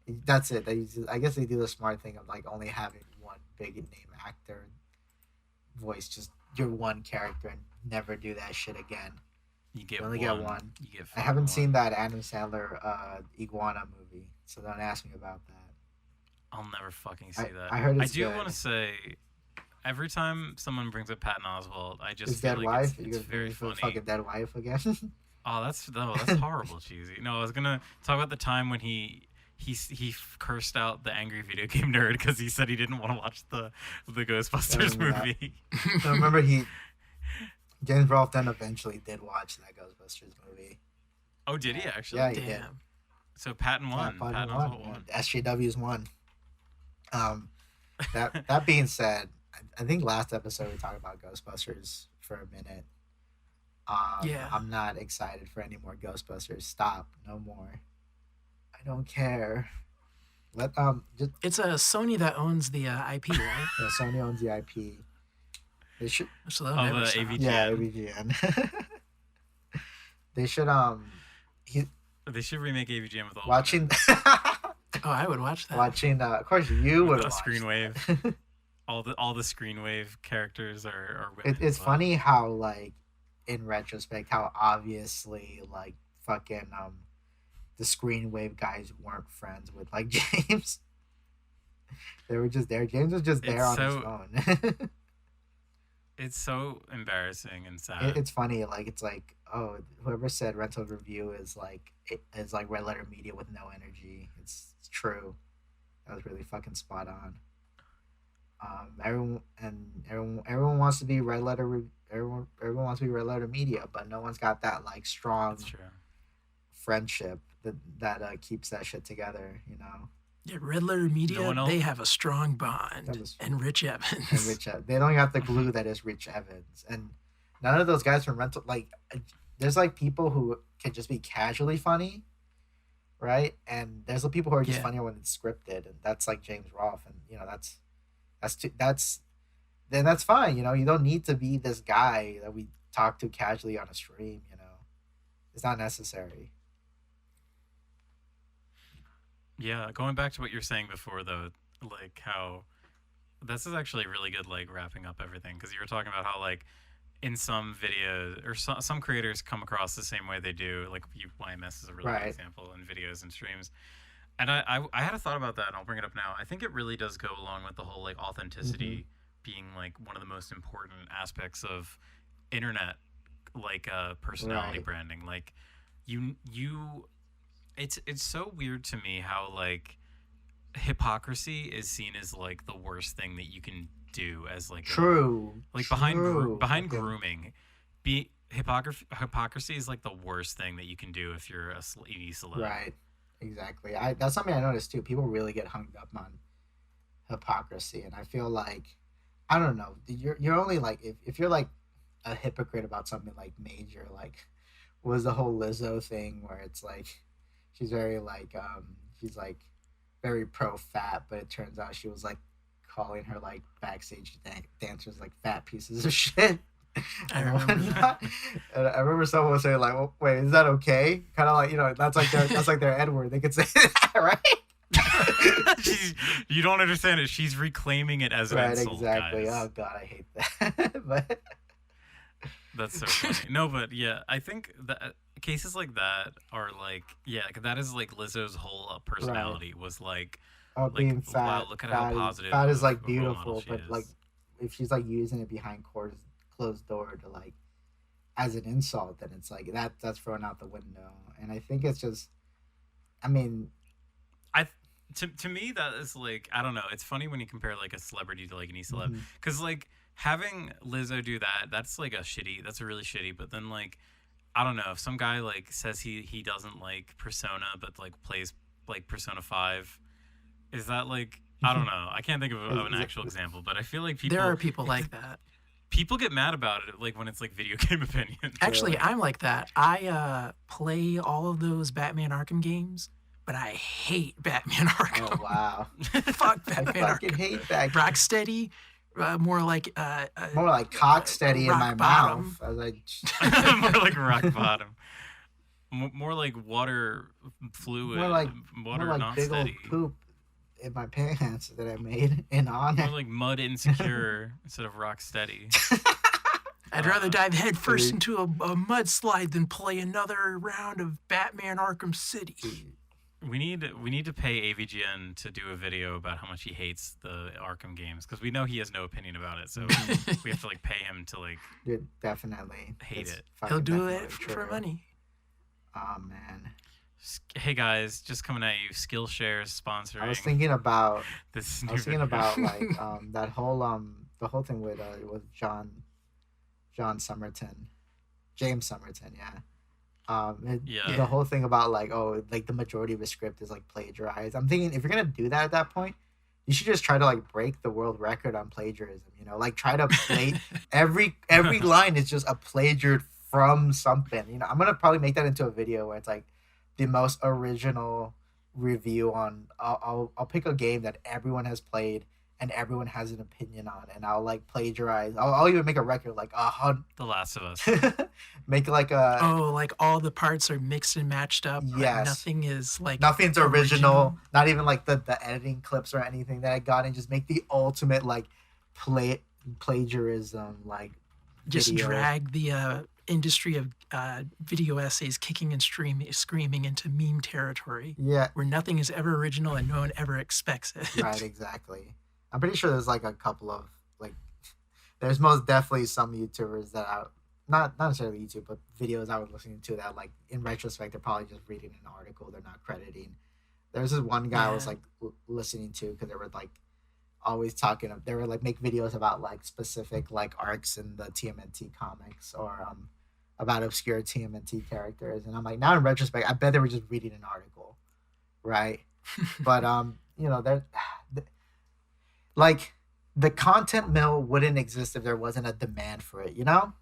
That's it. I guess they do the smart thing of like only having one big name actor voice just your one character and never do that shit again. You get You only one. get one. You get I haven't one. seen that Adam Sandler Iguana movie, so don't ask me about that. I'll never fucking see that. I heard I it's do good. want to say, every time someone brings up Patton Oswalt, I just His feel dead like wife. it's You very gonna funny. fucking dead wife again. Oh, that's horrible, cheesy. No, I was gonna talk about the time when he cursed out the angry video game nerd because he said he didn't want to watch the Ghostbusters remember that. movie. I remember James Rolfe then eventually did watch that Ghostbusters movie. Oh, did he actually? Yeah, he did. Damn. So Patton won. Yeah, Patton won. Oswalt won. SJW's won. That being said, I think last episode we talked about Ghostbusters for a minute. Yeah. I'm not excited for any more Ghostbusters. Stop. No more. I don't care. Let just It's a Sony that owns the IP, right? yeah, Sony owns the IP. They should So they'll Of never the stop. AVG. yeah, AVGN. They should They should remake AVGN with all watching Oh, I would watch that. watching of course you would With a watch screen that. wave. all the screen wave characters are It's funny how like in retrospect how obviously like fucking the screen wave guys weren't friends with like James. They were just there. James was just there It's on his so- phone. It's so embarrassing and sad. It's funny, like it's like, oh, whoever said rental review is like red letter media with no energy. It's true. That was really fucking spot on. Everyone wants to be red letter. Everyone wants to be red letter media, but no one's got that like strong That's true. friendship that keeps that shit together. You know. Yeah, Red Letter Media, one else- they have a strong bond. That was- And Rich Evans. And they don't got the glue that is Rich Evans, and none of those guys from rental like. There's like people who can just be casually funny, right? And there's the people who are just Yeah. funnier when it's scripted, and that's like James Rolfe, and you know that's fine. You know, you don't need to be this guy that we talk to casually on a stream. You know, it's not necessary. Yeah, going back to what you're saying before, though, like how this is actually really good, like wrapping up everything, because you were talking about how like in some videos or some creators come across the same way they do, like YMS is a really good Right. example in videos and streams. And I had a thought about that, and I'll bring it up now. I think it really does go along with the whole like authenticity being like one of the most important aspects of internet, like personality Right. branding. Like you it's so weird to me how like hypocrisy is seen as like the worst thing that you can do as like True. like True. behind Okay. grooming. Hypocrisy is like the worst thing that you can do if you're a TV celeb. Right. Exactly. That's something I noticed too. People really get hung up on hypocrisy, and I feel like I don't know. You're only like if you're like a hypocrite about something like major, like was the whole Lizzo thing where it's like she's very like she's like very pro fat, but it turns out she was like calling her like backstage dancers like fat pieces of shit. I remember that. And I remember someone was saying like, well, "Wait, is that okay?" Kind of like that's like their N word. They could say that, right? You don't understand it. She's reclaiming it as an Right, insult, exactly. guys. Oh god, I hate that. But That's so funny. No, but yeah, I think that cases like that are like, yeah, that is like Lizzo's whole Right. personality was Oh, like being wow, fat, look at how positive fat is of like a role model beautiful, she but like is. if she's like using it behind closed door to like as an insult, then it's like that's thrown out the window. And I think it's just, I mean, I to me that is like I don't know. It's funny when you compare like a celebrity to like an celeb mhm. because like having Lizzo do that, that's like a shitty. That's a really shitty. But then like I don't know if some guy like says he doesn't like Persona but like plays like Persona 5. Is that like I don't know. I can't think of an Is actual example, but I feel like There people are people it's like that. people get mad about it like when it's like video game opinions. Actually, true. I'm like that. I play all of those Batman Arkham games, but I hate Batman Oh Arkham. wow, Fuck I Batman fucking Arkham. hate that. Rocksteady, more like More like cock steady in my rock mouth bottom. as I. More like rock bottom. More like water more fluid, like more water like not big old steady. poop in my pants that I made in More honor. like mud insecure instead of rock steady. I'd rather dive headfirst Dude, into a mudslide than play another round of Batman Arkham City. dude, We need to pay AVGN to do a video about how much he hates the Arkham games because we know he has no opinion about it. So we have to like pay him to like dude, definitely hate it's it. He'll fucking do definitely it for true. money. Oh man, Hey guys, just coming at you. Skillshare is I was sponsoring thinking about this I new was thinking video. about like that whole the whole thing with John Somerton, James Somerton, yeah. Yeah. The whole thing about like oh like the majority of his script is like plagiarized. I'm thinking if you're gonna do that at that point, you should just try to like break the world record on plagiarism. You know, like try to play every line is just a plagiarized from something. You know, I'm gonna probably make that into a video where it's like the most original review on. I'll pick a game that everyone has played and everyone has an opinion on, and I'll like plagiarize. I'll even make a record like The Last of Us. make like a Oh, like all the parts are mixed and matched up, but yes. nothing is like Nothing's original. Not even like the editing clips or anything that I got, and just make the ultimate like plagiarism like Just video. drag the industry of video essays kicking and screaming into meme territory Yeah, where nothing is ever original and no one ever expects it. right, exactly. I'm pretty sure there's like a couple of like there's most definitely some YouTubers that I not necessarily YouTube, but videos I was listening to that like in retrospect they're probably just reading an article, they're not crediting. There's this one guy I was Yeah. like listening to because they were like always talking they were like make videos about like specific like arcs in the TMNT comics or about obscure TMNT characters, and I'm like now in retrospect I bet they were just reading an article, right? But you know they're like the content mill wouldn't exist if there wasn't a demand for it, you know?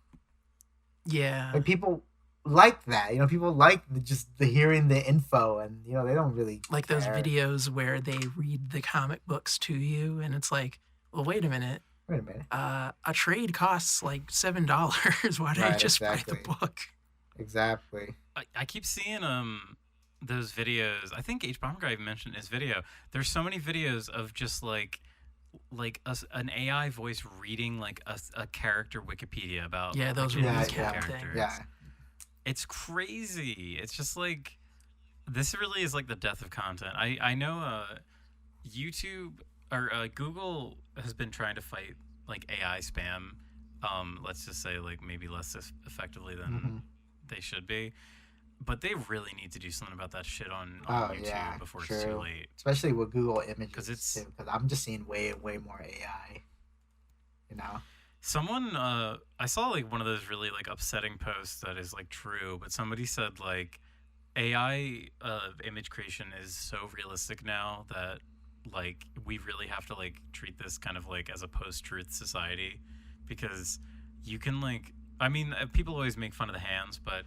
Yeah. Like people like that, you know, people like just the hearing the info, and you know they don't really Like those care. videos where they read the comic books to you and it's like, well, wait a minute. Wait a minute. A trade costs like $7. Why did I Right, just buy exactly. the book? Exactly. I keep seeing those videos. I think H Bomber Guy mentioned his video. There's so many videos of just like an AI voice reading like a character Wikipedia about Yeah, those like, Yeah, recap yeah, characters. yeah. It's crazy. It's just like this really is like the death of content. I know YouTube or Google has been trying to fight like AI spam. Let's just say like maybe less effectively than hmm they should be. But they really need to do something about that shit on Oh YouTube yeah, before it's too true. late. Especially with Google Images 'Cause it's- too, because I'm just seeing way more AI. You know. Someone I saw like one of those really like upsetting posts that is like true, but somebody said like AI image creation is so realistic now that like we really have to like treat this kind of like as a post-truth society because you can like I mean people always make fun of the hands, but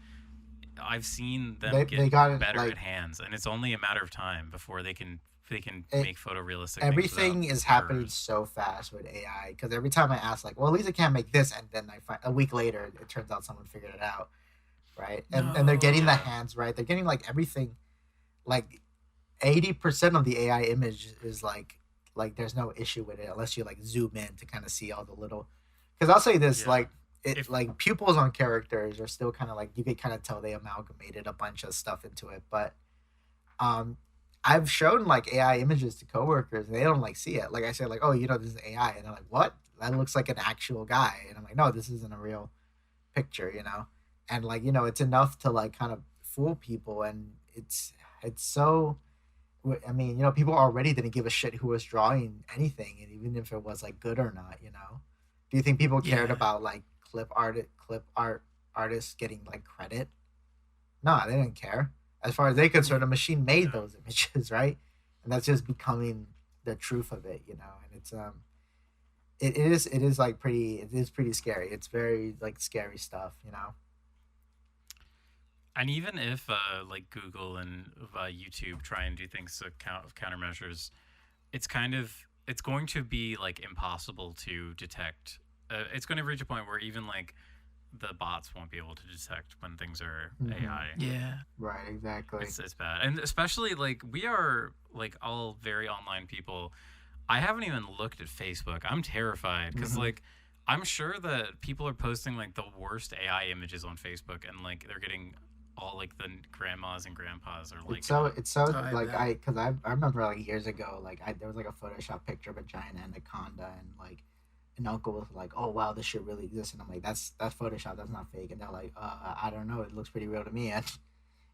I've seen them They get got it better like at hands, and it's only a matter of time before they can It- make photorealistic. everything things is without happening errors. so fast with AI because every time I ask like, well, at least it can't make this, and then I find a week later it turns out someone figured it out, right? And they're getting the No. hands right. They're getting like everything, like 80% of the AI image is like there's no issue with it unless you like zoom in to kind of see all the little. Because I'll say this Yeah. like it If like pupils on characters are still kind of like you could kind of tell they amalgamated a bunch of stuff into it, but um I've shown like AI images to coworkers and they don't like see it. Like I say like, oh, this is AI, and they're like, what? That looks like an actual guy, and I'm like, no, this isn't a real picture. And like it's enough to like kind of fool people, and it's so. I mean, people already didn't give a shit who was drawing anything, and even if it was like good or not. Do you think people cared Yeah. about like clip art artists getting like credit? No, they didn't care. As far as they Yeah. concerned, a machine made yeah, those images, right? And that's just becoming the truth of it. And it is like pretty scary. It's very like scary stuff. and even if like Google and YouTube try and do things to countermeasures, it's going to be like impossible to detect. It's going to reach a point where even like the bots won't be able to detect when things are Hmm. AI. Yeah. Right, exactly. It's bad, and especially like we are like all very online people. I haven't even looked at Facebook. I'm terrified because Hmm. like I'm sure that people are posting like the worst AI images on Facebook, and like they're getting all like the grandmas and grandpas are It's liking so them. it's so Oh, I like bet. I remember like years ago like there was like a Photoshop picture of a giant anaconda, and like an uncle was like, oh wow, this shit really exists, and I'm like, that's Photoshop, that's not fake, and they're like, I don't know, it looks pretty real to me, and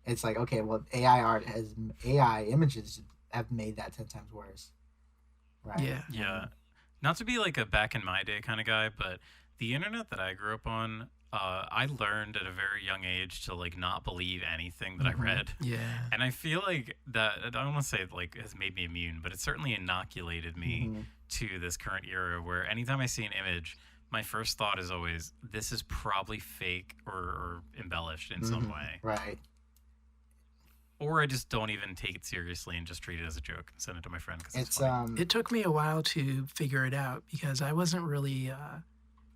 it's like, okay, well, AI images have made that 10 times worse, right? Yeah. Yeah, And not to be like a back in my day kind of guy, but the internet that I grew up on, I learned at a very young age to like not believe anything that I hmm read. Yeah. And I feel like that, I don't want to say it like has made me immune, but it certainly inoculated me hmm to this current era where anytime I see an image, my first thought is always, this is probably fake or embellished in some way. right. Or I just don't even take it seriously and just treat it as a joke and send it to my friend because it's It's funny. It took me a while to figure it out because I wasn't really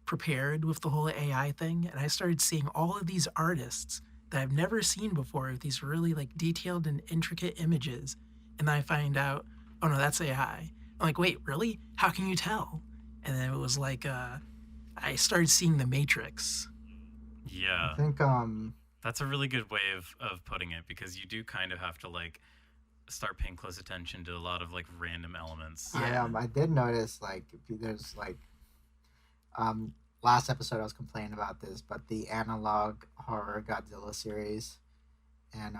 prepared with the whole AI thing, and I started seeing all of these artists that I've never seen before with these really like detailed and intricate images, and then I find out, oh no, that's AI. I'm like, wait, really? How can you tell? And then it was like I started seeing the Matrix. I Yeah, think that's a really good way of putting it because you do kind of have to like start paying close attention to a lot of like random elements. Yeah. I did notice like there's like um last episode I was complaining about this, but the analog horror Godzilla series, and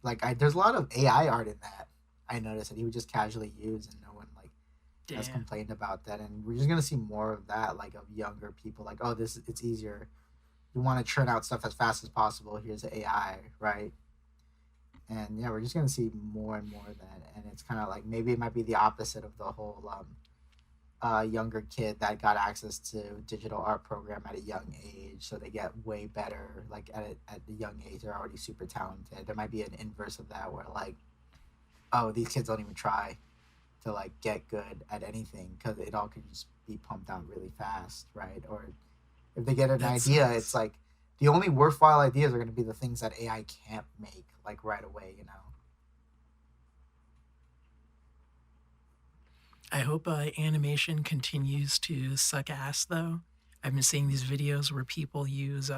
like there's a lot of AI art in that. I noticed that he would just casually use, and no one like has Damn. complained about that, and we're just gonna see more of that, like of younger people, like, oh, this it's easier. You want to churn out stuff as fast as possible. Here's the AI, right? And yeah, we're just gonna see more and more of that, and it's kind of like maybe it might be the opposite of the whole younger kid that got access to digital art program at a young age, so they get way better. Like at the young age, they're already super talented. There might be an inverse of that, where like, oh, these kids don't even try to like get good at anything because it all could just be pumped out really fast, right? Or if they get an That idea, it's sucks. like the only worthwhile ideas are going to be the things that AI can't make like right away. I hope animation continues to suck ass though. I've been seeing these videos where people use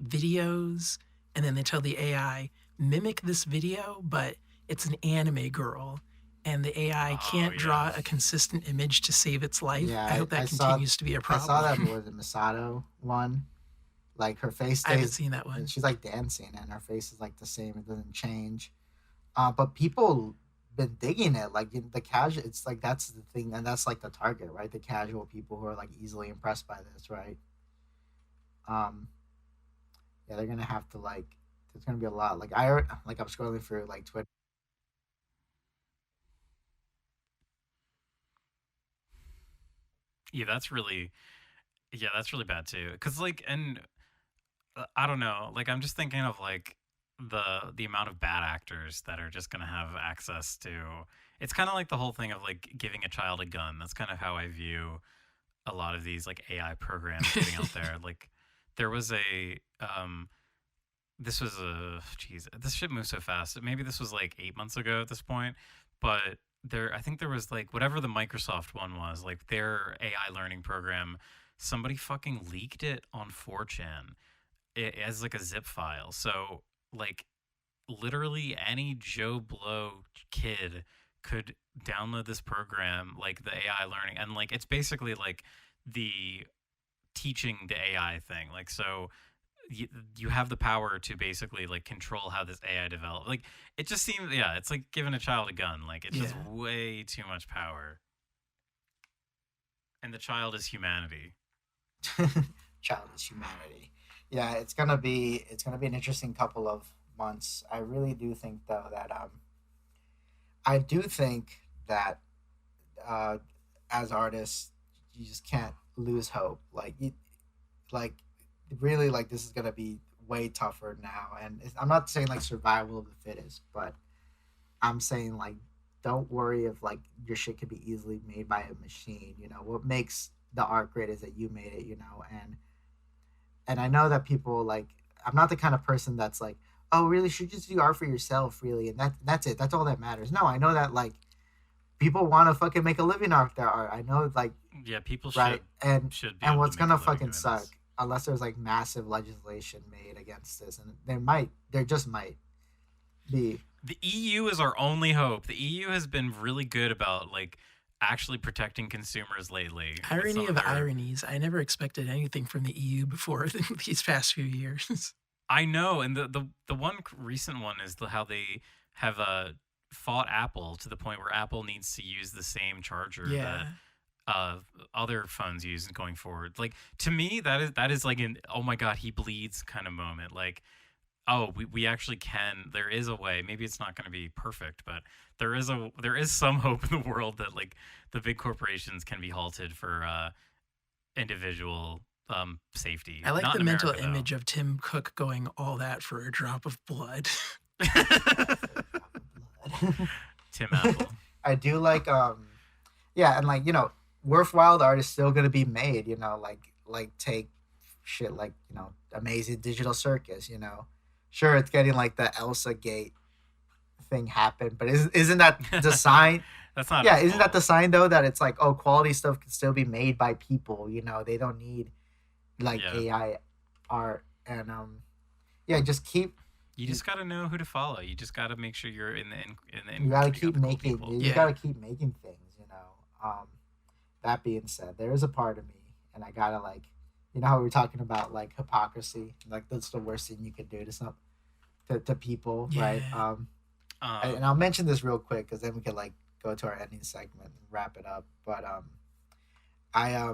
videos and then they tell the AI mimic this video, but it's an anime girl and the AI Oh can't yeah, draw a consistent image to save its life. Yeah, I hope I that saw continues to be a I saw that problem. was the Masato one. Like her face I haven't stays, seen that one. she's like dancing, and her face is like the same. It doesn't change. But people been digging it. Like the casual, it's like that's the thing, and that's like the target, right? The casual people who are like easily impressed by this, right? Um, yeah, they're gonna have to like. There's gonna be a lot. Like I'm scrolling through like Twitter. yeah, that's really bad too. Cause like, and I don't know, like I'm just thinking of like the amount of bad actors that are just gonna have access to. It's kind of like the whole thing of like giving a child a gun. That's kind of how I view a lot of these like AI programs getting out there. Like there was a this was a geez, this shit moves so fast. Maybe this was like 8 months ago at this point, but I think there was like whatever the Microsoft one was, like their AI learning program. somebody fucking leaked it on 4chan as like a zip file. So like literally any Joe Blow kid could download this program, like the AI learning, and like it's basically like the teaching the AI thing. Like so you have the power to basically like control how this AI develops. Like it just seems, yeah, it's like giving a child a gun. Like it's just Yeah. way too much power. And the child is humanity. Childish humanity. Yeah, it's gonna be an interesting couple of months. I really do think though that I do think that uh as artists you just can't lose hope. Like really like this is gonna be way tougher now, and I'm not saying like survival of the fittest, but I'm saying like don't worry if like your shit could be easily made by a machine. You know what makes the art great is that you made it. You know, and I know that people like I'm not the kind of person that's like, oh, really, should just do art for yourself, really, and that's it. That's all that matters. No, I know that like people want to fucking make a living off their art. I know like Yeah, people right, should be and able to what's make a gonna living fucking doing suck this. unless there's like massive legislation made against this, and there just might be. The EU is our only hope. The EU has been really good about like actually protecting consumers lately with Irony some of of their. ironies. I never expected anything from the EU before these past few years. I know, and the one recent one is how they have fought Apple to the point where Apple needs to use the same charger that Yeah. other phones use going forward. Like to me, that is like an oh my god he bleeds kind of moment. Like oh we actually can. There is a way. Maybe it's not going to be perfect, but there is some hope in the world that like the big corporations can be halted for individual safety. I like Not the in mental America, image of Tim Cook going all that for a drop of blood. though. Tim Apple. I do like yeah, and like worthwhile art is still gonna be made. Like take shit like Amazing Digital Circus. Sure, it's getting like the Elsa Gate thing happen, but isn't that the sign? That's not Yeah, his isn't that the fault. sign though that it's like quality stuff can still be made by people. They don't need like Yeah. AI art and yeah, just keep You just got to know who to follow. You just got to make sure you're in the in you gotta group. You got keep the cool making people. you Yeah. gotta keep making things. That being said, there is a part of me, and I gotta like, how we were talking about like hypocrisy, like that's the worst thing you could do to to people, right? Yeah. And I'll mention this real quick because then we can like go to our ending segment and wrap it up. But I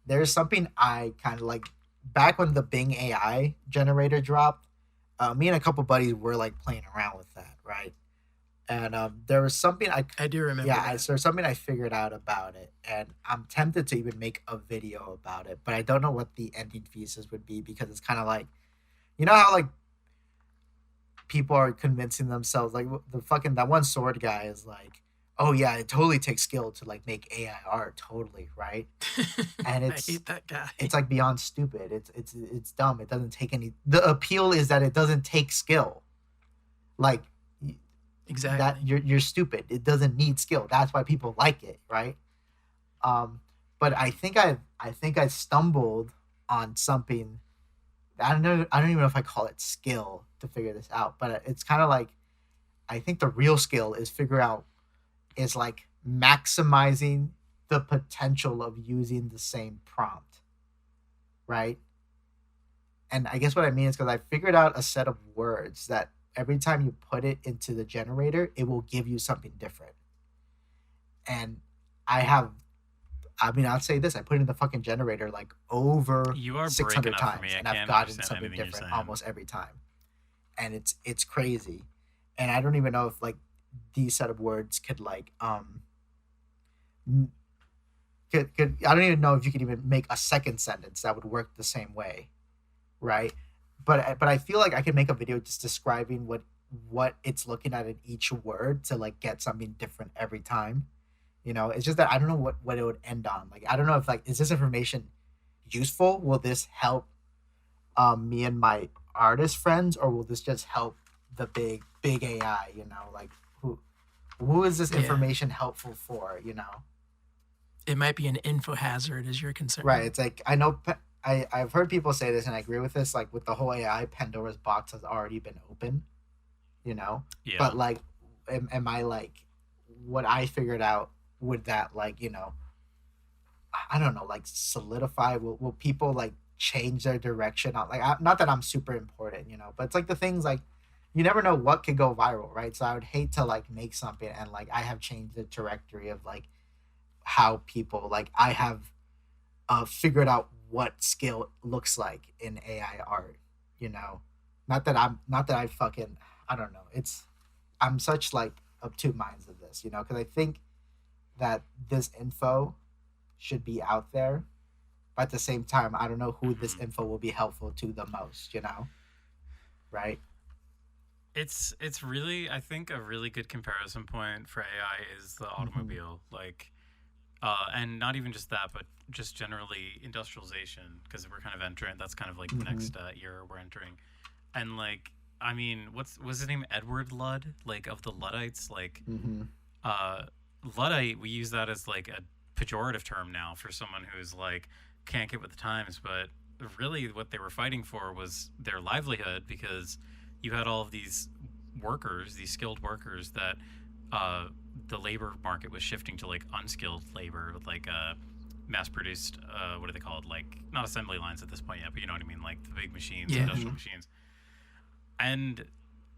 there's something I kind of like back when the Bing AI generator dropped. Me and a couple buddies were like playing around with that, right? And there was something I do remember yeah, that. there's something I figured out about it, and I'm tempted to even make a video about it, but I don't know what the ending thesis would be because it's kind of like, how like people are convincing themselves, like the fucking that one sword guy is like, oh yeah, it totally takes skill to like make AI art, totally right, and I hate that guy. it's like beyond stupid. It's dumb. It doesn't take any. The appeal is that it doesn't take skill, like Exactly. that you're stupid. It doesn't need skill. That's why people like it, right? But I think I stumbled on something. I don't know. I don't even know if I call it skill to figure this out. But it's kind of like I think the real skill is like maximizing the potential of using the same prompt, right? And I guess what I mean is because I figured out a set of words that every time you put it into the generator, it will give you something different. And I have, I mean, I'll say this: I put it in the fucking generator like over You are six breaking hundred up for me. times, I and I've can't gotten understand something anything you're different saying. almost every time. And it's crazy. And I don't even know if like these set of words could like n- could I don't even know if you could even make a second sentence that would work the same way, right? But I feel like I could make a video just describing what it's looking at in each word to like get something different every time. It's just that I don't know what it would end on. Like I don't know if like is this information useful? Will this help me and my artist friends, or will this just help the big AI? Like who is this Yeah. information helpful for? It might be an info hazard, as you're Right. concerned. It's like I've heard people say this, and I agree with this. Like with the whole AI, Pandora's box has already been open, you know. Yeah. But like, am I like what I figured out? Would that like I don't know, like solidify? Will people like change their direction? Like, not that I'm super important, but it's like the things like you never know what could go viral, right? So I would hate to like make something and like I have changed the trajectory of like how people like I have figured out what skill looks like in AI art, you know. Not that I fucking I don't know. I'm such like of two minds of this, because I think that this info should be out there, but at the same time, I don't know who this Mhm. info will be helpful to the most, right? It's really, I think a really good comparison point for AI is the Mm-hmm. automobile. Like, and not even just that, but just generally industrialization, because we're kind of entering. That's kind of like the Mm-hmm. next era we're entering. And like, I mean, was his name, Edward Ludd, like of the Luddites? Like, Mm-hmm. uh, Luddite, we use that as like a pejorative term now for someone who's like can't get with the times, but really what they were fighting for was their livelihood, because you had all of these workers, these skilled workers that uh, the labor market was shifting to like unskilled labor, like mass produced, what do they call it? Like not assembly lines at this point yet, but you know what I mean, like the big machines, Yeah. Mm-hmm. industrial machines. And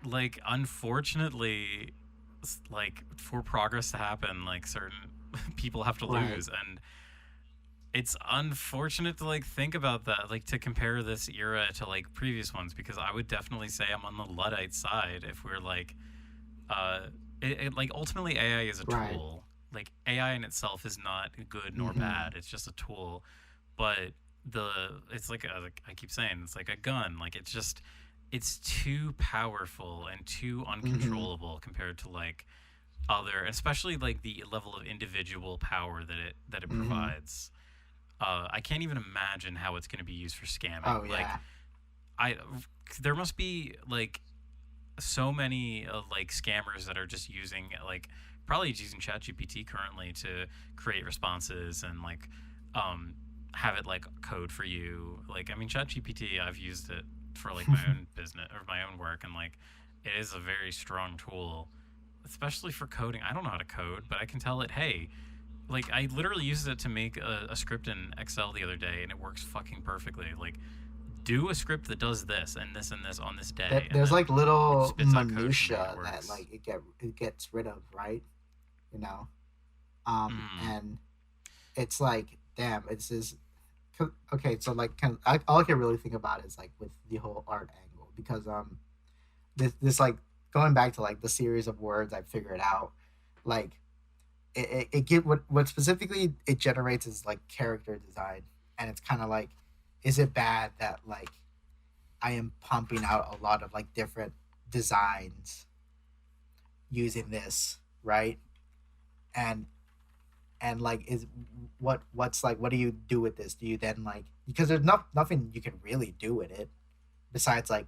like unfortunately, like for progress to happen, like certain people have to Right. lose, and it's unfortunate to like think about that, like to compare this era to like previous ones, because I would definitely say I'm on the Luddite side. If we're like uh like ultimately AI is a Right. tool. Like AI in itself is not good nor Mm-hmm. bad, it's just a tool. But the it's like I keep saying, it's like a gun. Like it's too powerful and too Mm-hmm. uncontrollable compared to like other, especially like the level of individual power that it Mm-hmm. provides. I can't even imagine how it's going to be used for Oh scamming. Like yeah. I there must be like so many like scammers that are just using like probably using ChatGPT currently to create responses and like um have it like code for you. Like I mean ChatGPT, I've used it for like my own business or my own work, and like it is a very strong tool, especially for coding. I don't know how to code, but I can tell it, hey, like I literally used it to make a script in Excel the other day, and it works fucking perfectly. Like do a script that does this and this on this day, and There's then like it little spits out code for me and it minutia that works. like it gets rid of, right? You know. Mm. And it's like, damn, it's this. Okay, so like, all I can really think about is like with the whole art angle, because this like going back to like the series of words I figured out, like it get what specifically it generates is like character design, and it's kind of like, is it bad that like I am pumping out a lot of like different designs using this, right? And like is what's like what do you do with this? Do you then like, because there's nothing you can really do with it besides like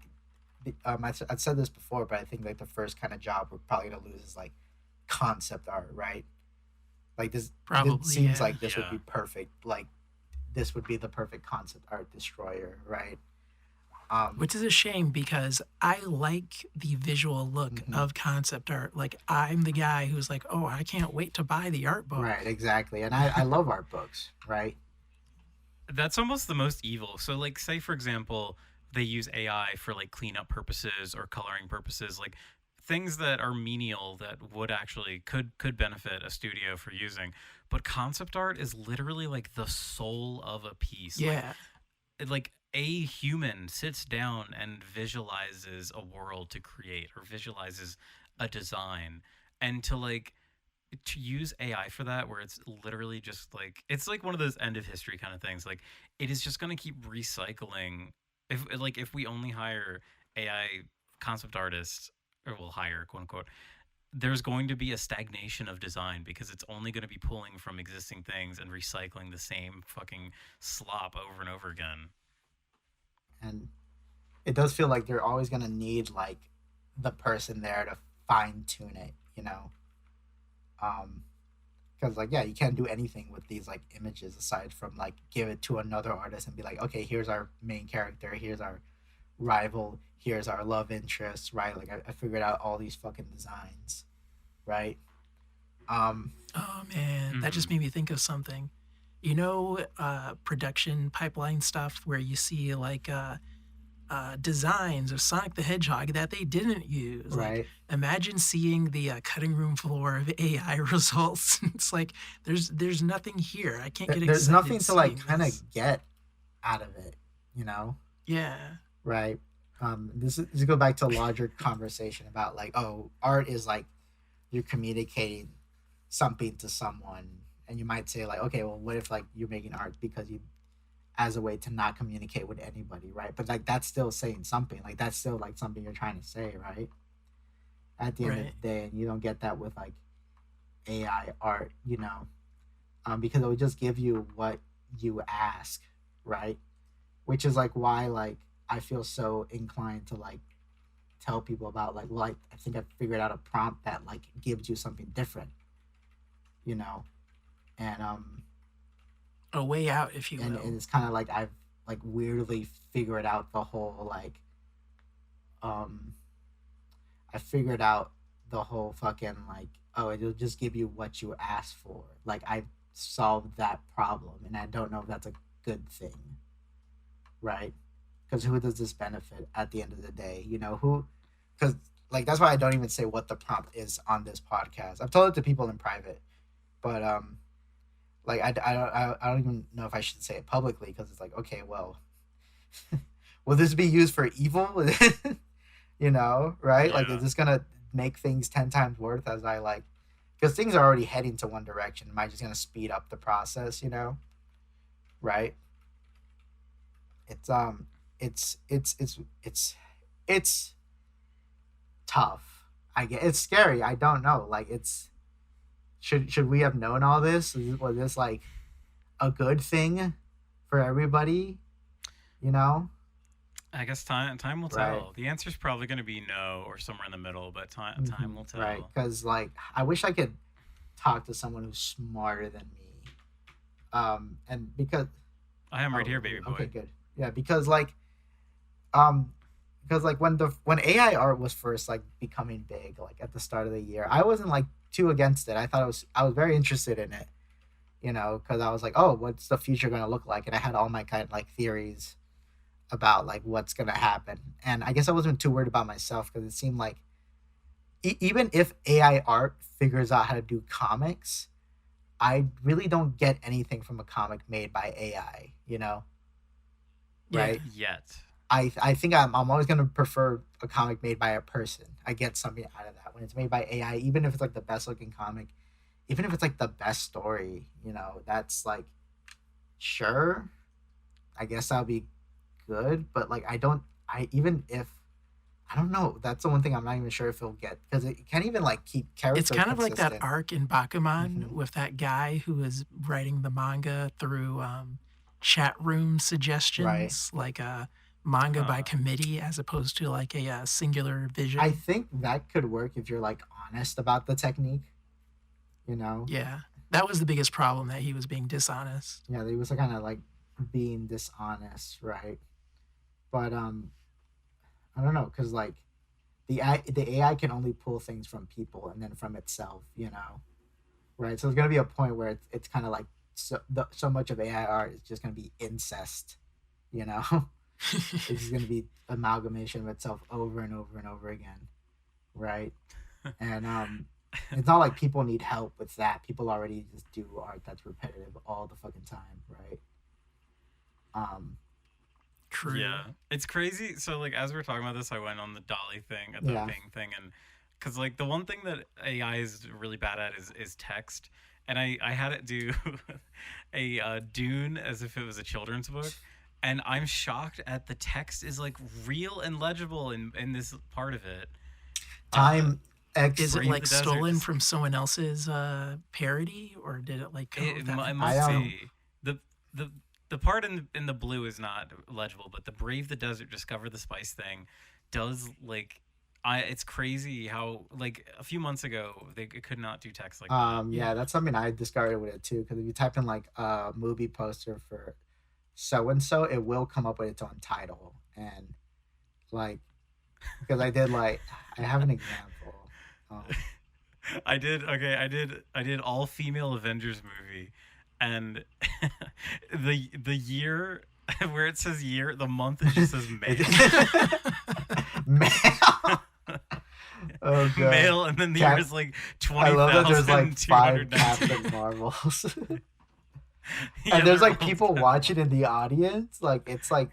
I've said this before, but I think like the first kind of job we're probably gonna lose is like concept art, right? Like this Probably, seems yeah. like this would Yeah. be perfect. Like this would be the perfect concept art destroyer, right? Um, Which is a shame because I like the visual look mhm. of concept art. Like I'm the guy who's like, "Oh, I can't wait to buy the art book." Right, exactly. And I love art books, right? That's almost the most evil. So like say for example, they use AI for like cleanup purposes or coloring purposes, like things that are menial that would actually could benefit a studio for using. But concept art is literally like the soul of a piece. Yeah. Like a human sits down and visualizes a world to create or visualizes a design, and to like to use AI for that, where it's literally just like it's like one of those end of history kind of things. Like it is just going to keep recycling. If we only hire AI concept artists, or will hire quote unquote, there's going to be a stagnation of design, because it's only going to be pulling from existing things and recycling the same fucking slop over and over again. And it does feel like they're always gonna need like the person there to fine tune it, you know. because like yeah, you can't do anything with these like images aside from like give it to another artist and be like, okay, here's our main character, here's our rival, here's our love interest, right? Like I figured out all these fucking designs, right? um Oh man, that just Mhm. made me think of something. You know, production pipeline stuff where you see like designs of Sonic the Hedgehog that they didn't use. Like, right. imagine seeing the cutting room floor of AI results. It's like there's nothing here. I can't get There's excited nothing to like seeing kind of this. get out of it, you know, Yeah, right? This go back to a larger conversation about like, oh, art is like you're communicating something to someone, and you might say like, okay, well, what if like you're making art because you as a way to not communicate with anybody, right? But like that's still saying something, like that's still like something you're trying to say, right? At the end of right. the day, and you don't get that with like AI art, because it would just give you what you ask, right? Which is like why like I feel so inclined to like tell people about like, well, I think I figured out a prompt that like gives you something different, you know, and A way out, if you and will. it's kind of like I've like weirdly figured out the whole like um I figured out the whole fucking like, oh, it'll just give you what you asked for. Like I solved that problem, and I don't know if that's a good thing, right? Because who does this benefit at the end of the day? You know who? Because like that's why I don't even say what the prompt is on this podcast. I've told it to people in private, but like I don't even know if I should say it publicly because it's like, okay, well, will this be used for evil? Right? Like, is Yeah. this gonna make things 10 times worse as I like? Because things are already heading to one direction. Am I just gonna speed up the process? Right? It's it's tough. I get it's scary. I don't know. Like, it's should we have known all this? Was this like a good thing for everybody? You know? I guess time will Right. tell. The answer's probably going to be no or somewhere in the middle, but time will Right. tell. Because like I wish I could talk to someone who's smarter than me. And because I am right oh, here, baby okay, boy. good. Yeah, um because like when AI art was first like becoming big, like at the start of the year, I wasn't like too against it. I was very interested in it, because I was like, oh, what's the future gonna look like? And I had all my kind of like theories about like what's gonna happen. And I guess I wasn't too worried about myself because it seemed like even if AI art figures out how to do comics, I really don't get anything from a comic made by AI, Yeah, right? Yet. I think I'm always gonna prefer a comic made by a person. I get something out of that when it's made by AI, even if it's like the best looking comic, even if it's like the best story, that's like sure, I guess that'll be good, but like I don't I even if I don't know, that's the one thing I'm not even sure if it'll get because it can't even like keep it's character kind of like that consistent. arc in Bakuman Hmm. with that guy who was writing the manga through chat room Right. suggestions, like a manga by Huh. committee as opposed to like a, singular I vision. think that could work if you're like honest about the technique, you know? Yeah, that was the biggest problem, that he was being dishonest. Yeah, they was kind of like being dishonest, right? But I don't know, cause like the AI can only pull things from people and then from itself, right? So there's gonna be a point where it's kind of like so much of AI art is just gonna be incest, you know? It's just gonna be amalgamation of itself over and over and over again, right? And it's not like people need help with that. People already just do art that's repetitive all the fucking time, right? Um, True. Yeah, it's crazy. So like as we're talking about this, I went on the Dolly thing, the yeah, Bing thing, and because like the one thing that AI is really bad at is text, and I had it do a Dune as if it was a children's book, and I'm shocked at the text is like real and legible in this part of it. Uh, time X. Is it Brave like the Desert. stolen from someone else's parody, or did it like come up with that It from I must itself? be the the the part in the blue is not legible, but the Brave the Desert, discover the spice thing does like it's crazy how like a few months ago they could not do text like that. Yeah, Yeah. that's something I discovered with it too. Because if you type in like a movie poster for so and so, it will come up with its own title. And like, because I did like, I have an example. Um, I did all female Avengers movie, and the year where it says year, the month it just says male. male. Oh god. Male, and then the year Cap- is like I love that there's like 5 20,219. Captain Marvels. Yeah, And there's they're like all people dead. watching in the audience. Like it's like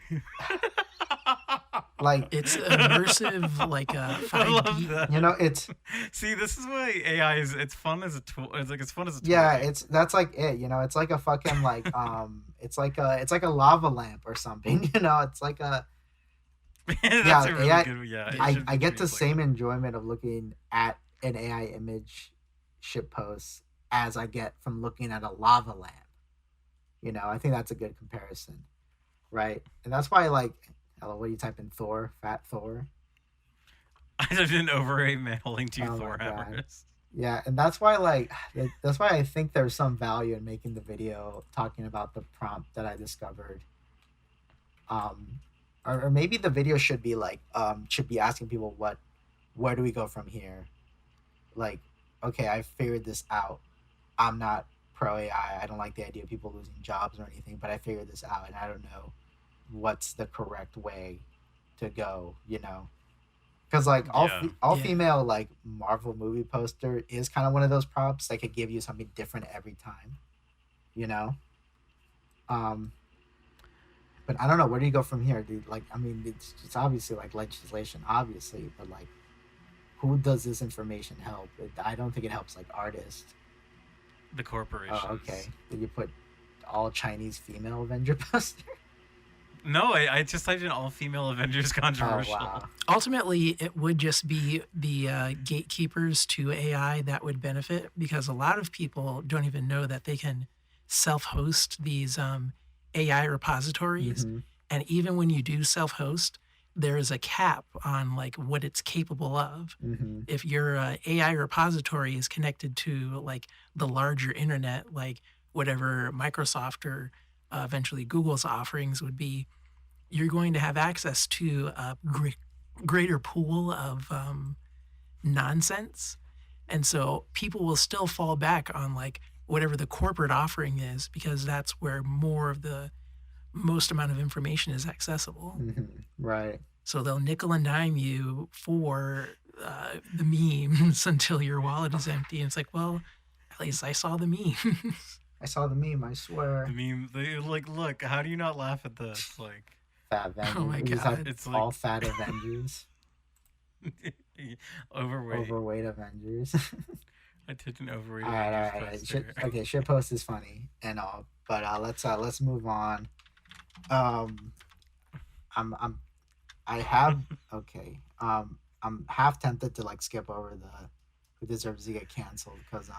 It's immersive, like I love 5D. that. it's See, this is why AI is. It's fun as a tool. It's like it's fun as a yeah, toy. it's that's like it, it's like a fucking like it's like a lava lamp or something, it's like a That's yeah, a really AI. good. Yeah, it I should I be get the treated like same that. enjoyment of looking at an AI image ship post as I get from looking at a lava lamp. I think that's a good comparison, right? And that's why like, hello, what do you type in Thor? Fat Thor. I didn't overrate mailing two Oh Thor my god. hammers. Yeah, and that's why like that's why I think there's some value in making the video talking about the prompt that I discovered. Um, or maybe the video should be like should be asking people where do we go from here? Like, okay, I figured this out. I'm not pro AI. I don't like the idea of people losing jobs or anything, but I figured this out and I don't know what's the correct way to go. Because like Yeah, all Yeah. female like Marvel movie poster is kind of one of those prompts that could give you something different every time, you know. Um, but I don't know, where do you go from here, dude? Like, I mean, it's obviously like legislation, obviously, but like, who does this information help? I don't think it helps like artists. the Oh, okay. corporations. Did you put all Chinese female Avenger poster? No, I just typed in all female Avengers Oh controversial. wow. Ultimately, it would just be the gatekeepers to AI that would benefit because a lot of people don't even know that they can self-host these AI repositories, Mm-hmm. and even when you do self-host, there is a cap on like what it's capable of. Mm-hmm. If your AI repository is connected to like the larger internet, like whatever Microsoft or eventually Google's offerings would be, you're going to have access to a greater pool of nonsense. And so people will still fall back on like whatever the corporate offering is because that's where more of the most amount of information is accessible. Mm-hmm. Right. So they'll nickel and dime you for the memes until your wallet is empty. And it's like, well, at least I saw the memes. I saw the meme, I The swear. meme, they like, look, how do you not laugh at this? Like, Fat Avengers. Oh my We just have God. it's all like fat Avengers. overweight. Overweight Avengers. I did an overweight All right, all Avengers right, all right. poster. Okay, shit post is funny and all, but let's move on. Um, I'm I have okay. I'm half tempted to like skip over the who deserves to get canceled because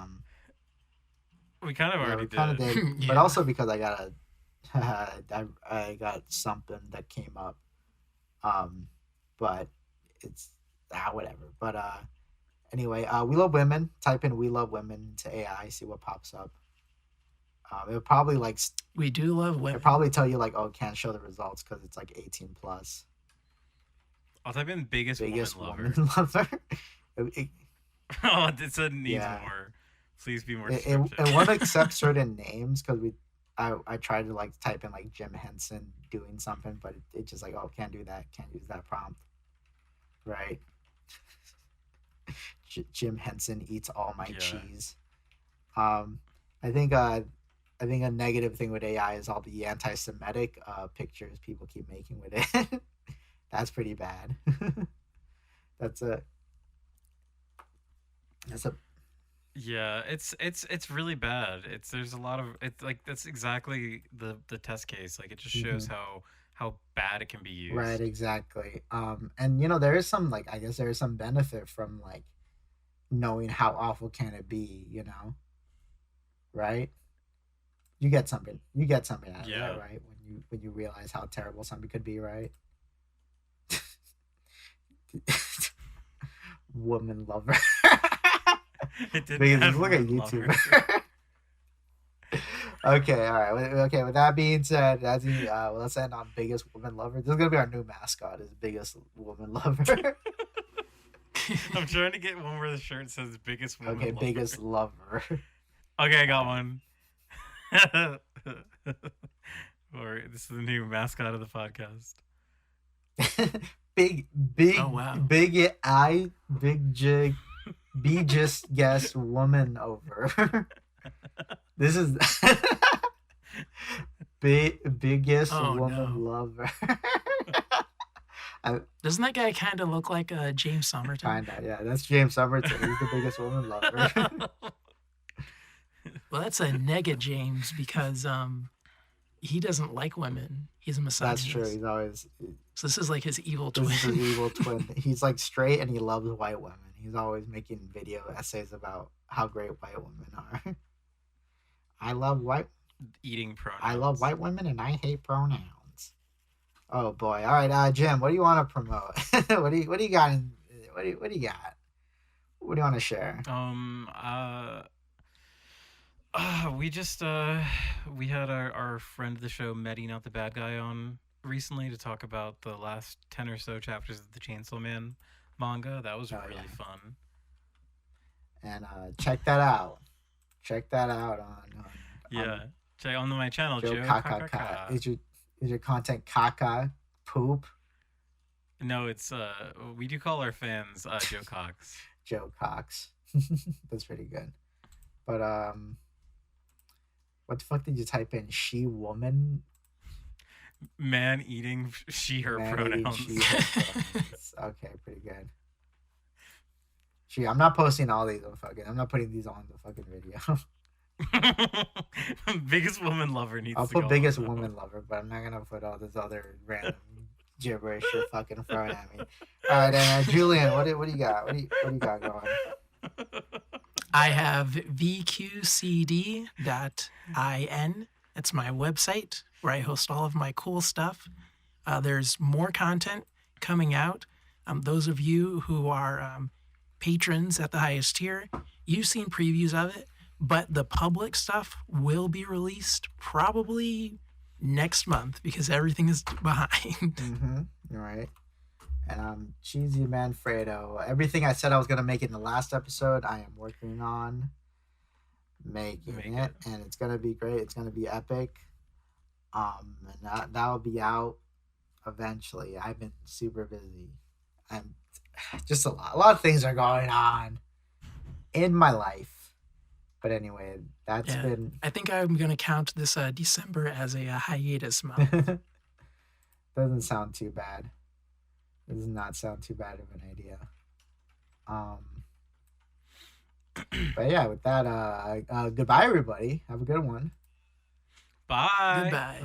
We kind of yeah, already we kind of did. did, but Yeah. also because I got a I got something that came up. But it's whatever. But anyway, we love women. Type in "we love women" to AI, see what pops up. It'll probably like We do love it'll women. probably tell you like, oh, can't show the results because it's like 18 plus. I'll type in biggest, Biggest woman woman lover. lover. it, Oh, it said needs Yeah. more. Please be more it, it, descriptive. it won't accept certain names because I tried to like type in like Jim Henson doing something, but it just like, oh, can't do that, can't use that prompt, right? Jim Henson eats all my Yeah. cheese. Um, I think I think a negative thing with AI is all the anti-Semitic pictures people keep making with it. That's pretty bad. that's a that's a Yeah, it's really bad. There's a lot of it's like that's exactly the test case. Like it just shows Mhm. how bad it can be used. right, exactly. And there is some like, I guess there is some benefit from like knowing how awful can it be, right? You get something out of Yeah. that, right? When you realize how terrible something could be, right? woman lover. It didn't Biggest, have look at woman lover. YouTube. Okay, all right. Okay, with that being said, let's end on biggest woman lover. This is gonna be our new mascot. Is biggest woman lover. I'm trying to get one where the shirt says biggest woman Okay, lover. biggest lover. Okay, I got one. Or this is the new mascot of the podcast. big Oh, wow. big I big jig be just guess woman over. This is biggest Oh, woman no. lover. Doesn't that guy kind of look like James Somerton? Kinda, yeah. That's James Somerton. He's the biggest woman lover. Well, that's a nega James because he doesn't like women. He's a That's misogynist. true. He's always So this is like his evil this twin. is his evil twin. He's like straight and he loves white women. He's always making video essays about how great white women are. I love Eating pronouns. I love white women and I hate pronouns. Oh boy! All right, Jim, what do you want to promote? What do you got? What do you got? What do you want to share? We just we had our friend of the show, Mehdi, not the bad guy, on recently to talk about the last 10 or so chapters of the Chainsaw Man manga. That was really fun. And check that out. Check that out on Check on my channel, Joe Joe Kaka. Kaka. Is your content caca poop? No, it's we do call our fans Joe Cox. Joe Cox. That's pretty good. But what the fuck did you type in? She woman? Man eating she her Man pronouns. eating she, her pronouns. Okay, pretty good. I'm not posting all these on I'm not putting these on the fucking video. Biggest woman lover needs I'll to put go biggest on, though. woman lover, but I'm not gonna put all this other random gibberish you're fucking throwing at me. All right, and Julian, what do you got? What do you got going? I have vqcd.in. It's my website where I host all of my cool stuff. There's more content coming out. Those of you who are patrons at the highest tier, you've seen previews of it, but the public stuff will be released probably next month because everything is behind. Mm-hmm. Right. And I'm Cheesymanfredo. Everything I said I was gonna make in the last episode, I am working on making it, and it's gonna be great. It's gonna be epic. And that'll be out eventually. I've been super busy. I'm just a lot of things are going on in my life. But anyway, that's been. I think I'm gonna count this December as a hiatus month. Doesn't sound too bad. Does not sound too bad of an idea. But yeah, with that, goodbye everybody. Have a good one. Bye. Goodbye. All right.